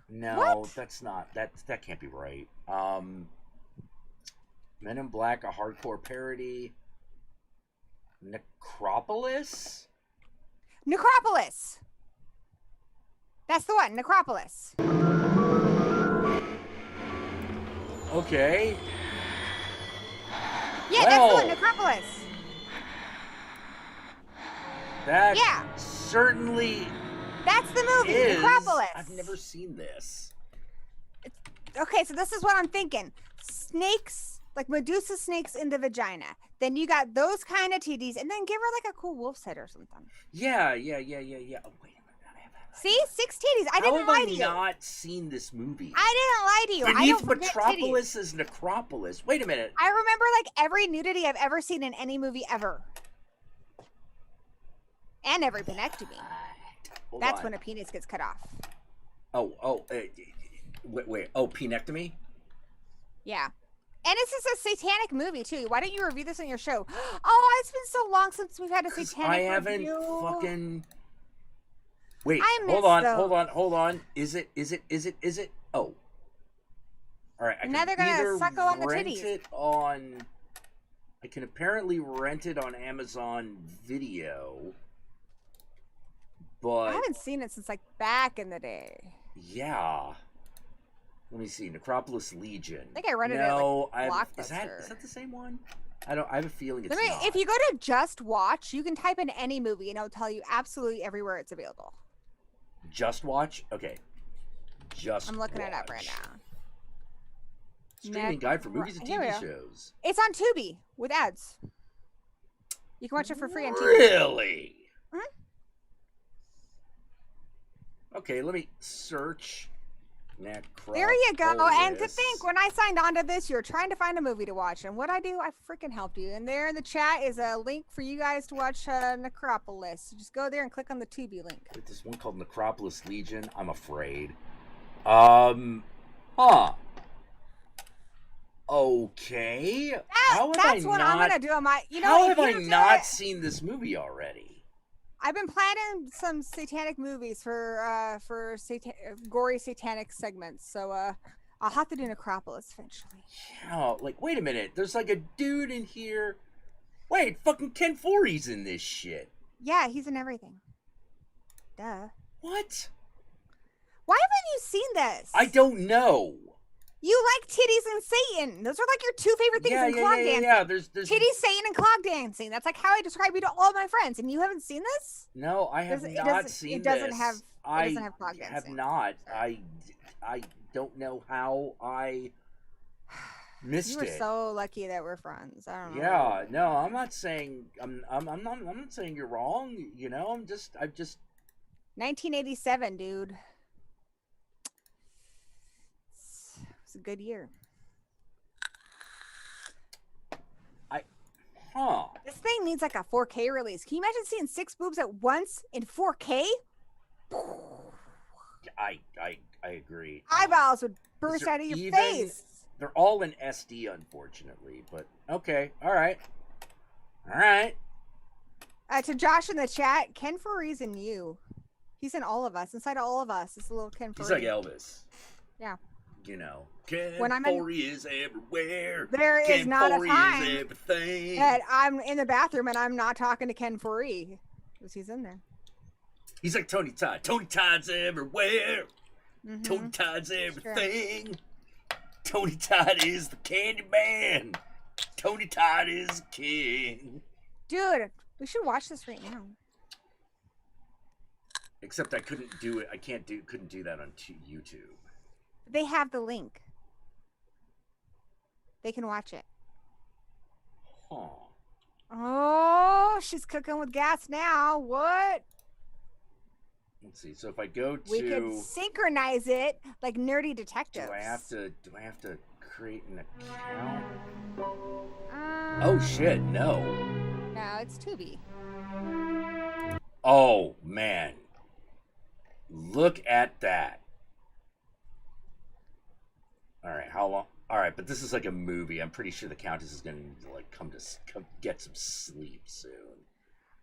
A: No,
K: what?
A: That's not. That can't be right. Men in Black, a hardcore parody. Necropolis?
K: Necropolis. That's the one, Necropolis.
A: Okay.
K: Yeah, that's the one, Necropolis.
A: That certainly
K: That's the movie,
A: is.
K: Necropolis.
A: I've never seen this.
K: Okay, so this is what I'm thinking. Snakes, like Medusa snakes in the vagina. Then you got those kind of titties, and then give her like a cool wolf's head or something.
A: Yeah. Oh, wait a minute.
K: See? 6 titties. I didn't lie to you.
A: I have not seen this movie.
K: I didn't lie to you. I
A: Beneath
K: don't forget
A: Metropolis
K: titties.
A: is Necropolis. Wait a minute.
K: I remember like every nudity I've ever seen in any movie ever. And every penectomy. That's when a penis gets cut off.
A: Wait. Oh, penectomy?
K: Yeah. And this is a satanic movie too. Why don't you review this on your show? Oh, it's been so long since we've had a satanic
A: I haven't
K: review.
A: fucking. Wait,
K: I miss
A: hold on.
K: those.
A: Is it? Oh. All right.
K: Now they're gonna suckle on the
A: rent
K: titties.
A: it on. I can apparently rent it on Amazon Video. But
K: I haven't seen it since like back in the day.
A: yeah. Let me see. Necropolis Legion.
K: I think I rented it at, like,
A: is
K: Blockbuster.
A: that the same one? I have a feeling it's not.
K: If you go to Just Watch, you can type in any movie and it'll tell you absolutely everywhere it's available.
A: Just Watch? Okay.
K: I'm looking it up right now.
A: Streaming guide for movies and
K: Here we
A: TV
K: go.
A: shows.
K: It's on Tubi with ads. You can watch it for free on Tubi.
A: Really?
K: Mhm.
A: Okay, let me search. Necropolis.
K: There you go. And to think, when I signed on to this, you were trying to find a movie to watch. And what I do, I freaking helped you. And there in the chat is a link for you guys to watch Necropolis. So just go there and click on the Tubi link.
A: Wait, there's one called Necropolis Legion. I'm afraid. Huh. Okay.
K: That's what I'm gonna do on my. You know,
A: how
K: if
A: have I
K: you do
A: not
K: it-
A: seen this movie already?
K: I've been planning some satanic movies for gory satanic segments. So I'll have to do Necropolis eventually.
A: Yeah, like, wait a minute. There's like a dude in here. Wait, fucking Ken Foree's in this shit.
K: Yeah, he's in everything. Duh.
A: What?
K: Why haven't you seen this?
A: I don't know.
K: You like titties and Satan. Those are like your 2 favorite things in clog dancing.
A: Yeah. There's
K: titties, Satan, and clog dancing. That's like how I describe you to all my friends. And you haven't seen this?
A: No, I have not seen this.
K: It doesn't have clog dancing.
A: I have not. I don't know how I missed
K: You were
A: it.
K: so lucky that we're friends. I don't know.
A: Yeah, no, I'm not saying I'm not saying you're wrong. You know, I've just
K: 1987, dude. was a good year. This thing needs like a 4K release. Can you imagine seeing 6 boobs at once in 4K?
A: I agree.
K: Eyeballs would burst out of your face.
A: They're all in SD, unfortunately, but okay. All right.
K: To Josh in the chat, Ken Furry's in you. He's in all of us. Inside all of us is a little Ken Furry.
A: He's like Elvis.
K: Yeah.
A: You know, Ken
K: When
A: Furry is everywhere.
K: There
A: Ken
K: is not
A: Furry
K: a time
A: is everything.
K: that I'm in the bathroom and I'm not talking to Ken Furry because he's in there.
A: He's like Tony Todd. Tony Todd's everywhere.
K: Mm-hmm.
A: Tony Todd's everything. Tony Todd is the candy man. Tony Todd is king.
K: Dude, we should watch this right now.
A: Except I couldn't do it. Couldn't do that on YouTube.
K: They have the link. They can watch it.
A: Huh.
K: Oh, she's cooking with gas now. What?
A: Let's see. So if I go to,
K: we could synchronize it like nerdy detectives.
A: Do I have to create an account? Oh shit! No.
K: No, it's Tubi.
A: Oh man. Look at that. All right, how long? All right, but this is like a movie. I'm pretty sure the Countess is gonna like come get some sleep soon.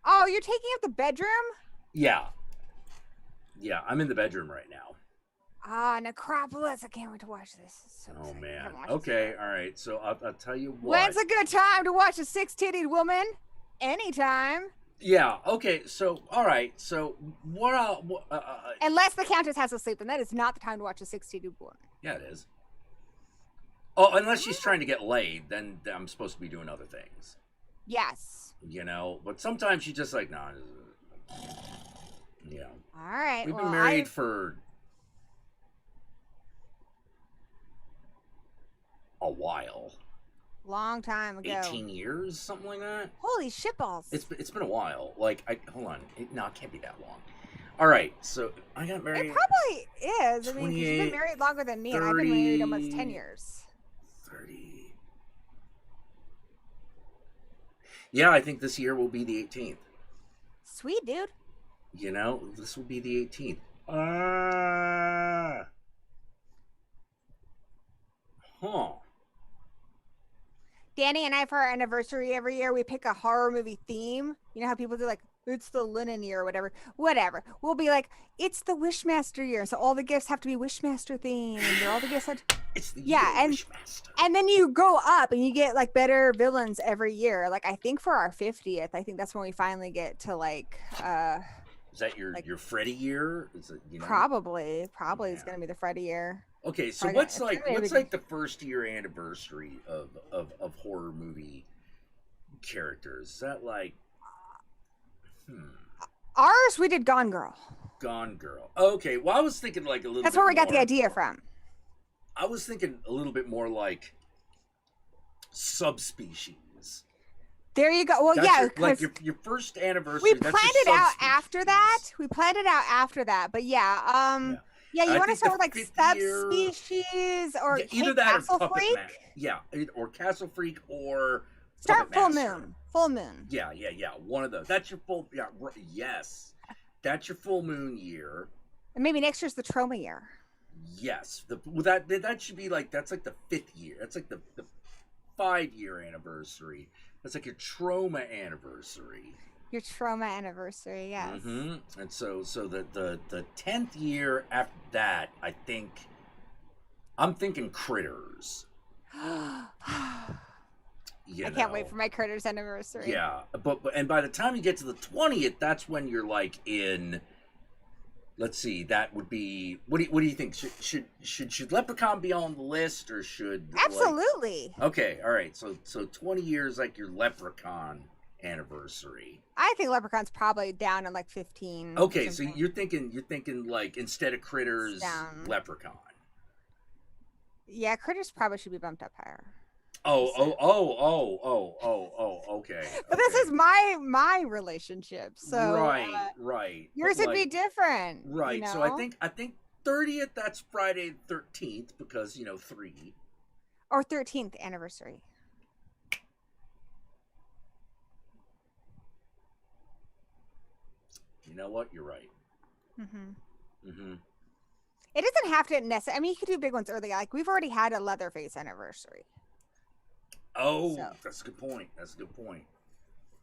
K: Oh, you're taking up the bedroom?
A: Yeah, I'm in the bedroom right now.
K: Ah, Necropolis! I can't wait to watch this. So
A: oh
K: excited.
A: man. Okay, all right. So I'll tell you what.
K: When's a good time to watch a 6-titted woman? Anytime.
A: Yeah. Okay. So all right. So what?
K: Unless the Countess has to sleep, then that is not the time to watch a 6-titted woman.
A: Yeah, it is. Oh, unless she's trying to get laid, then I'm supposed to be doing other things.
K: Yes.
A: You know, but sometimes she's just like, nah. Yeah.
K: All right.
A: We've been married for a while.
K: Long time ago.
A: 18 years, something like that.
K: Holy shitballs.
A: It's been a while. Like, hold on. No, it can't be that long. All right, so I got married.
K: It probably is. I mean, 'cause you've been married longer than me, 30, and I've been married almost 10 years.
A: 30. Yeah, I think this year will be the 18th.
K: Sweet, dude.
A: You know, this will be the 18th. Huh.
K: Danny and I, for our anniversary every year, we pick a horror movie theme. You know how people do like, it's the linen year or whatever. Whatever. We'll be like, it's the Wishmaster year. So all the gifts have to be Wishmaster themed. Or all the gifts have to...
A: It's the
K: Wishmaster. And then you go up and you get like better villains every year. Like I think for our 50th, I think that's when we finally get to like
A: is that your Freddy year? Is it, you know?
K: Probably is gonna be the Freddy year.
A: Okay, so what's like the first year anniversary of horror movie characters? Is that like
K: Ours, we did Gone Girl.
A: Gone Girl. Okay, well I was thinking like a little
K: That's
A: bit
K: where we got
A: more,
K: the idea from.
A: I was thinking a little bit more like subspecies.
K: There you go. Well,
A: that's your first anniversary.
K: We planned it out after that. But yeah, you want to start with like subspecies or
A: either that
K: Castle
A: or
K: Freak.
A: Yeah, or Castle Freak or
K: start
A: Puppet
K: Full
A: Master.
K: Moon. Full Moon.
A: Yeah. One of those. That's your full. Yeah. Yes, that's your full moon year.
K: And maybe next year's the Trauma year.
A: Yes, that should be like that's like the 5th year. That's like the 5-year anniversary. That's like your Trauma anniversary.
K: Your Trauma anniversary, yes.
A: Mm-hmm. And so the 10th year after that, I'm thinking Critters.
K: I can't wait for my Critters anniversary.
A: Yeah, but and by the time you get to the 20th, that's when you're like in. Let's see. That would be. What do you think? Should Leprechaun be on the list or should?
K: Absolutely.
A: Okay. All right. So 20 years like your Leprechaun anniversary.
K: I think Leprechaun's probably down in like 15.
A: Okay. So you're thinking like instead of Critters, Leprechaun.
K: Yeah, Critters probably should be bumped up higher.
A: Okay.
K: But this is my relationship, so
A: right.
K: Yours would be different,
A: right?
K: You know?
A: So I think 30th, that's Friday the 13th, because, 3.
K: Or 13th anniversary.
A: You know what? You're right.
K: Mm-hmm.
A: Mm-hmm.
K: It doesn't have to necessarily. I mean, you could do big ones early. Like, we've already had a Leatherface anniversary.
A: Oh,
K: So.
A: That's a good point. That's a good point.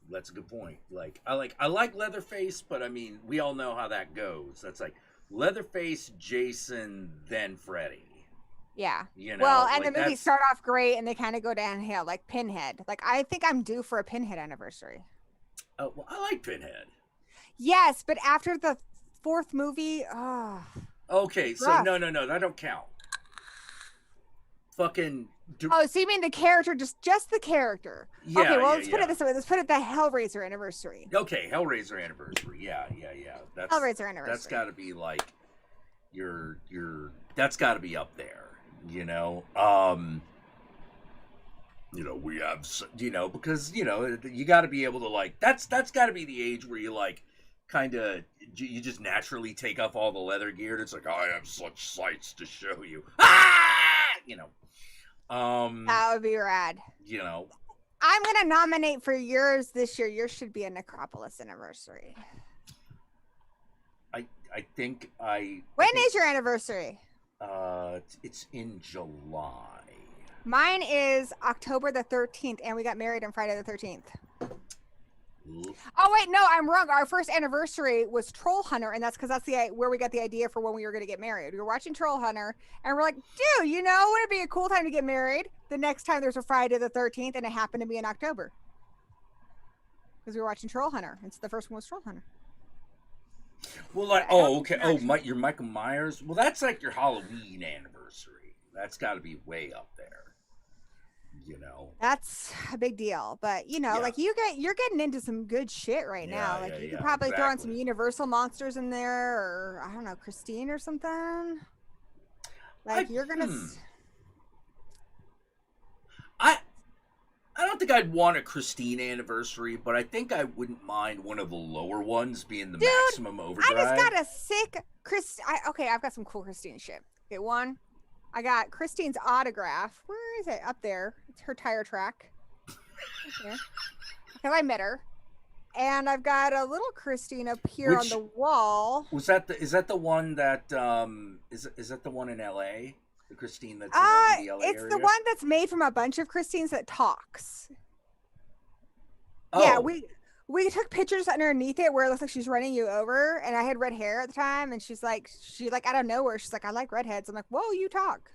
A: That's a good point. I like Leatherface, but I mean, we all know how that goes. That's like Leatherface, Jason, then Freddy.
K: Yeah.
A: You know,
K: well, and
A: like
K: the movies start off great and they kind of go downhill, like Pinhead. Like, I think I'm due for a Pinhead anniversary.
A: Oh, well, I like Pinhead.
K: Yes, but after the 4th movie,
A: Okay, so no, that don't count. Fucking.
K: Oh, so you mean the character, just the character?
A: Yeah,
K: okay, well,
A: yeah,
K: let's put it this way. Let's put it the Hellraiser anniversary.
A: Okay, Hellraiser anniversary. Yeah. That's
K: Hellraiser anniversary.
A: That's got to be like your. That's got to be up there. We have, because you got to be able to like. That's got to be the age where you like, kind of, you just naturally take off all the leather gear. And it's like, I have such sights to show you.
K: That would be rad. I'm gonna nominate for yours this year. Yours should be a Necropolis anniversary.
A: I think I.
K: When is your anniversary?
A: It's in July.
K: Mine is October the 13th, and we got married on Friday the 13th. Oh wait, no, I'm wrong. Our first anniversary was Troll Hunter, and that's because that's where we got the idea for when we were going to get married. We were watching Troll Hunter, and we're like, dude, wouldn't it be a cool time to get married? The next time there's a Friday the 13th, and it happened to be in October because we were watching Troll Hunter. It's the first one was Troll Hunter.
A: Well, okay. Oh, your Michael Myers. Well, that's like your Halloween anniversary. That's got to be way up there.
K: That's a big deal, but like you're getting into some good shit right now. Like you could probably throw in some Universal monsters in there, or I don't know, Christine or something. Like you're gonna.
A: I don't think I'd want a Christine anniversary, but I think I wouldn't mind one of the lower ones being the Maximum Overdrive.
K: I just got a sick I've got some cool Christine shit. Okay, one. I got Christine's autograph. Where is it? Up there. It's her tire track. Okay. I met her. And I've got a little Christine up here on the wall.
A: Is that the one that is that the one in LA? The Christine that's in the LA
K: it's
A: area?
K: the one that's made from a bunch of Christines that talks.
A: Oh.
K: Yeah, we took pictures underneath it where it looks like she's running you over, and I had red hair at the time, and she out of nowhere, she's like, I like redheads. I'm like, whoa, you talk.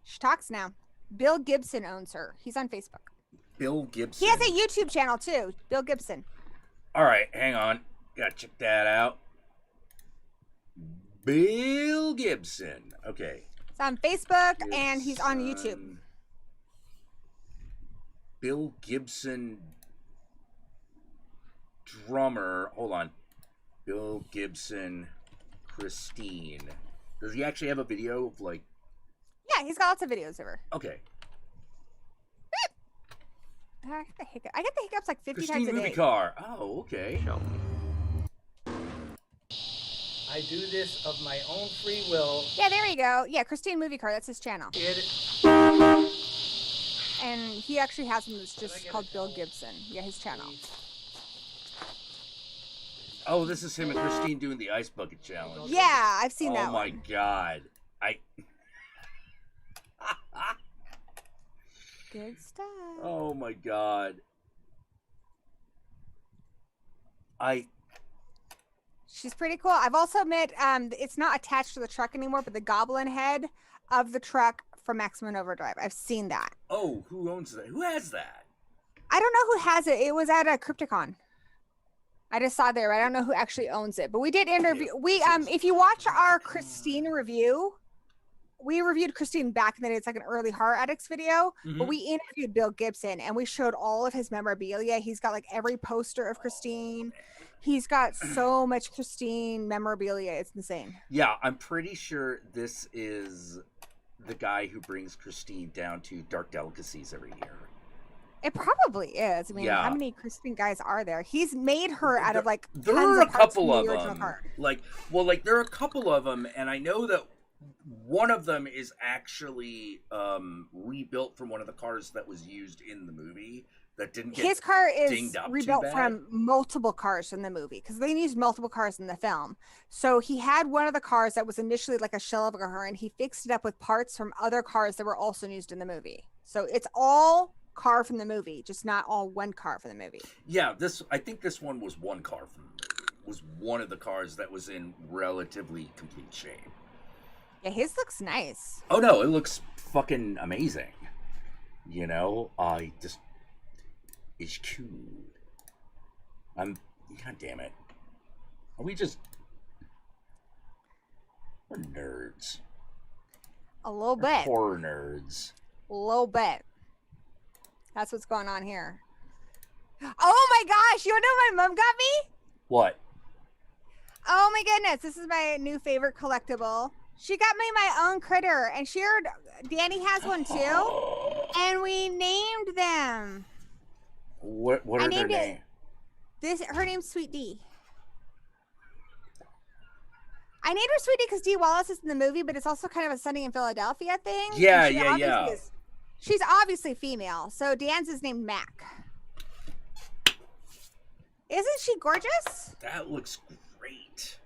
K: She talks now. Bill Gibson owns her. He's on Facebook.
A: Bill Gibson.
K: He has a YouTube channel too. Bill Gibson.
A: All right, hang on. Gotta check that out. Bill Gibson. Okay.
K: It's on Facebook and he's on YouTube.
A: Bill Gibson, drummer. Hold on. Bill Gibson, Christine. Does he actually have a video of like?
K: Yeah, he's got lots of videos of her.
A: Okay.
K: I get the hiccups like 50
A: Christine
K: times a
A: movie
K: day.
A: car. Oh, okay.
N: I do this of my own free will.
K: Yeah, there you go. Yeah, Christine movie car. That's his channel. And he actually has one that's just called Bill Gibson. Yeah, his channel.
A: Oh, this is him and Christine doing the ice bucket challenge.
K: Yeah, I've seen that one.
A: Oh my god.
K: Good stuff.
A: Oh my god.
K: She's pretty cool. I've also met, it's not attached to the truck anymore, but the goblin head of the truck from Maximum Overdrive. I've seen that.
A: Oh, who owns that? Who has that?
K: I don't know who has it. It was at a Crypticon. I just saw it there, but I don't know who actually owns it. But we did interview. If you watch our Christine review, we reviewed Christine back in the day. It's like an early Horror Addicts video, but we interviewed Bill Gibson and we showed all of his memorabilia. He's got like every poster of Christine. He's got so much Christine memorabilia. It's insane.
A: Yeah, I'm pretty sure this is the guy who brings Christine down to Dark Delicacies every year.
K: It probably is. I mean,
A: Yeah.
K: how many Crispin guys are there? He's made her out of like
A: There
K: tons
A: are a
K: of parts from
A: couple
K: the
A: of
K: original
A: them.
K: car.
A: There are a couple of them, and I know that one of them is actually rebuilt from one of the cars that was used in the movie that didn't get
K: His car is
A: dinged up
K: rebuilt
A: too bad.
K: from multiple cars in the movie because they used multiple cars in the film. So he had one of the cars that was initially like a shell of a car, and he fixed it up with parts from other cars that were also used in the movie. So it's all car from the movie, just not all one car from the movie.
A: Yeah, I think this one was one car from the movie. It was one of the cars that was in relatively complete shape.
K: Yeah, his looks nice.
A: Oh no, it looks fucking amazing. You know, it's cute. God damn it. Are we just... We're nerds.
K: A little
A: We're
K: bit.
A: horror nerds.
K: A little bit. That's what's going on here. Oh my gosh, you know what my mom got me?
A: What?
K: Oh my goodness, this is my new favorite collectible. She got me my own critter, and Danny has one too, and we named them.
A: What are their names?
K: Her name's Sweet D. I named her Sweet D because Dee Wallace is in the movie, but it's also kind of a Sunny in Philadelphia thing.
A: Yeah.
K: She's obviously female, so Dan's is named Mac. Isn't she gorgeous?
A: That looks great.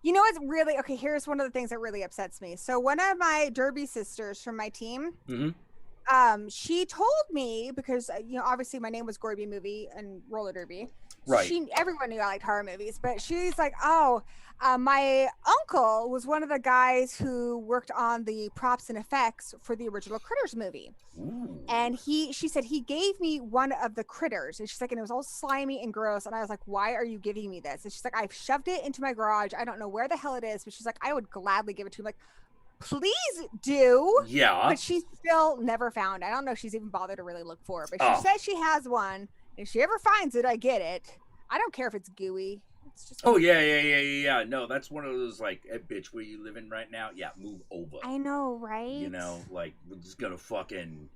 K: You know what's really okay? Here's one of the things that really upsets me. So one of my Derby sisters from my team, she told me because obviously my name was Gorby Movie and Roller Derby.
A: Right.
K: Everyone knew I liked horror movies, but she's like, my uncle was one of the guys who worked on the props and effects for the original Critters movie.
A: Ooh.
K: And she said he gave me one of the critters, and she's like, and it was all slimy and gross. And I was like, why are you giving me this? And she's like, I've shoved it into my garage. I don't know where the hell it is, but she's like, I would gladly give it to him. Like, please do.
A: Yeah.
K: But she's still never found. I don't know if she's even bothered to really look for it, but she says she has one. If she ever finds it, I get it. I don't care if it's gooey. It's just
A: yeah. No, that's one of those like, hey, bitch, where you living right now? Yeah, move over.
K: I know, right?
A: You know, like we're just gonna fucking.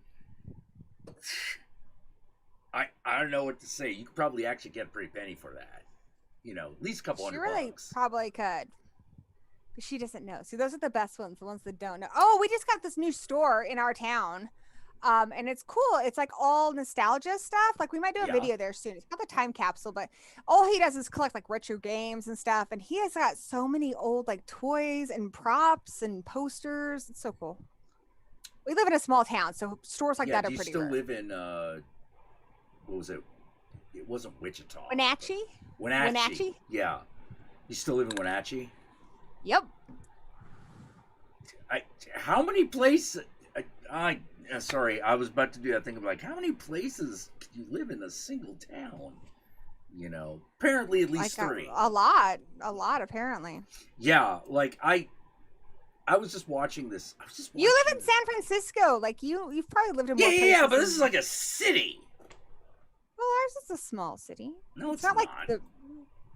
A: I don't know what to say. You could probably actually get a pretty penny for that. You know, at least a couple $100.
K: She really probably could. But she doesn't know. See, those are the best ones, the ones that don't know. Oh, we just got this new store in our town. And it's cool. It's like all nostalgia stuff. Like we might do a video there soon. It's called the Time Capsule, but all he does is collect like retro games and stuff. And he has got so many old like toys and props and posters. It's so cool. We live in a small town, so stores like that are pretty rare.
A: Do you still live in what was it? It wasn't Wichita.
K: Wenatchee?
A: Wenatchee. Yeah. You still live in Wenatchee?
K: Yep.
A: How many places? Sorry, I was about to do that thing of like, how many places can you live in a single town? You know, apparently at least
K: like
A: 3.
K: A lot apparently.
A: Yeah, like I was just watching this.
K: You live in San Francisco, like you've probably lived in more places.
A: Yeah, but this is like a city.
K: Well, ours is a small city.
A: No, it's
K: not
A: not.
K: like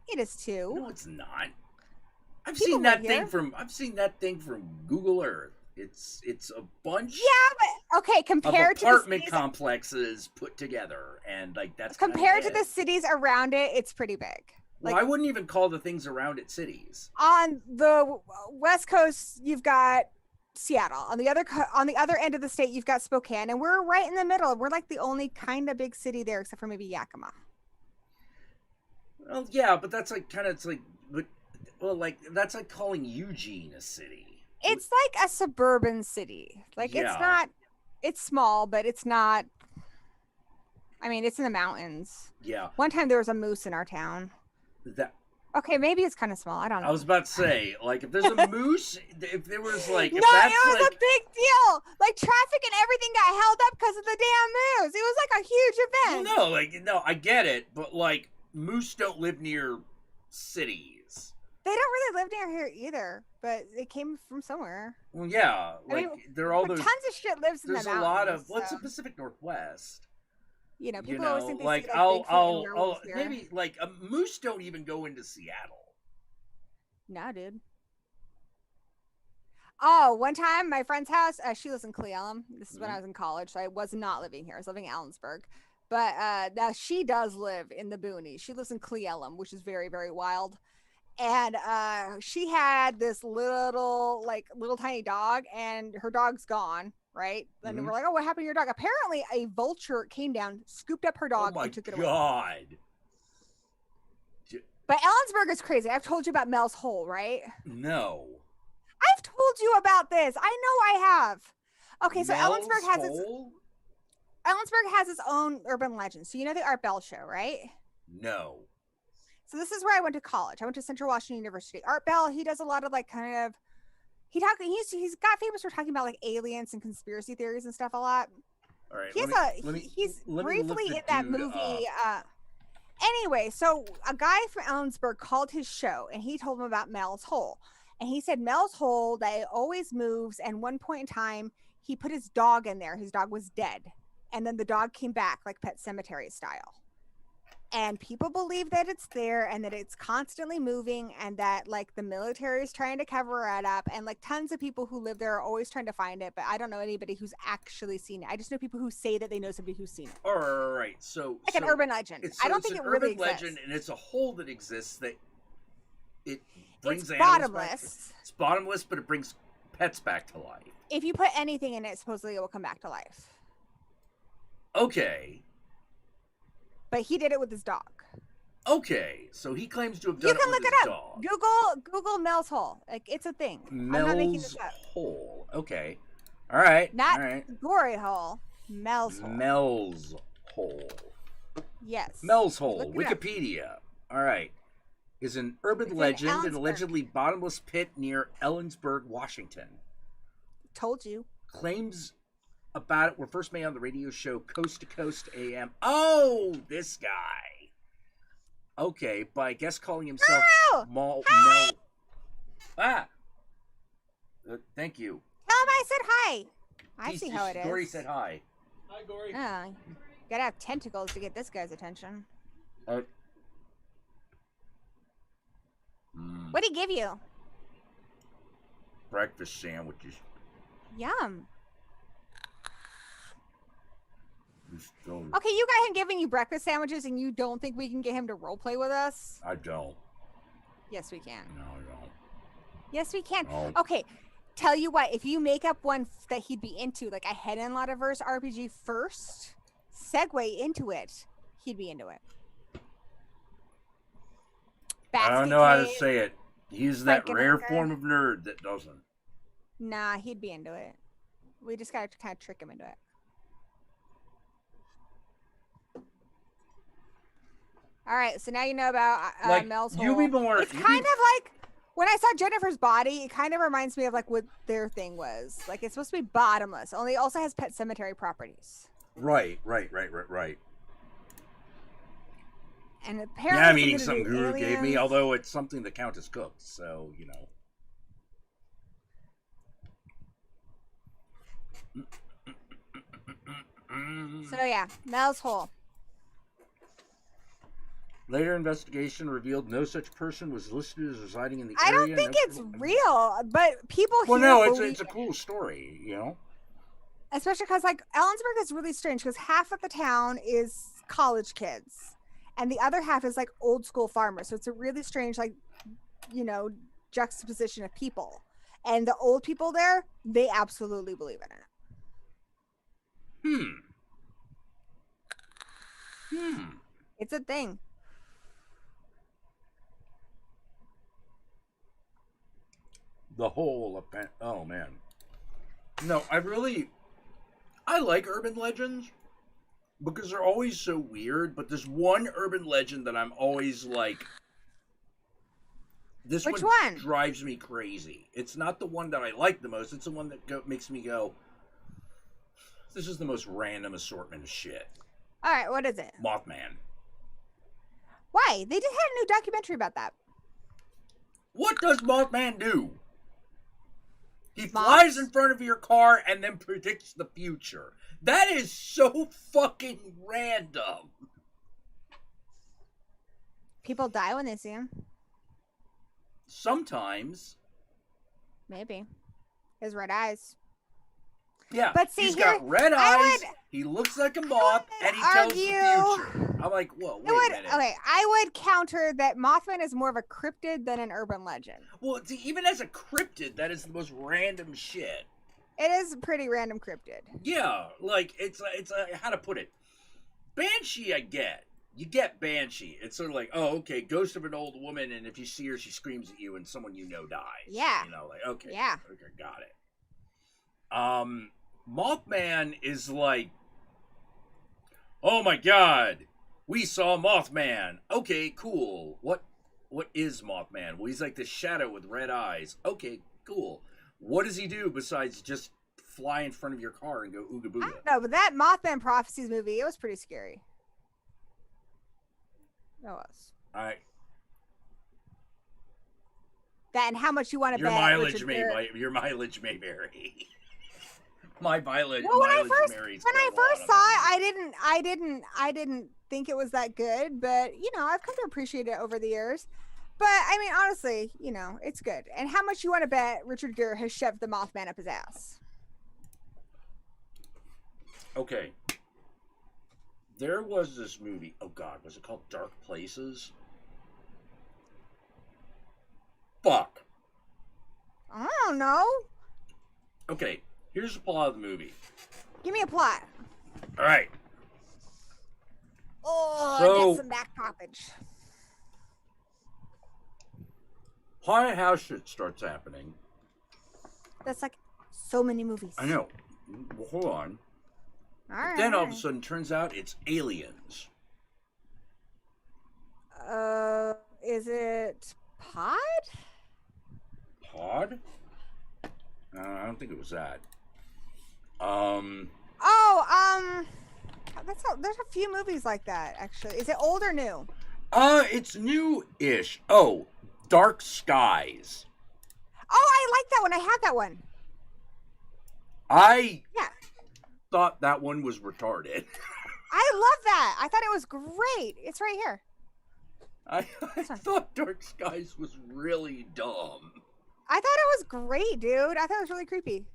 K: it is too.
A: No, it's not. I've seen that thing from Google Earth. It's a bunch.
K: Yeah, but okay, compared
A: of
K: to
A: apartment complexes put together, and like that's
K: compared to the cities around it, it's pretty big.
A: Well, I wouldn't even call the things around it cities.
K: On the West Coast, you've got Seattle. On the other end of the state, you've got Spokane, and we're right in the middle. We're like the only kind of big city there, except for maybe Yakima.
A: Well, yeah, but that's like that's like calling Eugene a city.
K: It's like a suburban city. Like it's small, but it's not. I mean, it's in the mountains.
A: Yeah.
K: One time there was a moose in our town. Okay, maybe it's kind of small. I don't know.
A: I was about to say, like, if there's a moose, if there was like,
K: it was a big deal. Like traffic and everything got held up because of the damn moose. It was like a huge event.
A: Well, no, I get it, but like, moose don't live near cities.
K: They don't really live near here either, but it came from somewhere.
A: Well, yeah, like I mean, they're all those.
K: Tons of shit lives in the mountains.
A: There's a lot of what's the Pacific Northwest.
K: You know, people always think they
A: like
K: see, like,
A: I'll maybe like a moose don't even go into Seattle.
K: Nah, dude. Oh, one time, my friend's house, she lives in Cle Elum. This is when I was in college, so I was not living here. I was living in Allensburg. But now she does live in the boonies. She lives in Cle Elum, which is very, very wild. And she had this little tiny dog, and her dog's gone, right? And we're like, oh, what happened to your dog? Apparently, a vulture came down, scooped up her dog, and took it away.
A: Oh, my God.
K: But Ellensburg is crazy. I've told you about Mel's Hole, right?
A: No.
K: I've told you about this. I know I have. Okay, so
A: Mel's
K: Ellensburg has
A: Hole?
K: Ellensburg has its own urban legend. So you know the Art Bell show, right?
A: No.
K: So this is where I went to college. I went to Central Washington University. Art Bell, he does a lot of he's got famous for talking about like aliens and conspiracy theories and stuff a lot.
A: All right.
K: He's briefly in that movie. Anyway, so a guy from Ellensburg called his show and he told him about Mel's Hole. And he said Mel's Hole, that it always moves. And one point in time, he put his dog in there. His dog was dead. And then the dog came back like Pet Sematary style. And people believe that it's there and that it's constantly moving and that like the military is trying to cover it up. And like tons of people who live there are always trying to find it. But I don't know anybody who's actually seen it. I just know people who say that they know somebody who's seen it.
A: All right. So
K: an urban legend. I don't think it really exists.
A: It's an urban legend, and it's a hole that exists that it brings
K: it's
A: animals
K: bottomless.
A: It's bottomless, but it brings pets back to life.
K: If you put anything in it, supposedly it will come back to life.
A: Okay.
K: But he did it with his dog.
A: Okay, so he claims to have done it with his dog.
K: Google Mel's Hole. Like it's a thing. I'm not making this up.
A: Hole. Okay. All right.
K: Not
A: all right.
K: Glory Hole. Mel's Hole.
A: Mel's Hole.
K: Yes.
A: Mel's Hole. Wikipedia. All right. Is an urban legend and allegedly bottomless pit near Ellensburg, Washington.
K: Told you.
A: Claims about it were first made on the radio show Coast to Coast AM. Oh, this guy. Okay, by guest calling himself Mel. Thank you.
K: Tell him I said hi. I see how it is.
A: Gory said hi.
F: Hi, Gory.
K: Gotta have tentacles to get this guy's attention. What'd he give you?
A: Breakfast sandwiches.
K: Yum.
A: Okay,
K: you got him giving you breakfast sandwiches and you don't think we can get him to roleplay with us?
A: I don't.
K: Yes, we can.
A: No, I don't.
K: Yes, we can.
A: No.
K: Okay, tell you what, if you make up one that he'd be into, like a Hidden Lotiverse RPG first, segue into it, he'd be into it.
A: I don't know how to say it. He's that rare form of nerd that doesn't.
K: Nah, he'd be into it. We just gotta kind of trick him into it. All right, so now you know about Mel's Hole. It's kind of like when I saw Jennifer's Body. It kind of reminds me of like what their thing was. Like it's supposed to be bottomless, only it also has Pet Cemetery properties.
A: Right.
K: And apparently,
A: yeah, I'm eating something Guru gave me, although it's something the Countess cooked, so you know.
K: So yeah, Mel's Hole.
A: Later investigation revealed no such person was listed as residing in the
K: area. I don't think it's real, but people here.
A: Well, no, it's a cool story, you know.
K: Especially because like Ellensburg is really strange because half of the town is college kids, and the other half is like old school farmers. So it's a really strange, like, you know, juxtaposition of people. And the old people there, they absolutely believe in it. It's a thing.
A: The whole oh man. No, I like urban legends because they're always so weird, but there's one urban legend that I'm always like,
K: Which one
A: drives me crazy. It's not the one that I like the most, it's the one that makes me go, this is the most random assortment of shit.
K: All right, what is it?
A: Mothman.
K: Why? They just had a new documentary about that.
A: What does Mothman do? He flies in front of your car and then predicts the future. That is so fucking random.
K: People die when they see him.
A: Sometimes.
K: Maybe. His red eyes.
A: Yeah,
K: But see,
A: he's
K: here,
A: got red
K: I
A: eyes. He looks like a moth, and he tells the future. I'm like, whoa, wait a minute.
K: Okay, I would counter that Mothman is more of a cryptid than an urban legend.
A: Well, see, even as a cryptid, that is the most random shit.
K: It is a pretty random cryptid.
A: Yeah, like it's how to put it. Banshee, I get. You get Banshee. It's sort of like, oh, okay, ghost of an old woman, and if you see her, she screams at you, and someone you know dies.
K: Yeah.
A: You know, like, okay.
K: Yeah.
A: Okay, got it. Mothman is like, oh my god, we saw Mothman. Okay, cool. What is Mothman? Well, he's like this shadow with red eyes. Okay, cool. What does he do besides just fly in front of your car and go ooga booga?
K: I don't know, but that Mothman Prophecies movie, it was pretty scary. It was. That and how much you want to bet.
A: Your mileage may vary. My mileage.
K: Well, when I first saw
A: it,
K: it, I didn't think it was that good, but you know, I've come to appreciate it over the years. But I mean, honestly, you know, it's good. And how much you want to bet Richard Gere has shoved the Mothman up his ass?
A: Okay. There was this movie. Oh God, was it called Dark Places? Fuck.
K: I don't know.
A: Okay, here's the plot of the movie.
K: Give me a plot.
A: All right.
K: Oh,
A: So,
K: get some back poppage.
A: Haunted house shit starts happening.
K: That's like so many movies.
A: I know. Well, hold on.
K: All right.
A: Then all of a sudden, turns out it's aliens.
K: Is it Pod?
A: Pod? I don't think it was that.
K: There's a few movies like that, actually. Is it old or new?
A: It's new-ish. Oh, Dark Skies.
K: Oh, I like that one. I had that one.
A: I
K: Yeah.
A: thought that one was retarded.
K: I love that. I thought it was great. It's right here.
A: I thought Dark Skies was really dumb.
K: I thought it was great, dude. I thought it was really creepy.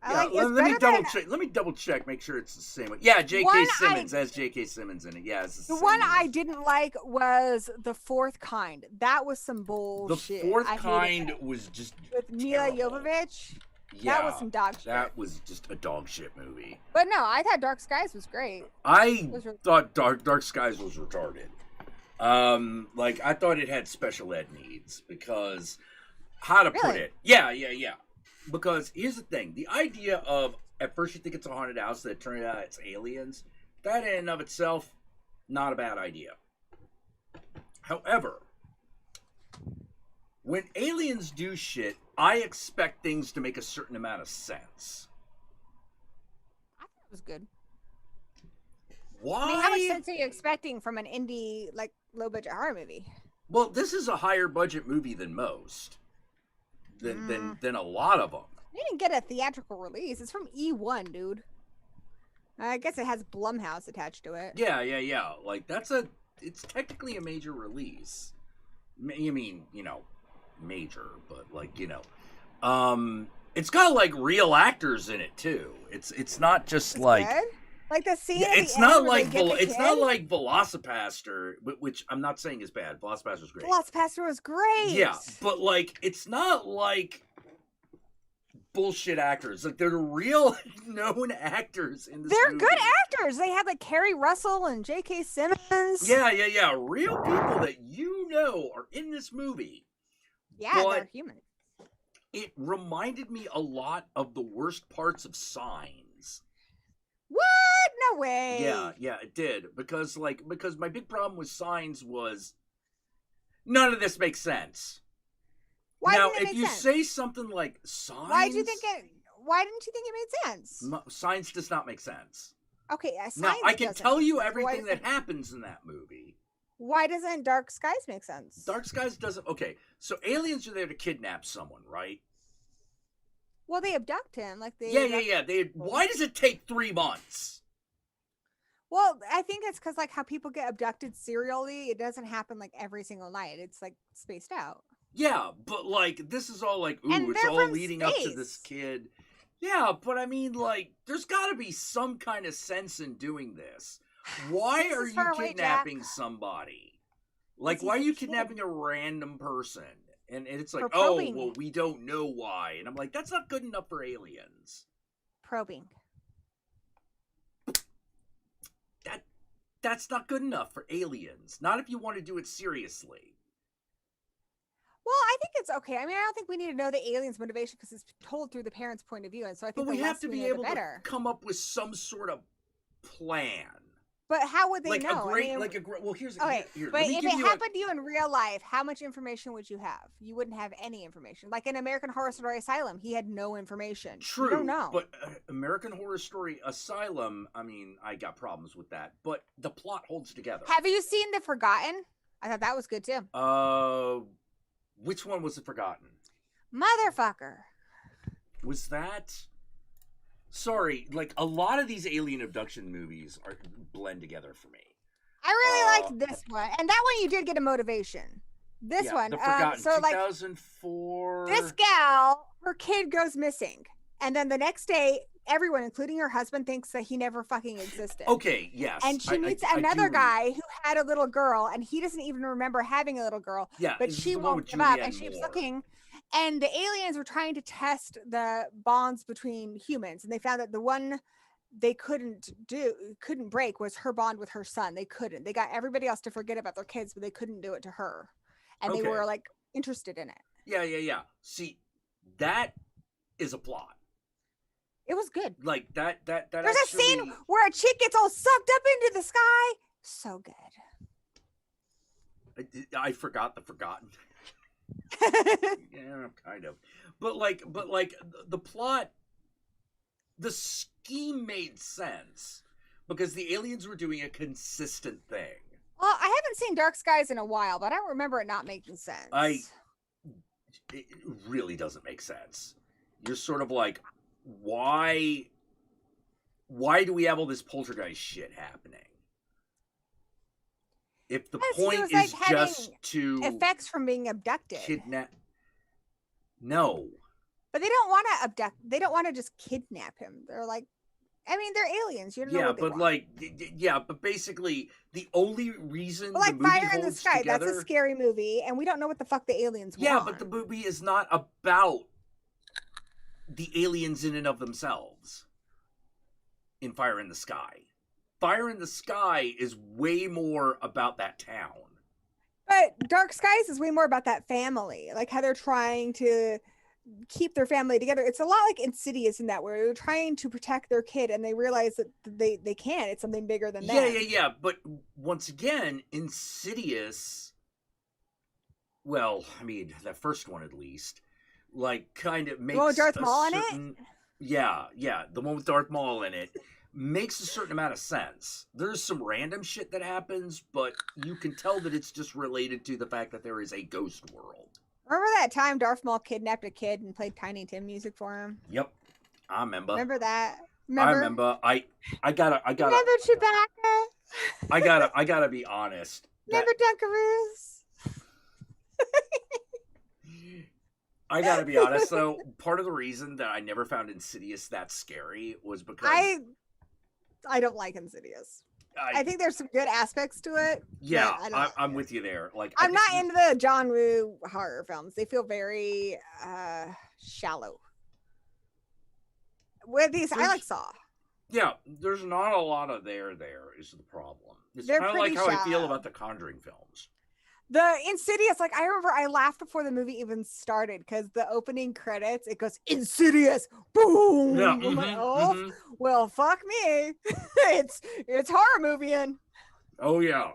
A: Let me double check, make sure it's the same one. Yeah, J.K. Simmons has J.K. Simmons in it. Yeah, it's
K: the one I didn't like was The Fourth Kind. That was some bullshit.
A: The Fourth Kind was just
K: with Mila Jovovich.
A: Yeah,
K: that was some dog shit.
A: That was just a dog shit movie.
K: But no, I thought Dark Skies was great.
A: I thought Dark Skies was retarded. I thought it had special ed needs because how to put it? Yeah. Because here's the thing: the idea of at first you think it's a haunted house, that turns out it's aliens. That in and of itself, not a bad idea. However, when aliens do shit, I expect things to make a certain amount of sense.
K: I thought it was good.
A: Why?
K: I mean, how much sense are you expecting from an indie, like, low-budget horror movie?
A: Well, this is a higher budget movie than most. Than a lot of them.
K: You didn't get a theatrical release. It's from E1, dude. I guess it has Blumhouse attached to it.
A: Yeah. Like, it's technically a major release. You mean, major, but it's got like real actors in it too. It's not just like
K: good? Like the scene.
A: It's not like not like Velocipaster, which I'm not saying is bad. Velocipaster was great.
K: Velocipaster was great.
A: Yeah, but like it's not like bullshit actors. Like they're real known actors in this.
K: They're
A: movie.
K: good actors. They had like Kerry Russell and J.K. Simmons.
A: Yeah. Real people that are in this movie.
K: Yeah, they're human.
A: It reminded me a lot of the worst parts of Signs.
K: What? No way.
A: Yeah, it did. Because my big problem with Signs was none of this makes sense.
K: Why
A: now,
K: didn't it
A: if
K: make
A: you
K: sense?
A: say something like Signs,
K: why didn't you think it made sense?
A: Signs does not make sense.
K: Okay, Signs
A: now I can tell you
K: sense.
A: everything that happens in that movie.
K: Why doesn't Dark Skies make sense?
A: Dark Skies doesn't. Okay, so aliens are there to kidnap someone, right?
K: Well, they abduct him, like they.
A: Yeah. Why does it take 3 months?
K: Well, I think it's because like how people get abducted serially, it doesn't happen like every single night. It's like spaced out.
A: Yeah, but like this is all like, ooh,
K: And
A: it's
K: they're
A: all
K: from
A: leading up to this
K: space.
A: kid. Yeah, but I mean, like, there's got to be some kind of sense in doing this. Why
K: This
A: are
K: is
A: you
K: far away, Jack.
A: kidnapping somebody? Like,
K: Because
A: why are
K: he's a
A: you
K: kid.
A: kidnapping a random person? And it's like,
K: For
A: oh,
K: probing.
A: well, we don't know why. And I'm like, that's not good enough for aliens.
K: Probing.
A: That's not good enough for aliens. Not if you want to do it seriously.
K: Well, I think it's okay. I mean, I don't think we need to know the alien's motivation because it's told through the parents' point of view, and so I think
A: But we
K: the
A: have
K: less
A: to
K: we
A: be
K: know,
A: able
K: the better.
A: to come up with some sort of plan.
K: But how would they
A: Like
K: know?
A: a great,
K: I mean,
A: like a great. Well, here's
K: okay.
A: here.
K: But
A: Let me
K: if
A: give
K: it
A: you
K: happened to you in real life, how much information would you have? You wouldn't have any information. Like in American Horror Story Asylum, he had no information.
A: True,
K: You don't know.
A: but American Horror Story Asylum, I mean, I got problems with that, but the plot holds together.
K: Have you seen The Forgotten? I thought that was good too.
A: Which one was it? Forgotten?
K: Motherfucker.
A: Was that? Sorry, like a lot of these alien abduction movies are blend together for me.
K: I really liked this one, and that one you did get a motivation. This one,
A: The Forgotten,
K: so like
A: 2004.
K: this gal, her kid goes missing, and then the next day, everyone, including her husband, thinks that he never fucking existed.
A: Okay, yes.
K: And she meets another guy who had a little girl, and he doesn't even remember having a little girl.
A: Yeah,
K: but
A: this is
K: she
A: the one
K: won't
A: with
K: give up,
A: Julianne
K: and she keeps
A: Moore.
K: looking. And the aliens were trying to test the bonds between humans, and they found that the one they couldn't break was her bond with her son. They couldn't. They got everybody else to forget about their kids, but they couldn't do it to her. And they were like interested in it.
A: Yeah. See, that is a plot.
K: It was good.
A: Like that
K: There's
A: actually...
K: a scene where a chick gets all sucked up into the sky. So good.
A: I forgot The Forgotten. Yeah, kind of. But like the plot, the scheme made sense because the aliens were doing a consistent thing.
K: Well, I haven't seen Dark Skies in a while, but I don't remember it not making sense.
A: It really doesn't make sense. You're sort of like, why do we have all this poltergeist shit happening? If the point is just to
K: effects from being abducted,
A: kidnap. No.
K: But they don't want to abduct. They don't want to just kidnap him. They're like, I mean, they're aliens. You don't know what they want.
A: But basically, the only reason
K: like
A: the movie
K: Fire in the Sky,
A: together,
K: that's a scary movie, and we don't know what the fuck the aliens want.
A: Yeah, but the movie is not about the aliens in and of themselves. In Fire in the Sky. Fire in the Sky is way more about that town.
K: But Dark Skies is way more about that family, like how they're trying to keep their family together. It's a lot like Insidious in that, where they're trying to protect their kid and they realize that they can't. It's something bigger than them.
A: Yeah. But once again, Insidious, well, I mean, that first one at least, like kind of makes
K: with Darth Maul in it?
A: Yeah, the one with Darth Maul in it. Makes a certain amount of sense. There's some random shit that happens, but you can tell that it's just related to the fact that there is a ghost world.
K: Remember that time Darth Maul kidnapped a kid and played Tiny Tim music for him?
A: Yep, I remember.
K: Remember that?
A: I remember. I gotta.
K: Remember Chewbacca?
A: I gotta be honest.
K: Remember Dunkaroos?
A: I gotta be honest though. Part of the reason that I never found Insidious that scary was because
K: I don't like Insidious. I think there's some good aspects to it.
A: Yeah, I'm with you there. Like
K: I'm not into the John Woo horror films. They feel very shallow. With these, I like Saw.
A: Yeah, there's not a lot of there is the problem. It's
K: They're
A: kind of like how
K: pretty
A: I feel
K: shallow.
A: about the Conjuring films.
K: The Insidious, like I remember I laughed before the movie even started because the opening credits, it goes Insidious, boom.
A: Yeah,
K: I'm like, well, fuck me. it's horror movie-ing.
A: Oh yeah.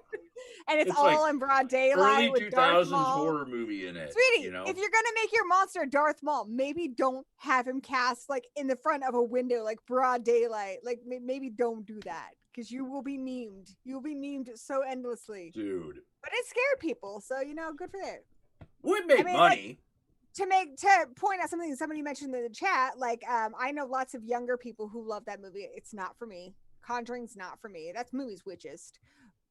K: And it's
A: like
K: all in broad daylight
A: early
K: with
A: 2000s
K: Darth Maul.
A: horror movie in it.
K: Sweetie,
A: you know?
K: if you're gonna make your monster Darth Maul, maybe don't have him cast like in the front of a window, like broad daylight. Like maybe don't do that because you will be memed. You'll be memed so endlessly,
A: dude.
K: But it scared people, so good for that.
A: Would make money.
K: Like, to point out something somebody mentioned in the chat, like I know lots of younger people who love that movie. It's not for me. Conjuring's not for me. That's movie's witchest.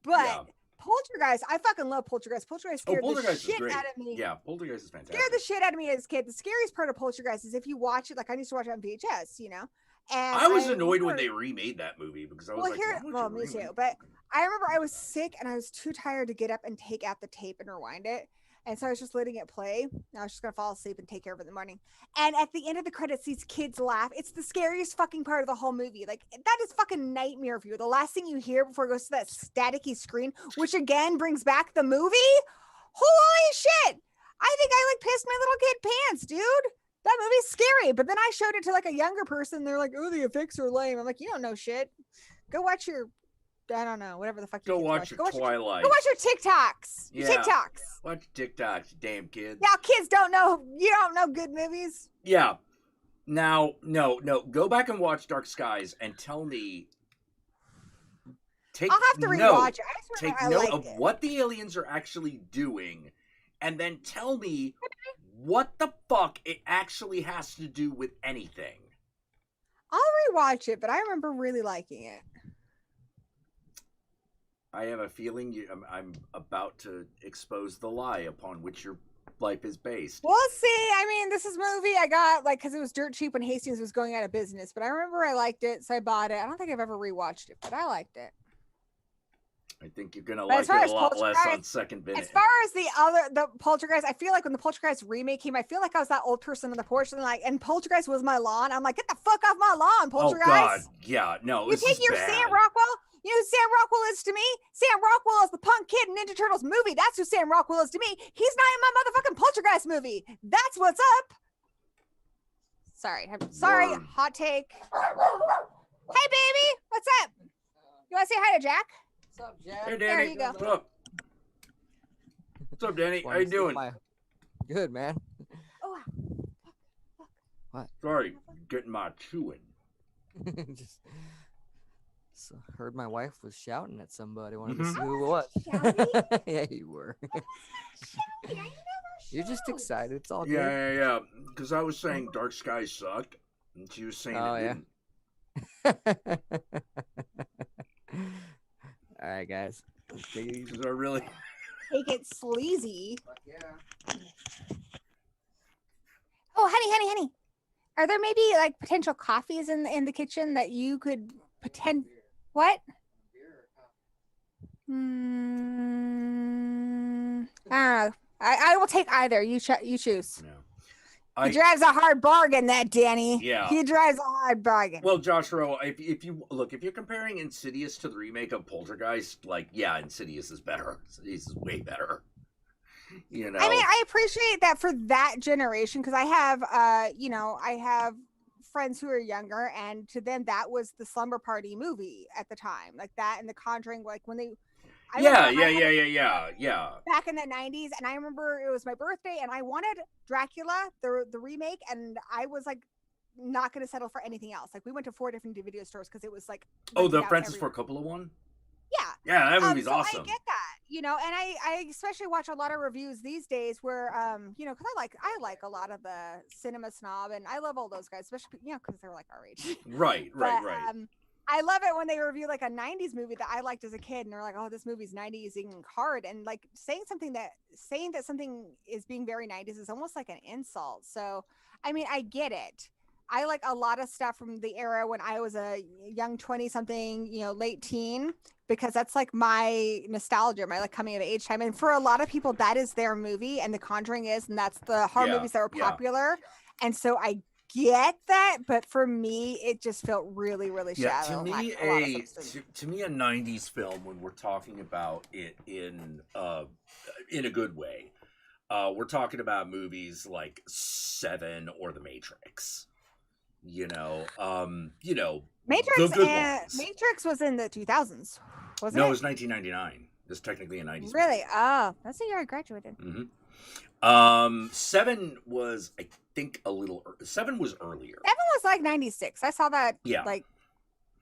K: But Poltergeist. I fucking love Poltergeist. Poltergeist scared the
A: Poltergeist is
K: shit
A: great.
K: out of me.
A: Yeah, Poltergeist is fantastic.
K: Scared the shit out of me as a kid. The scariest part of Poltergeist is if you watch it, like I used to watch it on VHS, you know. And
A: I was annoyed when they remade that movie because I was
K: well, me too. But I remember I was sick and I was too tired to get up and take out the tape and rewind it. And so I was just letting it play. And I was just going to fall asleep and take care of it in the morning. And at the end of the credits, these kids laugh. It's the scariest fucking part of the whole movie. Like, that is fucking nightmare view. The last thing you hear before it goes to that staticky screen, which again brings back the movie. Holy shit. I think I like pissed my little kid pants, dude. That movie's scary. But then I showed it to like a younger person. They're like, oh, the effects are lame. I'm like, you don't know shit. Go watch your... I don't know, whatever the fuck.
A: Go watch your Twilight.
K: Go watch your TikToks. Your TikToks.
A: Watch TikToks, damn kids.
K: Yeah, kids don't know. You don't know good movies.
A: Yeah. Now, no. Go back and watch Dark Skies and tell me.
K: I'll have to rewatch it.
A: Take note of what the aliens are actually doing, and then tell me what the fuck it actually has to do with anything.
K: I'll rewatch it, but I remember really liking it.
A: I have a feeling I'm about to expose the lie upon which your life is based.
K: We'll see. I mean, this is a movie I got like because it was dirt cheap when Hastings was going out of business. But I remember I liked it, so I bought it. I don't think I've ever rewatched it, but I liked it.
A: I think you're gonna like it a lot less on second minute.
K: As far as the Poltergeist, I feel like when the Poltergeist remake came, I feel like I was that old person on the porch and Poltergeist was my lawn. I'm like, get the fuck off my lawn, Poltergeist.
A: Oh God, yeah, no.
K: You take your Sam Rockwell. You know who Sam Rockwell is to me? Sam Rockwell is the punk kid in Ninja Turtles movie. That's who Sam Rockwell is to me. He's not in my motherfucking Poltergeist movie. That's what's up. Sorry. Sorry. Hot take. Hey, baby. What's up? You want to say hi to Jack?
O: What's up, Jack?
A: Hey, Danny.
K: There you go.
A: What's up? What's up, Danny? How you doing?
O: Good, man.
K: Oh,
O: what?
A: Sorry, getting my chewing.
O: Just heard my wife was shouting at somebody. Wanted to see who it was. Yeah, you were. You're just excited. It's all good.
A: Yeah. Because I was saying Dark Skies sucked, and she was saying it didn't.
O: All right, guys.
A: Because I really
K: take it sleazy.
O: Yeah.
K: Oh, honey. Are there maybe like potential coffees in the kitchen that you could pretend? What? I don't know. I will take either. You choose.
A: No.
K: He drives a hard bargain, that Danny.
A: Yeah.
K: He drives a hard bargain.
A: Well, Josh Rowe, if you're comparing Insidious to the remake of Poltergeist, like, yeah, Insidious is better. Insidious is way better. You know.
K: I mean, I appreciate that for that generation because I have friends who are younger, and to them that was the slumber party movie at the time, like that and The Conjuring, like when they.
A: Yeah.
K: Back in the 90s, and I remember it was my birthday, and I wanted Dracula, the remake, and I was like, not going to settle for anything else. Like we went to 4 different video stores because it was like.
A: Oh, the Francis Ford Coppola one.
K: Yeah.
A: Yeah, that movie's awesome.
K: I get that, and I especially watch a lot of reviews these days where, because I like a lot of the cinema snob, and I love all those guys, especially because they're like our age.
A: Right.
K: I love it when they review like a 90s movie that I liked as a kid and they're like, oh, this movie's 90s and hard. And like saying that something is being very 90s is almost like an insult. So, I mean, I get it. I like a lot of stuff from the era when I was a young 20 something, late teen, because that's like my nostalgia, my like coming of age time. And for a lot of people, that is their movie, and The Conjuring is, and that's the horror movies that were popular. Yeah. And so I get that, but for me it just felt really, really shallow.
A: To me, a 90s film, when we're talking about it in a good way, we're talking about movies like Seven or The Matrix.
K: Matrix was in the 2000s, wasn't it?
A: No, it was 1999. It's technically a 90s
K: really
A: movie.
K: Oh, that's the year I graduated.
A: Seven was, I think, Seven was earlier.
K: Seven was like 96. I saw that.
A: Yeah.
K: Like,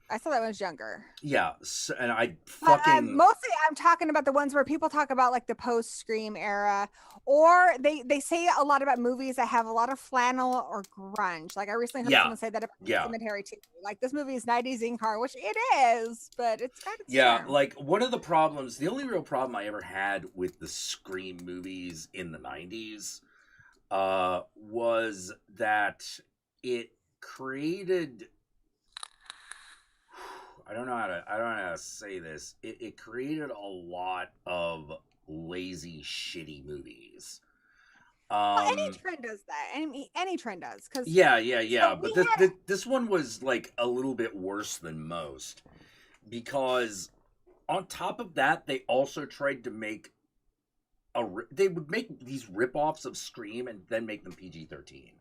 K: I saw that when I was younger.
A: Yeah, and I fucking
K: mostly I'm talking about the ones where people talk about like the post Scream era, or they say a lot about movies that have a lot of flannel or grunge. Like I recently heard someone say that about Cemetery too. Like this movie is 90s in car, which it is, but it's got its charm.
A: like one of the problems, the only real problem I ever had with the Scream movies in the 90s was that it created, I don't know how to say this. It created a lot of lazy, shitty movies.
K: Well, any trend does that. Any trend does. Cause
A: So but this one was like a little bit worse than most, because on top of that, they also tried to make they would make these rip-offs of Scream and then make them PG-13.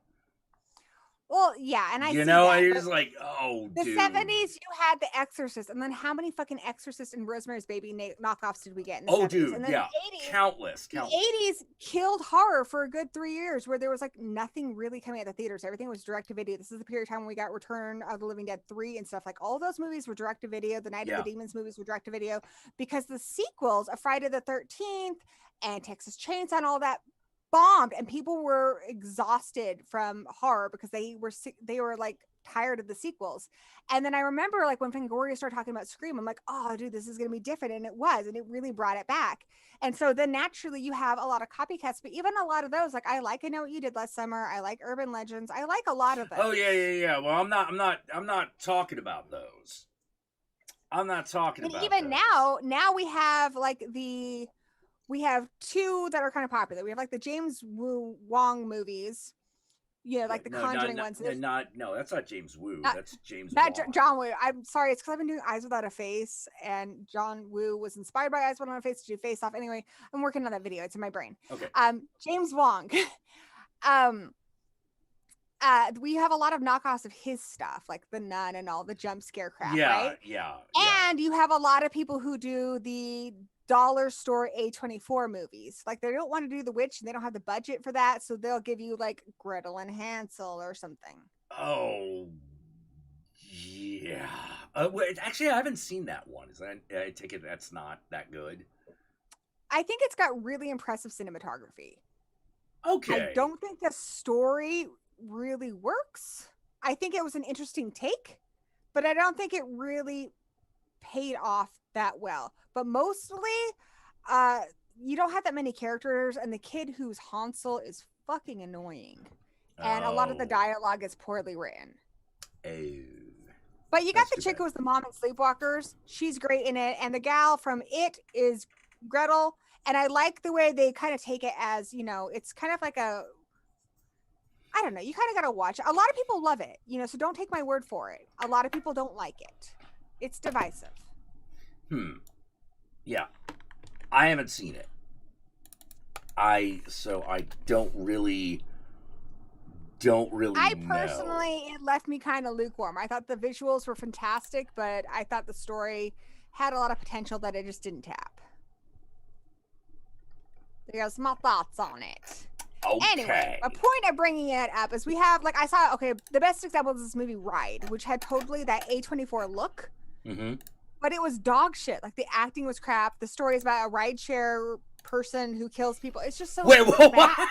K: Well, yeah, and
A: you're just like, oh,
K: the
A: dude.
K: 70s, you had The Exorcist, and then how many fucking Exorcist and Rosemary's Baby knockoffs did we get in the 70s?
A: Dude,
K: and then
A: yeah,
K: the 80s,
A: countless.
K: The 80s killed horror for a good 3 years, where there was like nothing really coming at the theaters. Everything was direct-to-video. This is the period of time when we got Return of the Living Dead 3 and stuff. Like all those movies were direct-to-video. The Night of the Demons movies were direct-to-video, because the sequels of Friday the 13th and Texas Chainsaw and all that bombed, and people were exhausted from horror because they were like tired of the sequels. And then I remember like when Fangoria started talking about Scream, I'm like, oh dude, this is gonna be different, and it was, and it really brought it back. And so then naturally you have a lot of copycats, but even a lot of those, like I Know What You Did Last Summer, I like Urban Legends, I like a lot of those.
A: Oh yeah. Well, I'm not talking about those. I'm not talking about
K: even
A: those.
K: now we have like we have two that are kind of popular. We have like the James Wong movies, like the Conjuring ones.
A: No, that's not James Woo. That's James
K: Wong. John Woo. I'm sorry, it's because I've been doing Eyes Without a Face, and John Woo was inspired by Eyes Without a Face to do Face Off. Anyway, I'm working on that video. It's in my brain.
A: Okay.
K: James Wong. We have a lot of knockoffs of his stuff, like The Nun and all the jump scare crap, right?
A: Yeah.
K: And you have a lot of people who do the dollar store A24 movies. Like they don't want to do The Witch and they don't have the budget for that, so they'll give you like Gretel and Hansel or something.
A: Oh yeah. Actually, I haven't seen that one. I take it that's not that good.
K: I think it's got really impressive cinematography.
A: Okay.
K: I don't think the story really works. I think it was an interesting take, but I don't think it really paid off that well. But mostly you don't have that many characters, and the kid who's Hansel is fucking annoying, and a lot of the dialogue is poorly written. But you got the chick who was the mom in Sleepwalkers. She's great in it, and the gal from It is Gretel, and I like the way they kind of take it as, it's kind of like I don't know, you kind of got to watch it. A lot of people love it, so don't take my word for it. A lot of people don't like it. It's divisive.
A: Yeah. I haven't seen it. So I don't really
K: I personally, it left me kind of lukewarm. I thought the visuals were fantastic, but I thought the story had a lot of potential that it just didn't tap. There's my thoughts on it.
A: Okay.
K: Anyway, a point of bringing it up is we have, like, the best example is this movie Ride, which had totally that A24 look.
A: Mm-hmm.
K: But it was dog shit. Like, the acting was crap. The story is about a rideshare person who kills people. It's just so
A: Wait,
K: bad.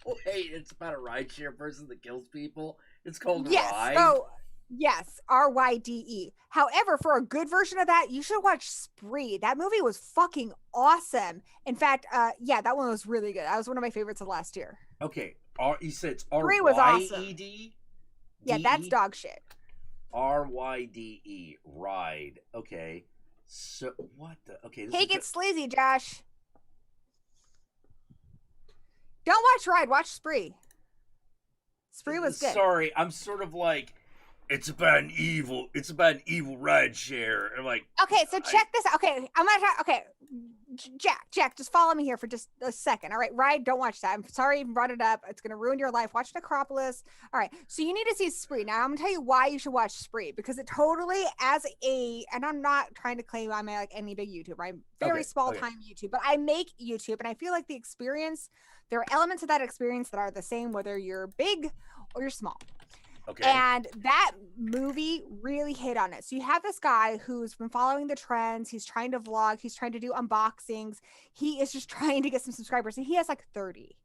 A: Wait, it's about a rideshare person that kills people? It's called
K: Yes.
A: Ride?
K: Oh, yes. RYDE. However, for a good version of that, you should watch Spree. That movie was fucking awesome. In fact, that one was really good. That was one of my favorites of last year.
A: Okay. You said it's
K: Spree was awesome.
A: R-Y-E-D?
K: Yeah, that's dog shit.
A: RYDE. Ride. Okay. So, what the? Okay.
K: Take it sleazy, Josh. Don't watch Ride. Watch Spree. Spree was good.
A: Sorry, I'm sort of like, it's about an evil rideshare. I'm like,
K: okay, so check this out. Okay, I'm gonna try. Okay, Jack, just follow me here for just a second. All right, Ride, don't watch that. I'm sorry I even brought it up. It's gonna ruin your life. Watch Necropolis. All right, so you need to see Spree. Now I'm gonna tell you why you should watch Spree, because it totally, and I'm not trying to claim I'm like any big YouTuber. I'm very small time YouTube, but I make YouTube, and I feel like the experience. There are elements of that experience that are the same whether you're big or you're small.
A: Okay.
K: And that movie really hit on it. So you have this guy who's been following the trends. He's trying to vlog. He's trying to do unboxings. He is just trying to get some subscribers. And he has like 30.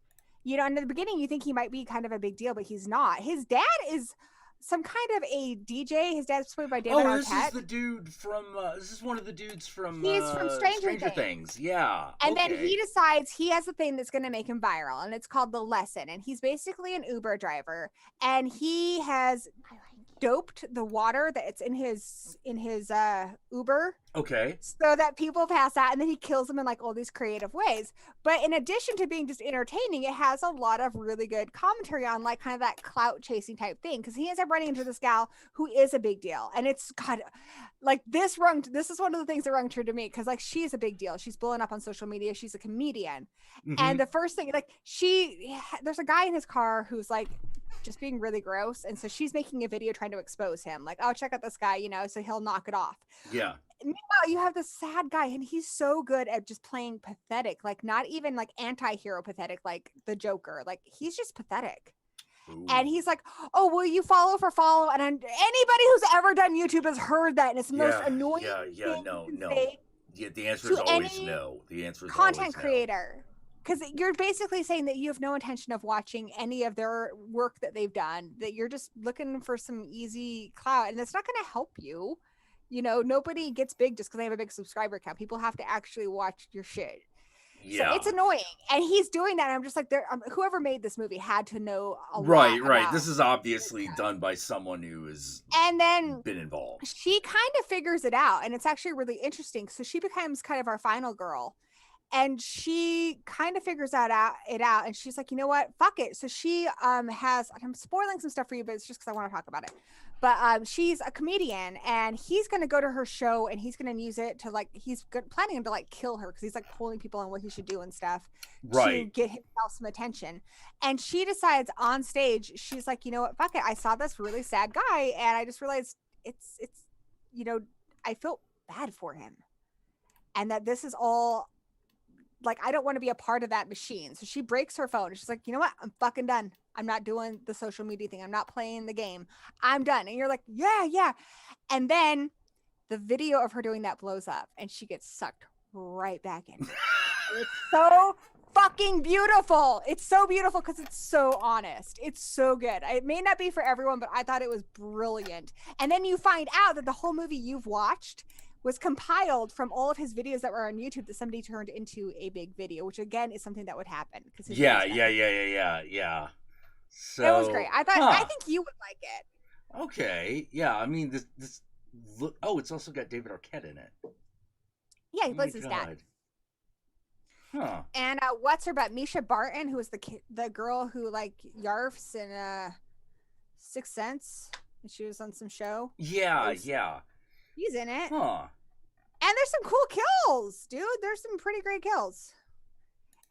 K: You know, in the beginning, you think he might be kind of a big deal, but he's not. His dad is some kind of a DJ. His dad's played by David Arquette.
A: This is the dude from. This is one of the dudes from.
K: He's from Stranger
A: Things. Yeah.
K: And then he decides he has a thing that's going to make him viral, and it's called The Lesson. And he's basically an Uber driver, and he has doped the water that's in his Uber.
A: Okay.
K: So that people pass out, and then he kills them in like all these creative ways. But in addition to being just entertaining, it has a lot of really good commentary on like kind of that clout chasing type thing. Because he ends up running into this gal who is a big deal, and it's God, like this is one of the things that rung true to me because like she's a big deal. She's blowing up on social media. She's a comedian, and the first thing like there's a guy in his car who's like just being really gross, and so she's making a video trying to expose him, like, oh, check out this guy, you know, so he'll knock it off.
A: Yeah.
K: Meanwhile, you have this sad guy, and he's so good at just playing pathetic, like not even like anti-hero pathetic, like the Joker. Like he's just pathetic. Ooh. And he's like, oh, will you follow for follow? And anybody who's ever done YouTube has heard that, and it's the most annoying.
A: No. Yeah, the answer is always no. The answer is
K: content
A: always
K: creator. No. Because you're basically saying that you have no intention of watching any of their work that they've done, that you're just looking for some easy clout, and it's not going to help you. You know, nobody gets big just because they have a big subscriber count. People have to actually watch your shit. Yeah. So it's annoying. And he's doing that. And I'm just like, whoever made this movie had to know a lot.
A: Right. This is obviously done by someone who has been involved.
K: She kind of figures it out. And it's actually really interesting. So she becomes kind of our final girl. And she kind of figures it out, and she's like, you know what, fuck it. So she has, I'm spoiling some stuff for you, but it's just because I want to talk about it. But she's a comedian, and he's going to go to her show, and he's going to use it to like, planning to like kill her because he's like pulling people on what he should do and stuff to get himself some attention. And she decides on stage, she's like, you know what, fuck it. I saw this really sad guy, and I just realized it's you know, I feel bad for him, and that this is all. Like, I don't want to be a part of that machine. So she breaks her phone. She's like, you know what? I'm fucking done. I'm not doing the social media thing. I'm not playing the game. I'm done. And you're like, yeah. And then the video of her doing that blows up, and she gets sucked right back in. It's so fucking beautiful. It's so beautiful because it's so honest. It's so good. It may not be for everyone, but I thought it was brilliant. And then you find out that the whole movie you've watched was compiled from all of his videos that were on YouTube that somebody turned into a big video, which again is something that would happen.
A: Yeah. So
K: it was great. I think you would like it.
A: Okay. Yeah. I mean, this. Oh, it's also got David Arquette in it.
K: Yeah, he plays his dad.
A: Huh.
K: And what's her butt? Misha Barton, who was the girl who like yarfs in Sixth Sense. She was on some show.
A: Yeah.
K: He's in it.
A: Huh.
K: And there's some cool kills, dude. There's some pretty great kills.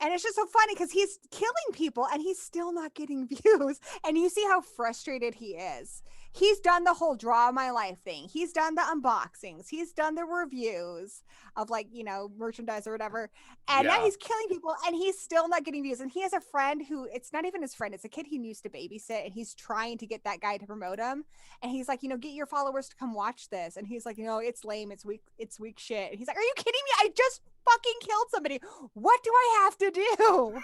K: And it's just so funny because he's killing people and he's still not getting views. And you see how frustrated he is. He's done the whole draw my life thing. He's done the unboxings. He's done the reviews of like, you know, merchandise or whatever. And now he's killing people and he's still not getting views. And he has a friend who, it's not even his friend. It's a kid he used to babysit. And he's trying to get that guy to promote him. And he's like, you know, get your followers to come watch this. And he's like, you know, it's lame. It's weak shit. And he's like, are you kidding me? I just fucking killed somebody. What do I have to do?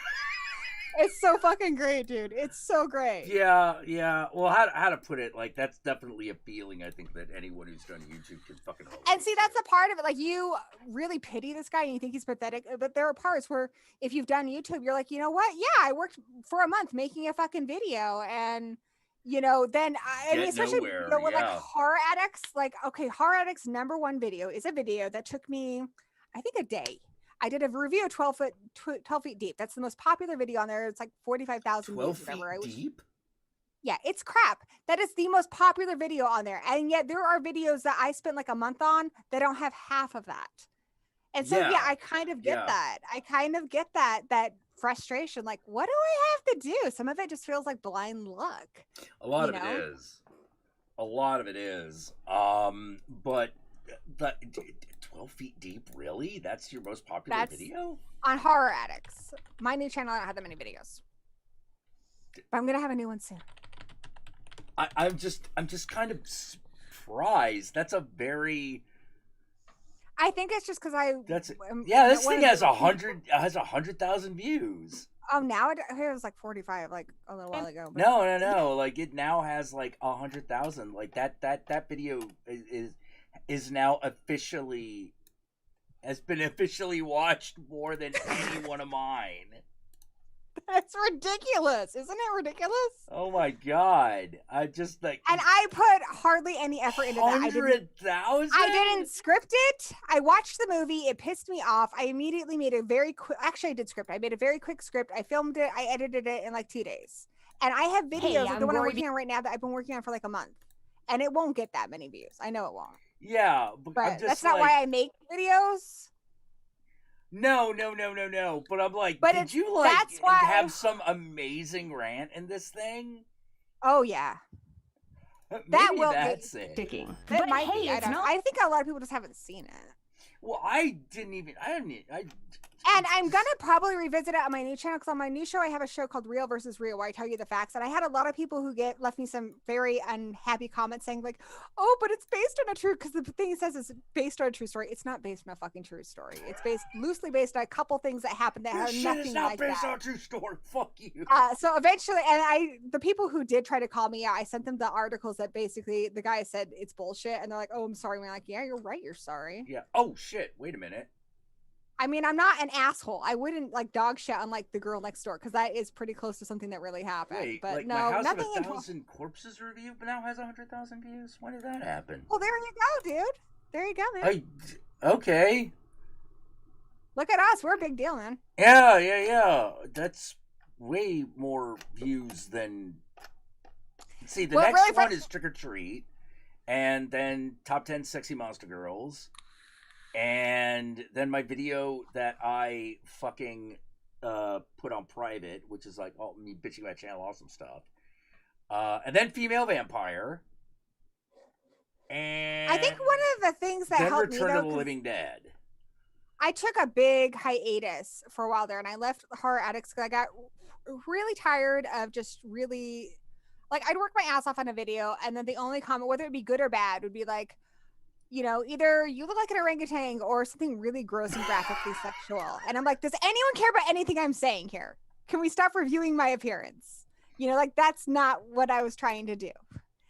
K: It's so fucking great, dude. It's so great.
A: Yeah. Well, how to put it? Like, that's definitely a feeling I think that anyone who's done YouTube can fucking hold.
K: And see, that's a part of it. Like, you really pity this guy and you think he's pathetic, but there are parts where if you've done YouTube, you're like, you know what? Yeah, I worked for a month making a fucking video, and you know, then I mean, especially
A: nowhere,
K: you know, with like horror addicts. Like, okay, horror addicts' #1 video is a video that took me, I think, a day. I did a review of 12 feet deep. That's the most popular video on there. It's like 45,000 views.
A: 12 feet deep?
K: Yeah, it's crap. That is the most popular video on there. And yet there are videos that I spent like a month on that don't have half of that. And so, yeah I kind of get that. I kind of get that frustration. Like, what do I have to do? Some of it just feels like blind luck.
A: A lot of it is. A lot of it is. But 12 feet deep, really? That's your most popular video?
K: On horror addicts. My new channel, I don't have that many videos. But I'm going to have a new one soon.
A: I'm just kind of surprised. That's a very.
K: I think it's just because
A: This thing has 100,000 views.
K: Oh, now it was like 45, like a little while ago. But...
A: No. Like it now has like 100,000. Like that video is now has been officially watched more than any one of mine.
K: That's ridiculous. Isn't it ridiculous?
A: Oh my god. I just like.
K: And I put hardly any effort into that.
A: 100,000?
K: I didn't script it. I watched the movie. It pissed me off. I immediately made a very quick, actually I did script. I made a very quick script. I filmed it. I edited it in like 2 days. And I have videos, like the one I'm working on right now that I've been working on for like a month. And it won't get that many views. I know it won't.
A: Yeah.
K: But that's not why I make videos.
A: No. But I'm like, did you like have some amazing rant in this thing?
K: Oh yeah.
A: That will get
K: sticking. That might be. I think a lot of people just haven't seen it.
A: Well, I didn't.
K: And I'm gonna probably revisit it on my new channel because on my new show I have a show called Real versus Real where I tell you the facts. And I had a lot of people who left me some very unhappy comments saying like, "Oh, but it's based on a true," because the thing it says is based on a true story. It's not based on a fucking true story. It's loosely based on a couple things that happened that have nothing like that.
A: It's not based on a true story. Fuck you.
K: So eventually, and the people who did try to call me out, I sent them the articles that basically the guy said it's bullshit, and they're like, "Oh, I'm sorry." I'm like, "Yeah, you're right. You're sorry."
A: Yeah. Oh shit. Wait a minute.
K: I mean, I'm not an asshole. I wouldn't like dog shit on like The Girl Next Door because that is pretty close to something that really happened.
A: Wait,
K: but
A: like
K: no,
A: my House
K: nothing.
A: of 1,000 Corpses review now has 100,000 views. When did that happen?
K: Well, there you go, dude. There you go, man.
A: Okay.
K: Look at us. We're a big deal, man.
A: Yeah. That's way more views than. See, the next one is Trick or Treat, and then Top 10 Sexy Monster Girls. And then my video that I fucking put on private, which is like me bitching about Channel Awesome stuff. And then Female Vampire. And
K: I think one of the things that helped me,
A: Return of the Living Dead.
K: I took a big hiatus for a while there, and I left Horror Addicts because I got really tired of just really, like, I'd work my ass off on a video, and then the only comment, whether it be good or bad, would be like, you know, either you look like an orangutan or something really gross and graphically sexual. And I'm like, does anyone care about anything I'm saying here? Can we stop reviewing my appearance? You know, like that's not what I was trying to do.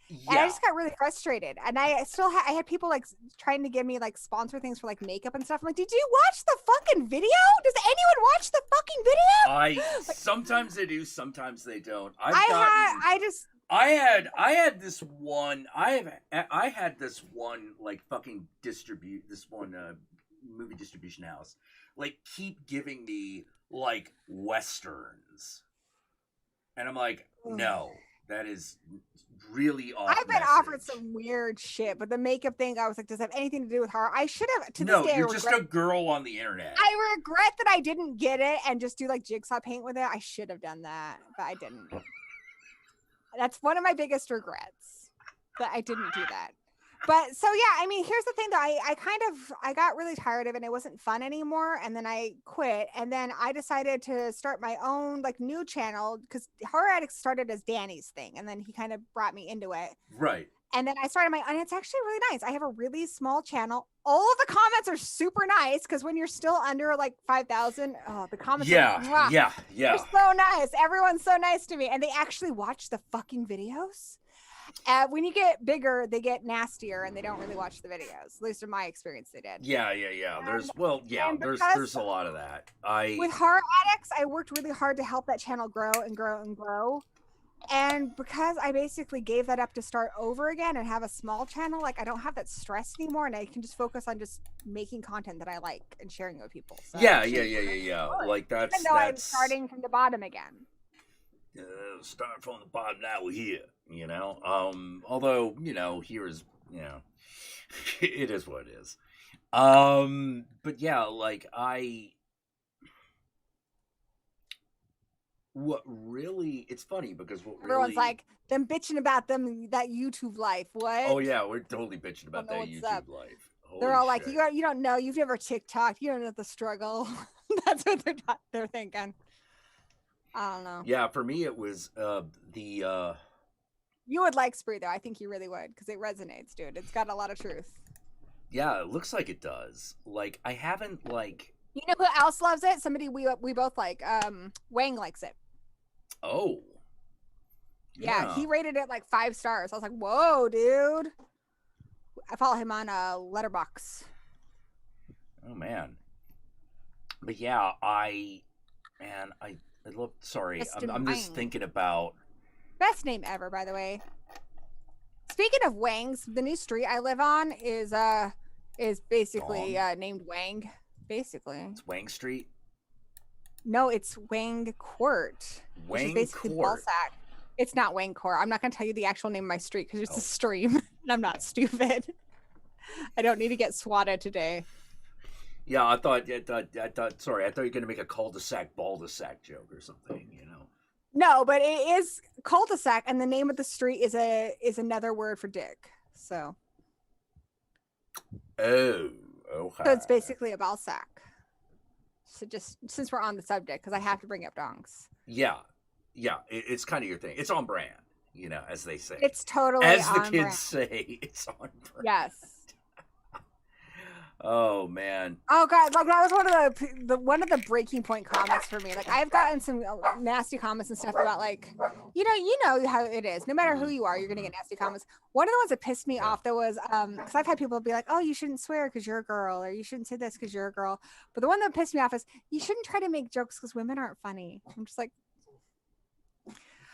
K: Yeah. And I just got really frustrated. And I still I had people like trying to give me like sponsor things for like makeup and stuff. I'm like, did you watch the fucking video? Does anyone watch the fucking video?
A: Sometimes they do, sometimes they don't. I had this one like fucking movie distribution house like keep giving me like westerns, and I'm like, no, that is really off.
K: I've been offered some weird shit, but the makeup thing, I was like, does that have anything to do with horror? I should have.
A: No, you're just a girl on the internet.
K: I regret that I didn't get it and just do like jigsaw paint with it. I should have done that, but I didn't. That's one of my biggest regrets, that I didn't do that. But so yeah, I mean, here's the thing though, I got really tired of it and it wasn't fun anymore, and then I quit, and then I decided to start my own like new channel because Horror Addicts started as Danny's thing, and then he kind of brought me into it.
A: Right.
K: And then I started and it's actually really nice. I have a really small channel. All of the comments are super nice because when you're still under like 5,000, the comments are,
A: yeah.
K: They're so nice. Everyone's so nice to me, and they actually watch the fucking videos. When you get bigger, they get nastier and they don't really watch the videos. At least in my experience, they did.
A: Yeah. There's a lot of that.
K: With Horror Addicts, I worked really hard to help that channel grow and grow and grow. And because I basically gave that up to start over again and have a small channel, like I don't have that stress anymore, and I can just focus on just making content that I like and sharing it with people. So
A: yeah. Like that's
K: even though I'm starting from the bottom again.
A: Start from the bottom, now we're here, you know. Although, you know, here is, you know, it is what it is. But yeah, like what really, it's funny because what
K: everyone's
A: really,
K: like them bitching about that YouTube life. What?
A: Oh yeah, we're totally bitching about that YouTube life.
K: They're all like, you don't know, you've never TikTok, you don't know the struggle. That's what they're thinking. I don't know.
A: Yeah, for me it was the
K: You would like Spree though. I think you really would because it resonates, dude. It's got a lot of truth.
A: Yeah, it looks like it does. Like I haven't like.
K: You know who else loves it? Somebody we both like. Wang likes it.
A: Oh.
K: Yeah, he rated it like 5 stars. I was like, whoa, dude. I follow him on Letterboxd.
A: Oh man. But yeah, I love. Sorry, I'm just thinking about.
K: Best name ever, by the way. Speaking of Wangs, the new street I live on is basically named Wang. Basically,
A: it's Wang Street.
K: No, it's Wang Court. Which is basically Balzac. It's not Wang Court. I'm not going to tell you the actual name of my street because it's a stream, and I'm not stupid. I don't need to get swatted today.
A: Yeah, I thought. Sorry, I thought you were going to make a cul-de-sac balde-sac joke or something. You know.
K: No, but it is cul-de-sac, and the name of the street is another word for dick. So.
A: Oh, okay.
K: So it's basically a Balzac. So just since we're on the subject, because I have to bring up dongs.
A: Yeah, it's kind of your thing. It's on brand, you know, as they say.
K: It's totally
A: as
K: on
A: the kids
K: brand.
A: say. It's on brand.
K: Yes.
A: Oh man.
K: Oh god, like that was one of the breaking point comments for me. Like I've gotten some nasty comments and stuff about like, you know how it is. No matter who you are, you're gonna get nasty comments. One of the ones that pissed me off though was because I've had people be like, oh, you shouldn't swear because you're a girl, or you shouldn't say this because you're a girl. But the one that pissed me off is you shouldn't try to make jokes because women aren't funny. I'm just like,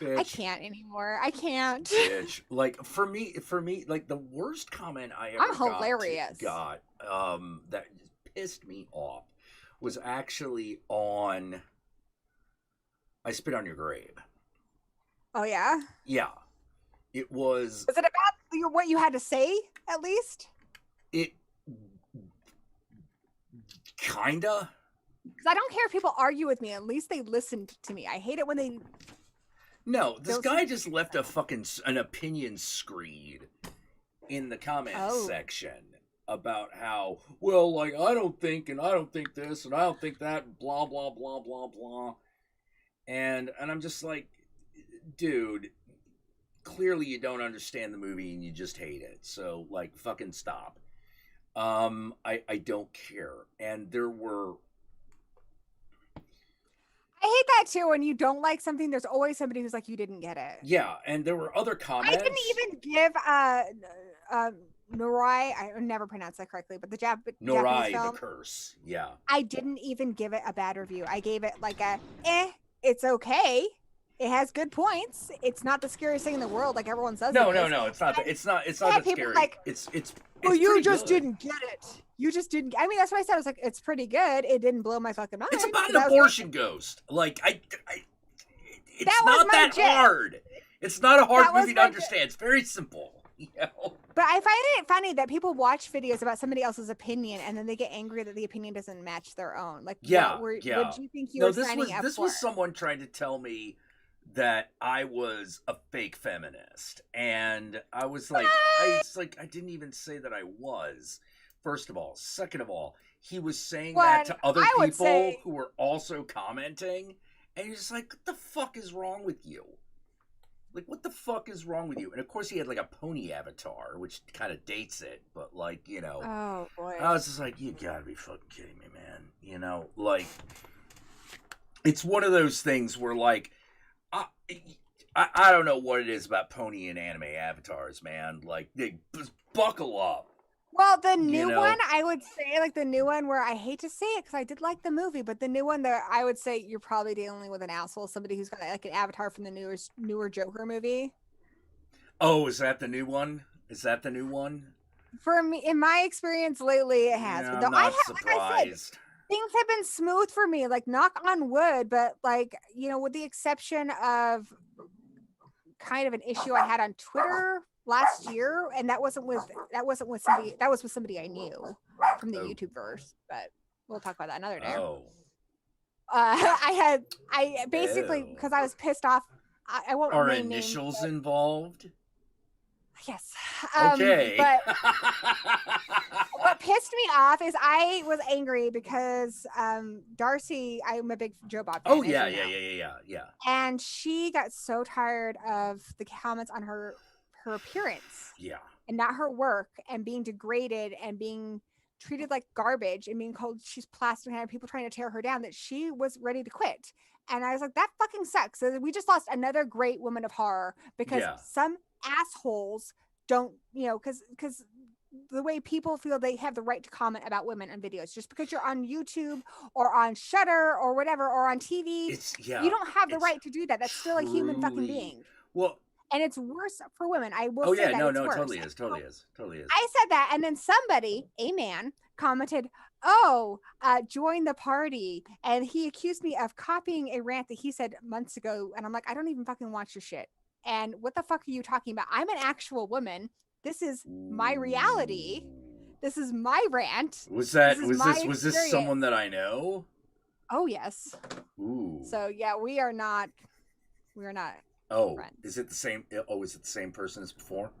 K: bitch. I can't anymore. I can't.
A: Bitch. Like for me, like the worst comment I ever got that just pissed me off was actually on I Spit on Your Grave.
K: Oh yeah?
A: Yeah. It was.
K: Was it about what you had to say, at least?
A: It kinda.
K: Because I don't care if people argue with me. At least they listened to me. I hate it when they.
A: No, this guy just left an opinion screed in the comments section about how, well, like, I don't think this, and I don't think that, blah, blah, blah, blah, blah. And I'm just like, dude, clearly you don't understand the movie and you just hate it. So, like, fucking stop. I don't care. And there were...
K: I hate that too. When you don't like something, there's always somebody who's like, you didn't get it.
A: Yeah, and there were other comments.
K: I didn't even give Norai, I never pronounced that correctly, but the Japanese film,
A: the Curse. Yeah.
K: I didn't even give it a bad review. I gave it like it's okay. It has good points. It's not the scariest thing in the world, like everyone says.
A: No, it's not. It's not that scary.
K: Like,
A: it's
K: well, you just didn't get it. You just didn't. I mean, that's what I said. I was like, it's pretty good. It didn't blow my fucking mind.
A: It's about an abortion ghost. Like it's not that hard. It's not a hard movie to understand. It's very simple. You know?
K: But I find it funny that people watch videos about somebody else's opinion and then they get angry that the opinion doesn't match their own. Like, what do you think you were signing up for?
A: This was someone trying to tell me that I was a fake feminist, and I was like, I didn't even say that I was. First of all, second of all, he was saying that to other people who were also commenting, and you're just like, what the fuck is wrong with you? Like, what the fuck is wrong with you? And of course, he had like a pony avatar, which kind of dates it, but like, you know,
K: oh boy,
A: I was just like, you gotta be fucking kidding me, man. You know, like, it's one of those things where like, I don't know what it is about pony and anime avatars, man. Like, they buckle up.
K: Well, the new one, I would say, like the new one where I hate to say it because I did like the movie, but the new one that I would say you're probably dealing with an asshole, somebody who's got like an avatar from the newer Joker movie.
A: Oh, is that the new one? Is that the new one?
K: For me, in my experience lately, it has.
A: Yeah, I'm not surprised.
K: Like I said, things have been smooth for me, like knock on wood, but like, you know, with the exception of kind of an issue I had on Twitter last year, and that wasn't with somebody, that was with somebody I knew from the YouTube verse, but we'll talk about that another day. I basically, because I was pissed off, I won't
A: Are
K: name
A: initials
K: names,
A: involved?
K: Yes.
A: Okay.
K: But what pissed me off is I was angry because Darcy, I'm a big Joe Bob fan.
A: Oh yeah.
K: And she got so tired of the comments on her her appearance
A: Yeah.
K: and not her work, and being degraded and being treated like garbage and being called she's plastic and people trying to tear her down, that she was ready to quit. And I was like, that fucking sucks. So we just lost another great woman of horror because some assholes don't, because the way people feel they have the right to comment about women on videos, just because you're on YouTube or on Shudder or whatever, or on TV, you don't have the right to do that. That's still a human fucking being.
A: Well,
K: and it's worse for women. I will say that.
A: No,
K: it's
A: it
K: worse.
A: totally is.
K: I said that, and then somebody, a man, commented, join the party. And he accused me of copying a rant that he said months ago. And I'm like, I don't even fucking watch your shit. And what the fuck are you talking about? I'm an actual woman. This is my reality. This is my rant.
A: Was this someone that I know?
K: Oh, yes.
A: Ooh.
K: So yeah, we are not
A: Oh,
K: friends.
A: is it the same? Oh, is it the same person as before?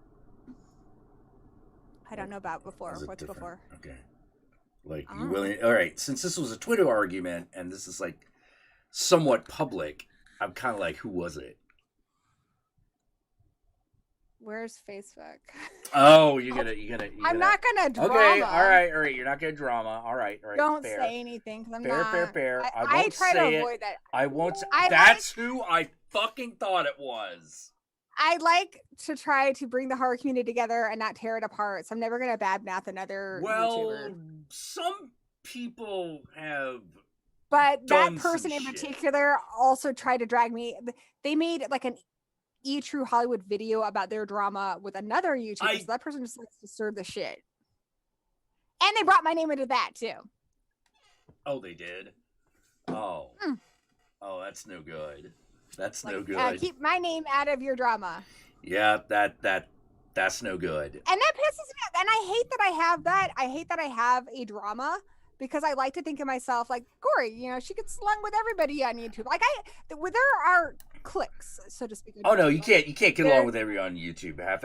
K: I don't know about before. What's
A: different?
K: before?
A: Okay. Like, you willing? All right. Since this was a Twitter argument and this is like somewhat public, I'm kind of like, who was it?
K: Where's Facebook?
A: Oh, you're gonna.
K: I'm not gonna drama.
A: Okay, all right. You're not gonna drama. All right.
K: Don't
A: fair.
K: say anything because I'm
A: not. Fair.
K: I try to avoid that.
A: I won't. That's who I fucking thought it was.
K: I like to try to bring the horror community together and not tear it apart. So I'm never gonna badmouth another YouTuber.
A: Some people have.
K: But that person in particular also tried to drag me. They made like an True Hollywood video about their drama with another YouTuber. So that person just likes to serve the shit. And they brought my name into that too.
A: Oh, they did? Oh. Oh, that's no good. That's no good.
K: Keep my name out of your drama.
A: Yeah, that's no good.
K: And that pisses me off. And I hate that I have that. I hate that I have a drama because I like to think of myself like, Gory, she gets slung with everybody on YouTube. Like there are clicks, so to speak.
A: Oh no, you can't get along with everyone on YouTube. Half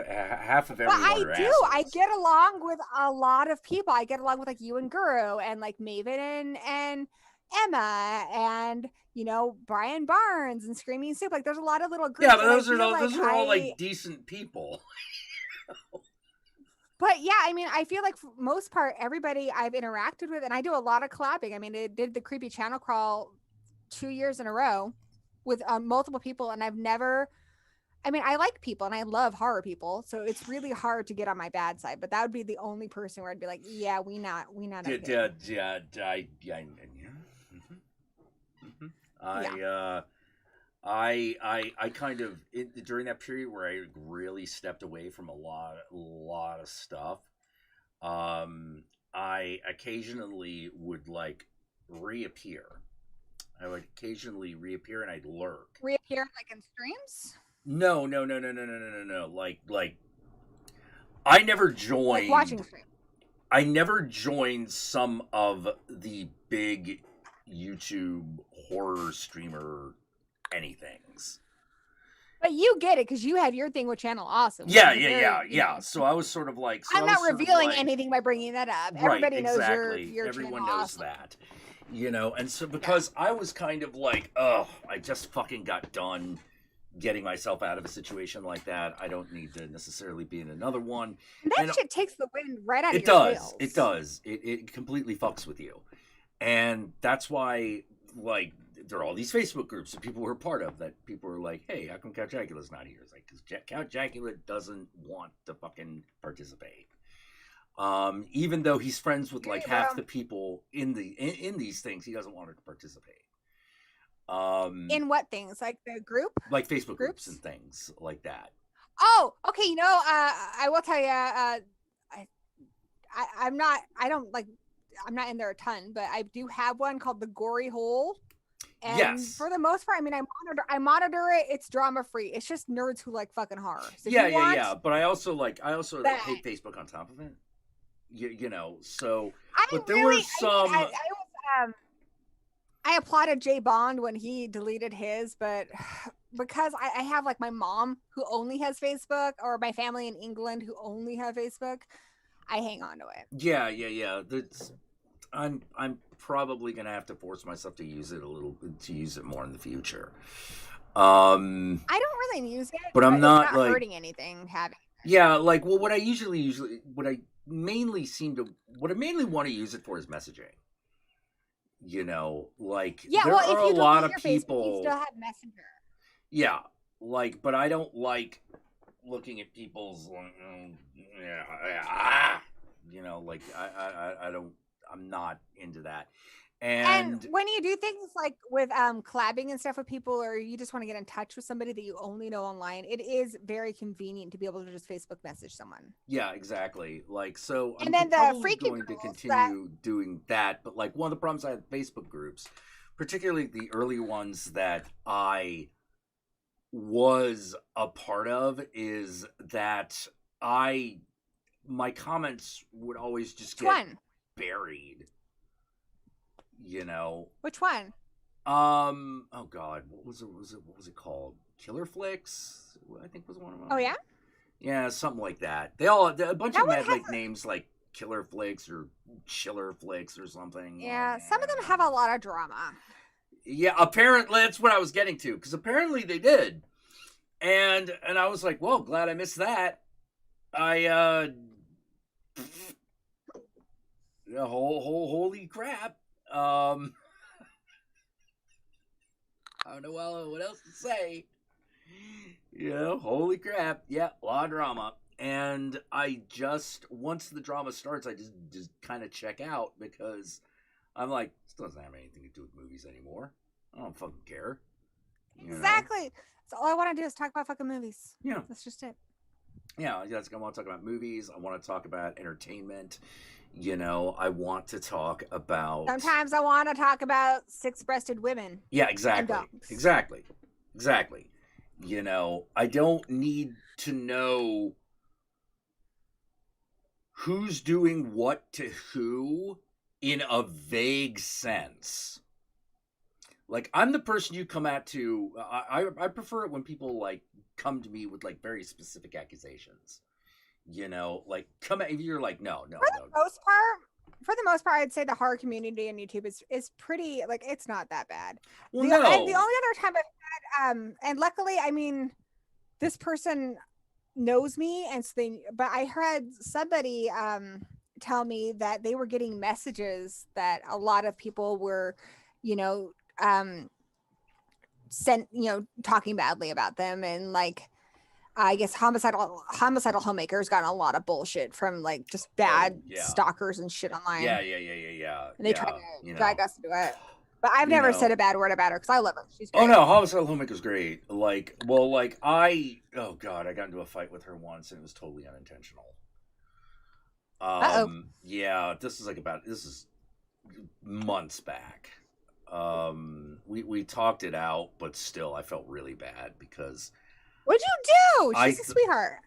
A: of everyone are
K: I do.
A: assholes.
K: I get along with a lot of people. I get along with like you and Guru and like Maven and Emma and Brian Barnes and Screaming Soup. Like there's a lot of little groups.
A: Yeah, but those are all like decent people.
K: But yeah, I mean, I feel like for most part, everybody I've interacted with, and I do a lot of collabing. I mean, I did the Creepy Channel Crawl 2 years in a row with multiple people, and I've never. I mean, I like people and I love horror people, so it's really hard to get on my bad side. But that would be the only person where I'd be like, yeah, we not.
A: I kind of during that period where I really stepped away from a lot of stuff. I occasionally would like reappear. I would occasionally reappear and I'd lurk.
K: Reappear like in streams?
A: No. Like I never joined.
K: Like watching streams.
A: I never joined some of the big YouTube horror streamer anythings.
K: But you get it because you had your thing with Channel Awesome.
A: Yeah. So I was sort of like.
K: I'm not revealing anything by bringing that up. Everybody knows your
A: Everyone
K: Channel
A: knows
K: Awesome.
A: that. And so because I was kind of like, I just fucking got done getting myself out of a situation like that. I don't need to necessarily be in another one.
K: That shit takes the wind right out of your sails.
A: It does. It completely fucks with you. And that's why, like, there are all these Facebook groups that people were part of that people are like, hey, how come Count Jackula's not here? It's like, because Count Jackula doesn't want to fucking participate. Even though he's friends with like half the people in these things, he doesn't want her to participate.
K: In what things? Like the group?
A: Like Facebook groups and things like that.
K: Oh, okay. I will tell you, I'm not in there a ton, but I do have one called the Gory Hole. And for the most part, I mean, I monitor it. It's drama free. It's just nerds who like fucking horror. So
A: yeah. But I also hate Facebook on top of it. So. But there were some.
K: I applauded Jay Bond when he deleted his, but because I have like my mom who only has Facebook, or my family in England who only have Facebook, I hang on to it.
A: Yeah. I'm probably gonna have to force myself to use it more in the future.
K: I don't really use it,
A: but I'm not
K: it's not hurting anything having
A: Yeah, like, well, what I mainly want to use it for is messaging. You know, like,
K: Yeah,
A: there
K: well, if
A: are a
K: you
A: lot
K: delete
A: of
K: your Facebook, you
A: people.
K: still have Messenger.
A: Yeah, like, but I don't like looking at people's, you know, like, I don't, I'm not into that.
K: And
A: And
K: when you do things like with collabing and stuff with people, or you just want to get in touch with somebody that you only know online, it is very convenient to be able to just Facebook message someone.
A: yeah, exactly. Like, so
K: And
A: I'm
K: then the
A: probably
K: freaky
A: going to
K: girls that
A: continue doing that. But like, one of the problems I have with Facebook groups, particularly the early ones that I was a part of, is that my comments would always just
K: which
A: get
K: one?
A: buried. You know,
K: Which one?
A: oh god, what was it called? Killer Flicks, I think was one of them.
K: Oh yeah,
A: yeah, something like that. A bunch
K: that
A: of them
K: one
A: had
K: has
A: like names like Killer Flicks or Chiller Flicks or something.
K: yeah. Some of them have a lot of drama.
A: Yeah, apparently that's what I was getting to, because apparently they did, and I was like, well, glad I missed that. Holy crap. I don't know what else to say. You know, holy crap. Yeah, a lot of drama. And I just, once the drama starts, I just kind of check out, because I'm like, this doesn't have anything to do with movies anymore. I don't fucking care.
K: Exactly. So all I want to do is talk about fucking movies.
A: Yeah.
K: That's just it.
A: Yeah, I want to talk about movies. I want to talk about entertainment. You know, I want to talk about.
K: Sometimes I want to talk about six-breasted women.
A: Yeah, exactly. Exactly. You know, I don't need to know who's doing what to who in a vague sense. Like, I'm the person you come at to. I prefer it when people like come to me with like very specific accusations. You know, like come at if you're like no.
K: For the most part, I'd say the horror community on YouTube is pretty, like, it's not that bad.
A: Well,
K: The only other time I've had, and luckily, I mean, this person knows me, and so but I heard somebody tell me that they were getting messages that a lot of people were, you know, talking badly about them, and like, I guess homicidal homemakers gotten a lot of bullshit from like just bad stalkers and shit online.
A: Yeah.
K: And they try to drag us to it. But I've never said a bad word about her because I love her. She's great.
A: Oh no, homicidal homemaker's great. Like, well, like I got into a fight with her once, and it was totally unintentional. Yeah, this is months back. We talked it out, but still, I felt really bad because.
K: What'd you do? She's a sweetheart.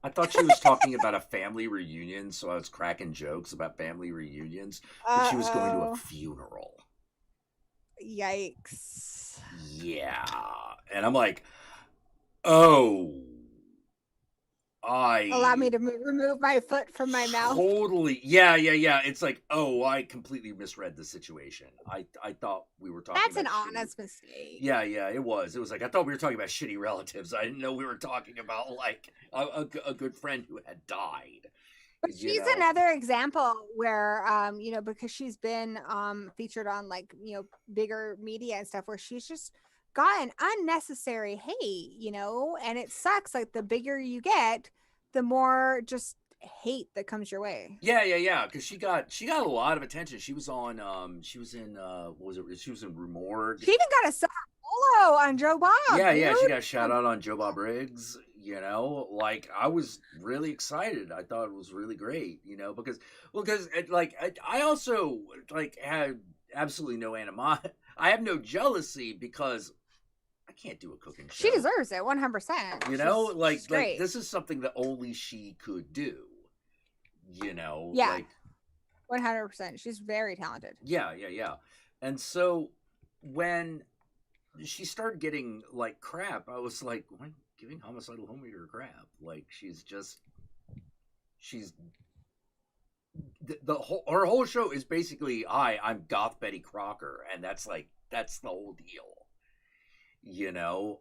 A: I thought she was talking about a family reunion, so I was cracking jokes about family reunions, but she was going to a funeral.
K: Yikes.
A: Yeah. And I'm like, oh.
K: Allow me to remove my foot from my mouth.
A: Totally. Yeah. It's like, oh, I completely misread the situation. I thought we were talking
K: That's
A: about
K: an honest mistake.
A: Yeah, it was. It was like, I thought we were talking about shitty relatives. I didn't know we were talking about, like, a good friend who had died.
K: But she's another example where, because she's been featured on, like, bigger media and stuff, where she's just got an unnecessary hate, and it sucks. Like, the bigger you get, the more just hate that comes your way.
A: Yeah. Because she got a lot of attention. She was on she was in what was it? She was in Rumorg.
K: She even got a silver polo on Joe Bob.
A: Yeah. She got a shout out on Joe Bob Riggs. Like, I was really excited. I thought it was really great. Because I also like had absolutely no animosity. I have no jealousy because I can't do a cooking show.
K: She deserves it 100%.
A: Like this is something that only she could do.
K: Yeah.
A: Like
K: 100%. She's very talented.
A: Yeah. And so when she started getting like crap, I was like, why giving homicidal homemaker crap? Like, her whole show is basically, hi, I'm Goth Betty Crocker, and that's the whole deal. you know,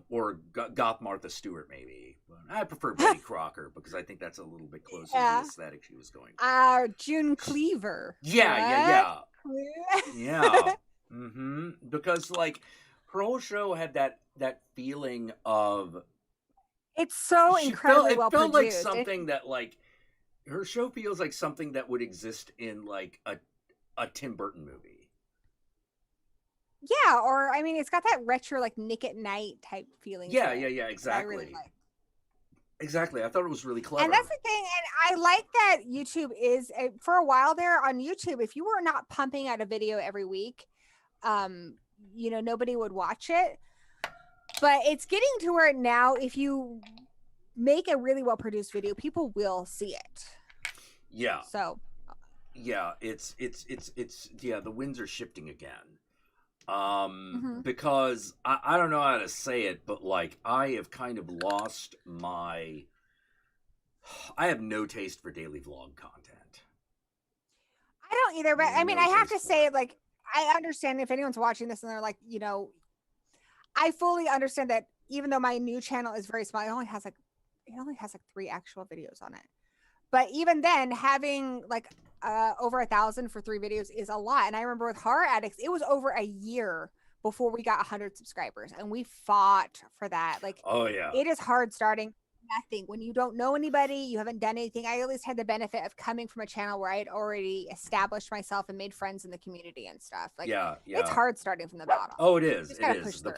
A: or Goth Martha Stewart maybe. I prefer Betty Crocker because I think that's a little bit closer to the aesthetic she was going for.
K: June Cleaver.
A: Yeah. Yeah. Because like her whole show had that feeling of
K: it's so incredibly well produced.
A: It felt like something that like her show feels like something that would exist in like a Tim Burton movie.
K: Yeah, or I mean, it's got that retro like Nick at Night type feeling.
A: Yeah, exactly.
K: I really like.
A: Exactly, I thought it was really clever.
K: And that's the thing, and I like that YouTube is for a while there on YouTube. If you were not pumping out a video every week, you know, nobody would watch it. But it's getting to where now, if you make a really well produced video, people will see it.
A: Yeah.
K: So.
A: Yeah, it's the winds are shifting again. Because I don't know how to say it, but like I have kind of lost I have no taste for daily vlog content.
K: I don't either, but I mean, I have to say, like, I understand if anyone's watching this and they're like, you know, I fully understand that even though my new channel is very small, it only has like 3 actual videos on it. But even then, having like over 1,000 for 3 videos is a lot. And I remember with Horror Addicts, it was over a year before we got 100 subscribers, and we fought for that. Like,
A: oh yeah,
K: it is hard starting nothing when you don't know anybody, you haven't done anything. I at least had the benefit of coming from a channel where I had already established myself and made friends in the community and stuff. Like, it's hard starting from the bottom.
A: Oh, it is. It is. The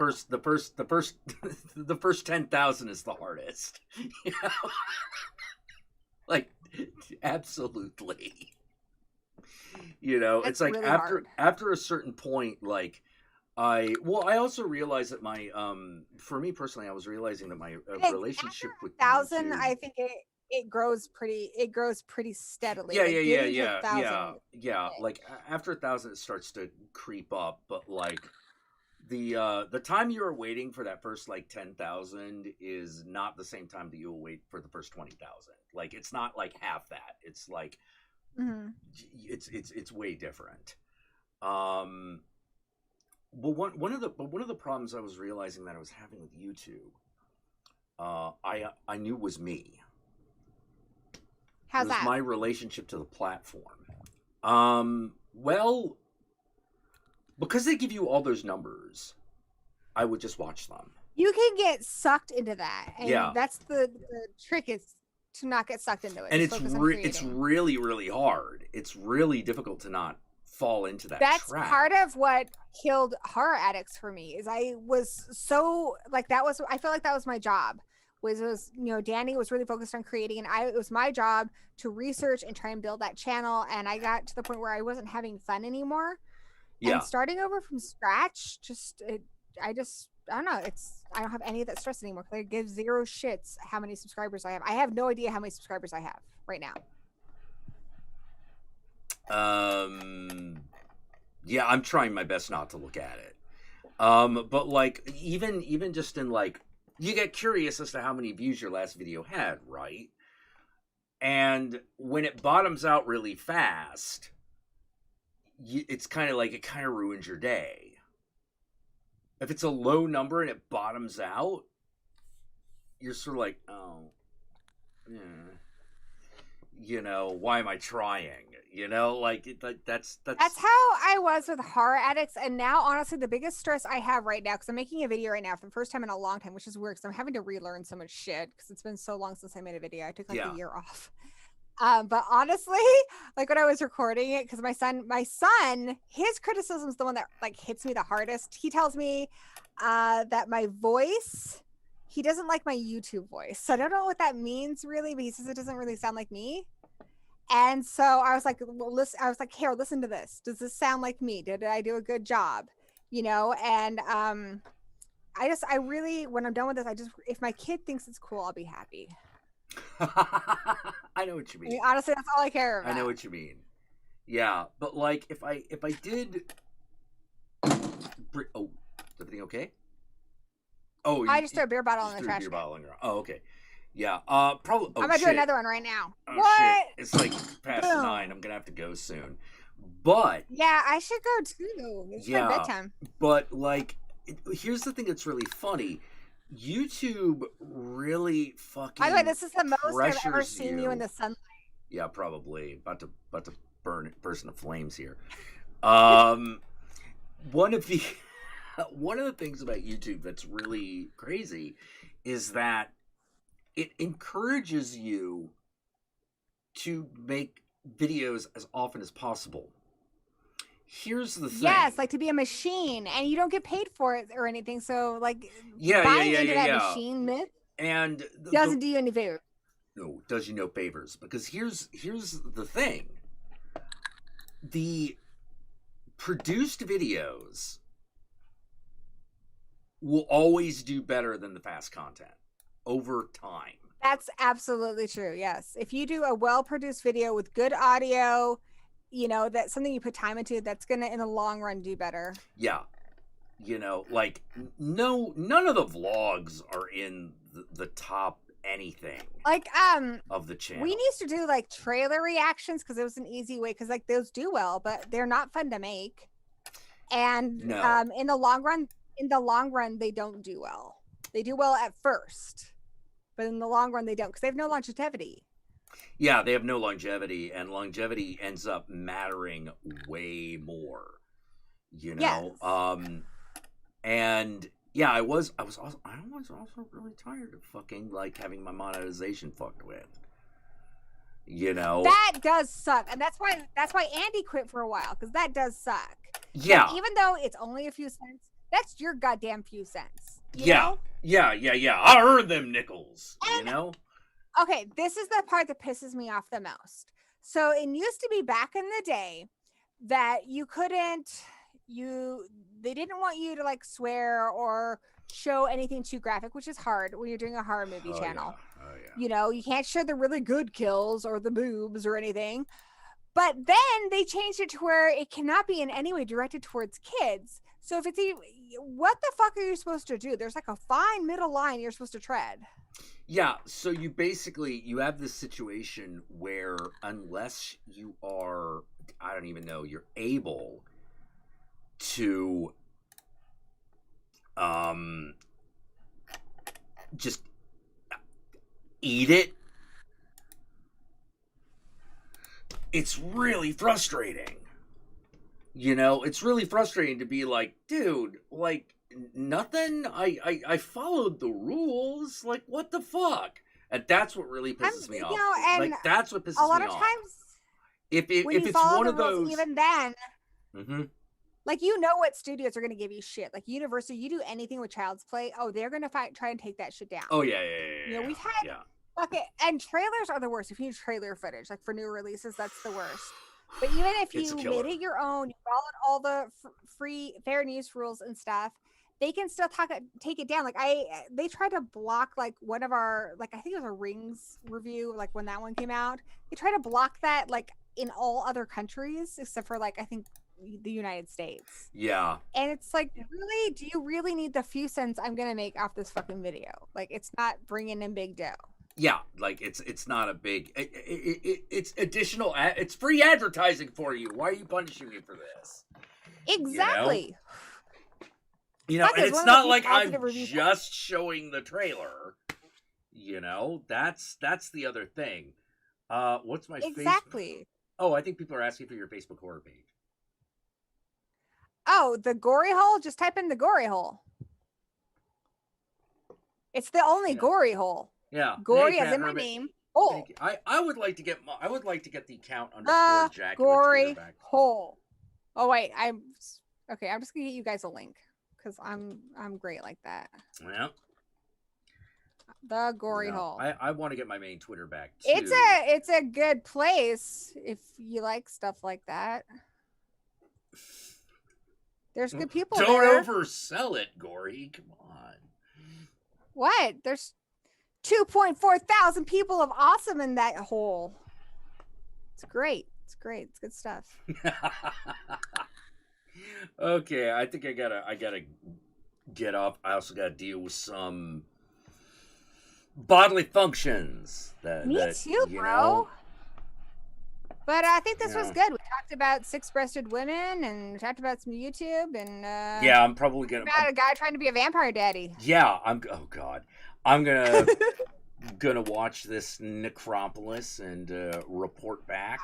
A: first 10,000 is the hardest. You know? Like, absolutely. You know, it's like really after a certain point, like I also realized that my for me personally, I was realizing that my relationship with
K: 1,000, I think it grows pretty steadily.
A: Yeah. Like after 1,000, it starts to creep up, but like the time you are waiting for that first like 10,000 is not the same time that you will wait for the first 20,000. Like, it's not like half that. It's like it's way different. But one of the problems I was realizing that I was having with YouTube, I knew was me.
K: How's that?
A: My relationship to the platform. Well, because they give you all those numbers, I would just watch them.
K: You can get sucked into that, and that's the trick, is to not get sucked into it.
A: And it's really, really hard. It's really difficult to not fall into that
K: That's
A: trap.
K: Part of what killed Horror Addicts for me. Is I was so like I feel like that was my job. Was you know, Danny was really focused on creating, and it was my job to research and try and build that channel. And I got to the point where I wasn't having fun anymore. Yeah. And starting over from scratch, I don't know. I don't have any of that stress anymore. I give 0 shits how many subscribers I have. I have no idea how many subscribers I have right now.
A: Yeah, I'm trying my best not to look at it. But like even just in like, you get curious as to how many views your last video had, right? And when it bottoms out really fast, it's kind of like it kind of ruins your day. If it's a low number and it bottoms out, you're sort of like, oh, you know, why am I trying? You know, like that's
K: how I was with Horror Addicts. And now, honestly, the biggest stress I have right now, because I'm making a video right now for the first time in a long time, which is weird because I'm having to relearn so much shit because it's been so long since I made a video. I took like a year off. But honestly, like when I was recording it, because my son, his criticism is the one that like hits me the hardest. He tells me that my voice, he doesn't like my YouTube voice. So I don't know what that means really, but he says it doesn't really sound like me. And so I was like, well, Carol, listen to this. Does this sound like me? Did I do a good job? You know, and I really, when I'm done with this, if my kid thinks it's cool, I'll be happy.
A: I know what you mean.
K: I mean, honestly, that's all I care about.
A: I know what you mean. Yeah, but like if I did, oh, is everything okay? Oh,
K: I just threw a beer bottle in the trash.
A: Oh, okay. Yeah. Probably. Oh,
K: I'm gonna do another one right now.
A: Oh,
K: what?
A: Shit. It's like past 9. I'm gonna have to go soon. But
K: yeah, I should go too. It's my bedtime.
A: But like, here's the thing that's really funny. YouTube really fucking.
K: By the way, this is the most I've ever
A: pressures
K: seen you in the sunlight.
A: Yeah, probably about to burst into flames here. One of the things about YouTube that's really crazy is that it encourages you to make videos as often as possible. Here's the thing.
K: Yes, like to be a machine, and you don't get paid for it or anything. So, like,
A: Yeah,
K: buying into that machine myth
A: and
K: doesn't do you any favor.
A: No, does you no favors, because here's the thing. The produced videos will always do better than the fast content over time.
K: That's absolutely true. Yes. If you do a well-produced video with good audio, you know, that's something you put time into, that's going to, in the long run, do better.
A: Yeah. You know, like, none of the vlogs are in the top anything.
K: Like,
A: of the channel.
K: We used to do, like, trailer reactions because it was an easy way, because, like, those do well, but they're not fun to make. And
A: No.
K: in the long run, they don't do well. They do well at first, but in the long run, they don't, because they have no longevity.
A: Yeah, they have no longevity, and longevity ends up mattering way more. You know?
K: Yes.
A: And yeah, I was also really tired of fucking like having my monetization fucked with. You know?
K: That does suck. And that's why Andy quit for a while, because that does suck.
A: Yeah.
K: Like, even though it's only a few cents, that's your goddamn few cents. You know?
A: Yeah. I earned them nickels.
K: And,
A: you know?
K: Okay, this is the part that pisses me off the most. So it used to be back in the day that they didn't want you to like swear or show anything too graphic, which is hard when you're doing a horror movie channel.
A: Yeah. Oh, yeah.
K: You know, you can't show the really good kills or the boobs or anything. But then they changed it to where it cannot be in any way directed towards kids. So if it's what the fuck are you supposed to do? There's like a fine middle line you're supposed to tread.
A: Yeah, so you have this situation where unless you are, I don't even know, you're able to just eat it, it's really frustrating. You know, it's really frustrating to be like, dude, like, nothing. I followed the rules. Like, what the fuck? And that's what really pisses me off.
K: You know, and
A: like, that's what pisses me off.
K: A lot of times,
A: if it's one of those,
K: even then,
A: mm-hmm.
K: Like, you know what studios are going to give you shit. Like Universal, you do anything with Child's Play, oh, they're going to try and take that shit down.
A: Oh yeah.
K: You know, we've had okay, and trailers are the worst. If you use trailer footage, like for new releases, that's the worst. But even if you made it your own, you followed all the free fair use rules and stuff, they can still take it down. Like they tried to block like one of our, like, I think it was a Rings review, like when that one came out, they tried to block that like in all other countries except for like I think the United States.
A: Yeah.
K: And it's like, really, do you really need the few cents I'm gonna make off this fucking video? Like, it's not bringing in big dough.
A: Yeah, like it's not a big. It's additional. It's free advertising for you. Why are you punishing me for this?
K: Exactly.
A: You know, and it's not like I'm just showing the trailer. You know, that's the other thing. What's my
K: exactly?
A: Oh, I think people are asking for your Facebook horror page.
K: Oh, the gory hole. Just type in the gory hole. It's the only gory hole.
A: Yeah,
K: gory as in my name. Oh,
A: I would like to get the account _ Jackula
K: gory hole. Oh wait, I'm just gonna get you guys a link because I'm great like that.
A: Yeah.
K: The gory hole.
A: I want to get my main Twitter back too.
K: It's a good place if you like stuff like that. There's good people there.
A: Don't oversell it, Gory. Come on.
K: What? There's 2.4 thousand people of awesome in that hole. It's great. It's great. It's good stuff.
A: Okay, I think I gotta get off. I also gotta deal with some bodily functions.
K: Me too, bro. But I think this was good. We talked about six-breasted women, and we talked about some YouTube, and
A: yeah, I'm probably gonna
K: about a guy trying to be a vampire daddy.
A: Yeah, oh god, I'm gonna watch this Necropolis and report back.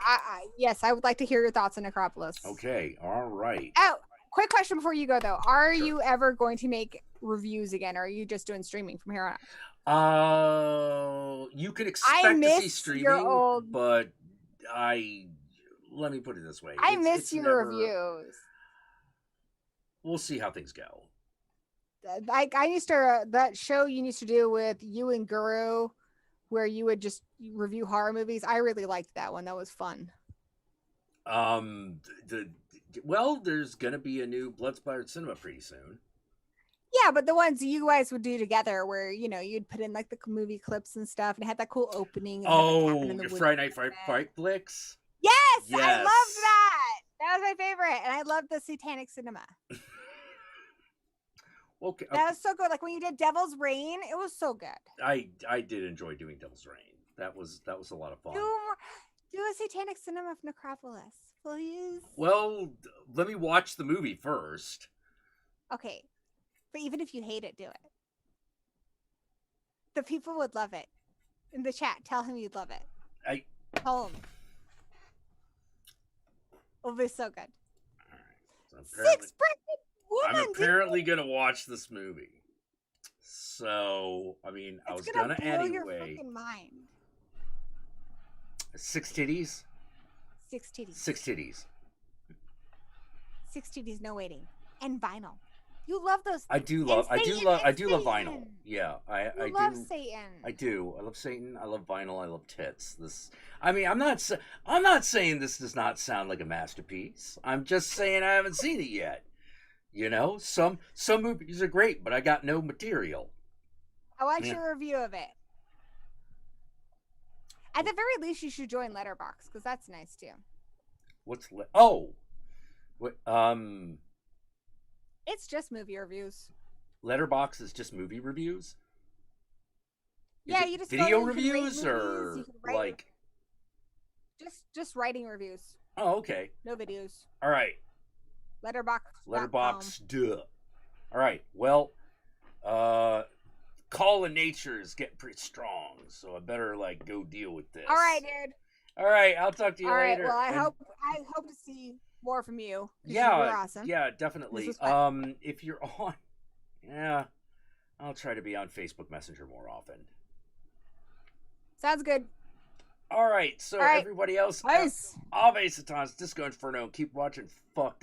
K: Yes, I would like to hear your thoughts on Necropolis.
A: Okay, all right.
K: Oh, quick question before you go though: are you ever going to make reviews again, or are you just doing streaming from here on?
A: You could expect to see streaming, but let me put it this way:
K: I miss your reviews.
A: We'll see how things go.
K: Like I used to that show you used to do with you and Guru, where you would just review horror movies. I really liked that one. That was fun.
A: There's gonna be a new Blood-Splattered Cinema pretty soon.
K: Yeah, but the ones you guys would do together, where you'd put in like the movie clips and stuff, and it had that cool opening. And
A: your Friday Night Fright flicks.
K: Yes, I loved that. That was my favorite, and I loved the Satanic Cinema.
A: Okay,
K: that was so good. Like when you did Devil's Reign, it was so good.
A: I did enjoy doing Devil's Reign. That was a lot of fun.
K: Do a Satanic Cinema of Necropolis, please.
A: Well, let me watch the movie first.
K: Okay, but even if you hate it, do it. The people would love it. In the chat, tell him you'd love it. Tell him. It'll be so good.
A: All right. So
K: Six-breasted woman.
A: I'm apparently gonna watch this movie. So, I mean, I was gonna anyway.
K: Your fucking mind.
A: Six titties.
K: Six titties.
A: Six titties.
K: Six titties, no waiting, and vinyl. You love those things.
A: I do love vinyl. Yeah, I
K: love
A: do.
K: Satan.
A: I do. I love Satan. I love vinyl. I love tits. I mean, I'm not saying this does not sound like a masterpiece. I'm just saying I haven't seen it yet. You know, some movies are great, but I got no material.
K: I want your review of it. At the very least, you should join Letterboxd because that's nice too. It's just movie reviews.
A: Letterboxd is just movie reviews?
K: Yeah, you just
A: video reviews or like
K: just writing reviews.
A: Oh, okay.
K: No videos.
A: All right.
K: Letterboxd.
A: Duh. All right. Well, Call of Nature is getting pretty strong, so I better go deal with this.
K: All right, dude.
A: All right, I'll talk to you later.
K: All right. Well, I hope to see more from you.
A: Yeah,
K: you're awesome.
A: Yeah, definitely. If you're on, I'll try to be on Facebook Messenger more often.
K: Sounds good.
A: All right, so everybody else,
K: nice.
A: Ave Satans, Disco Inferno, keep watching Fucked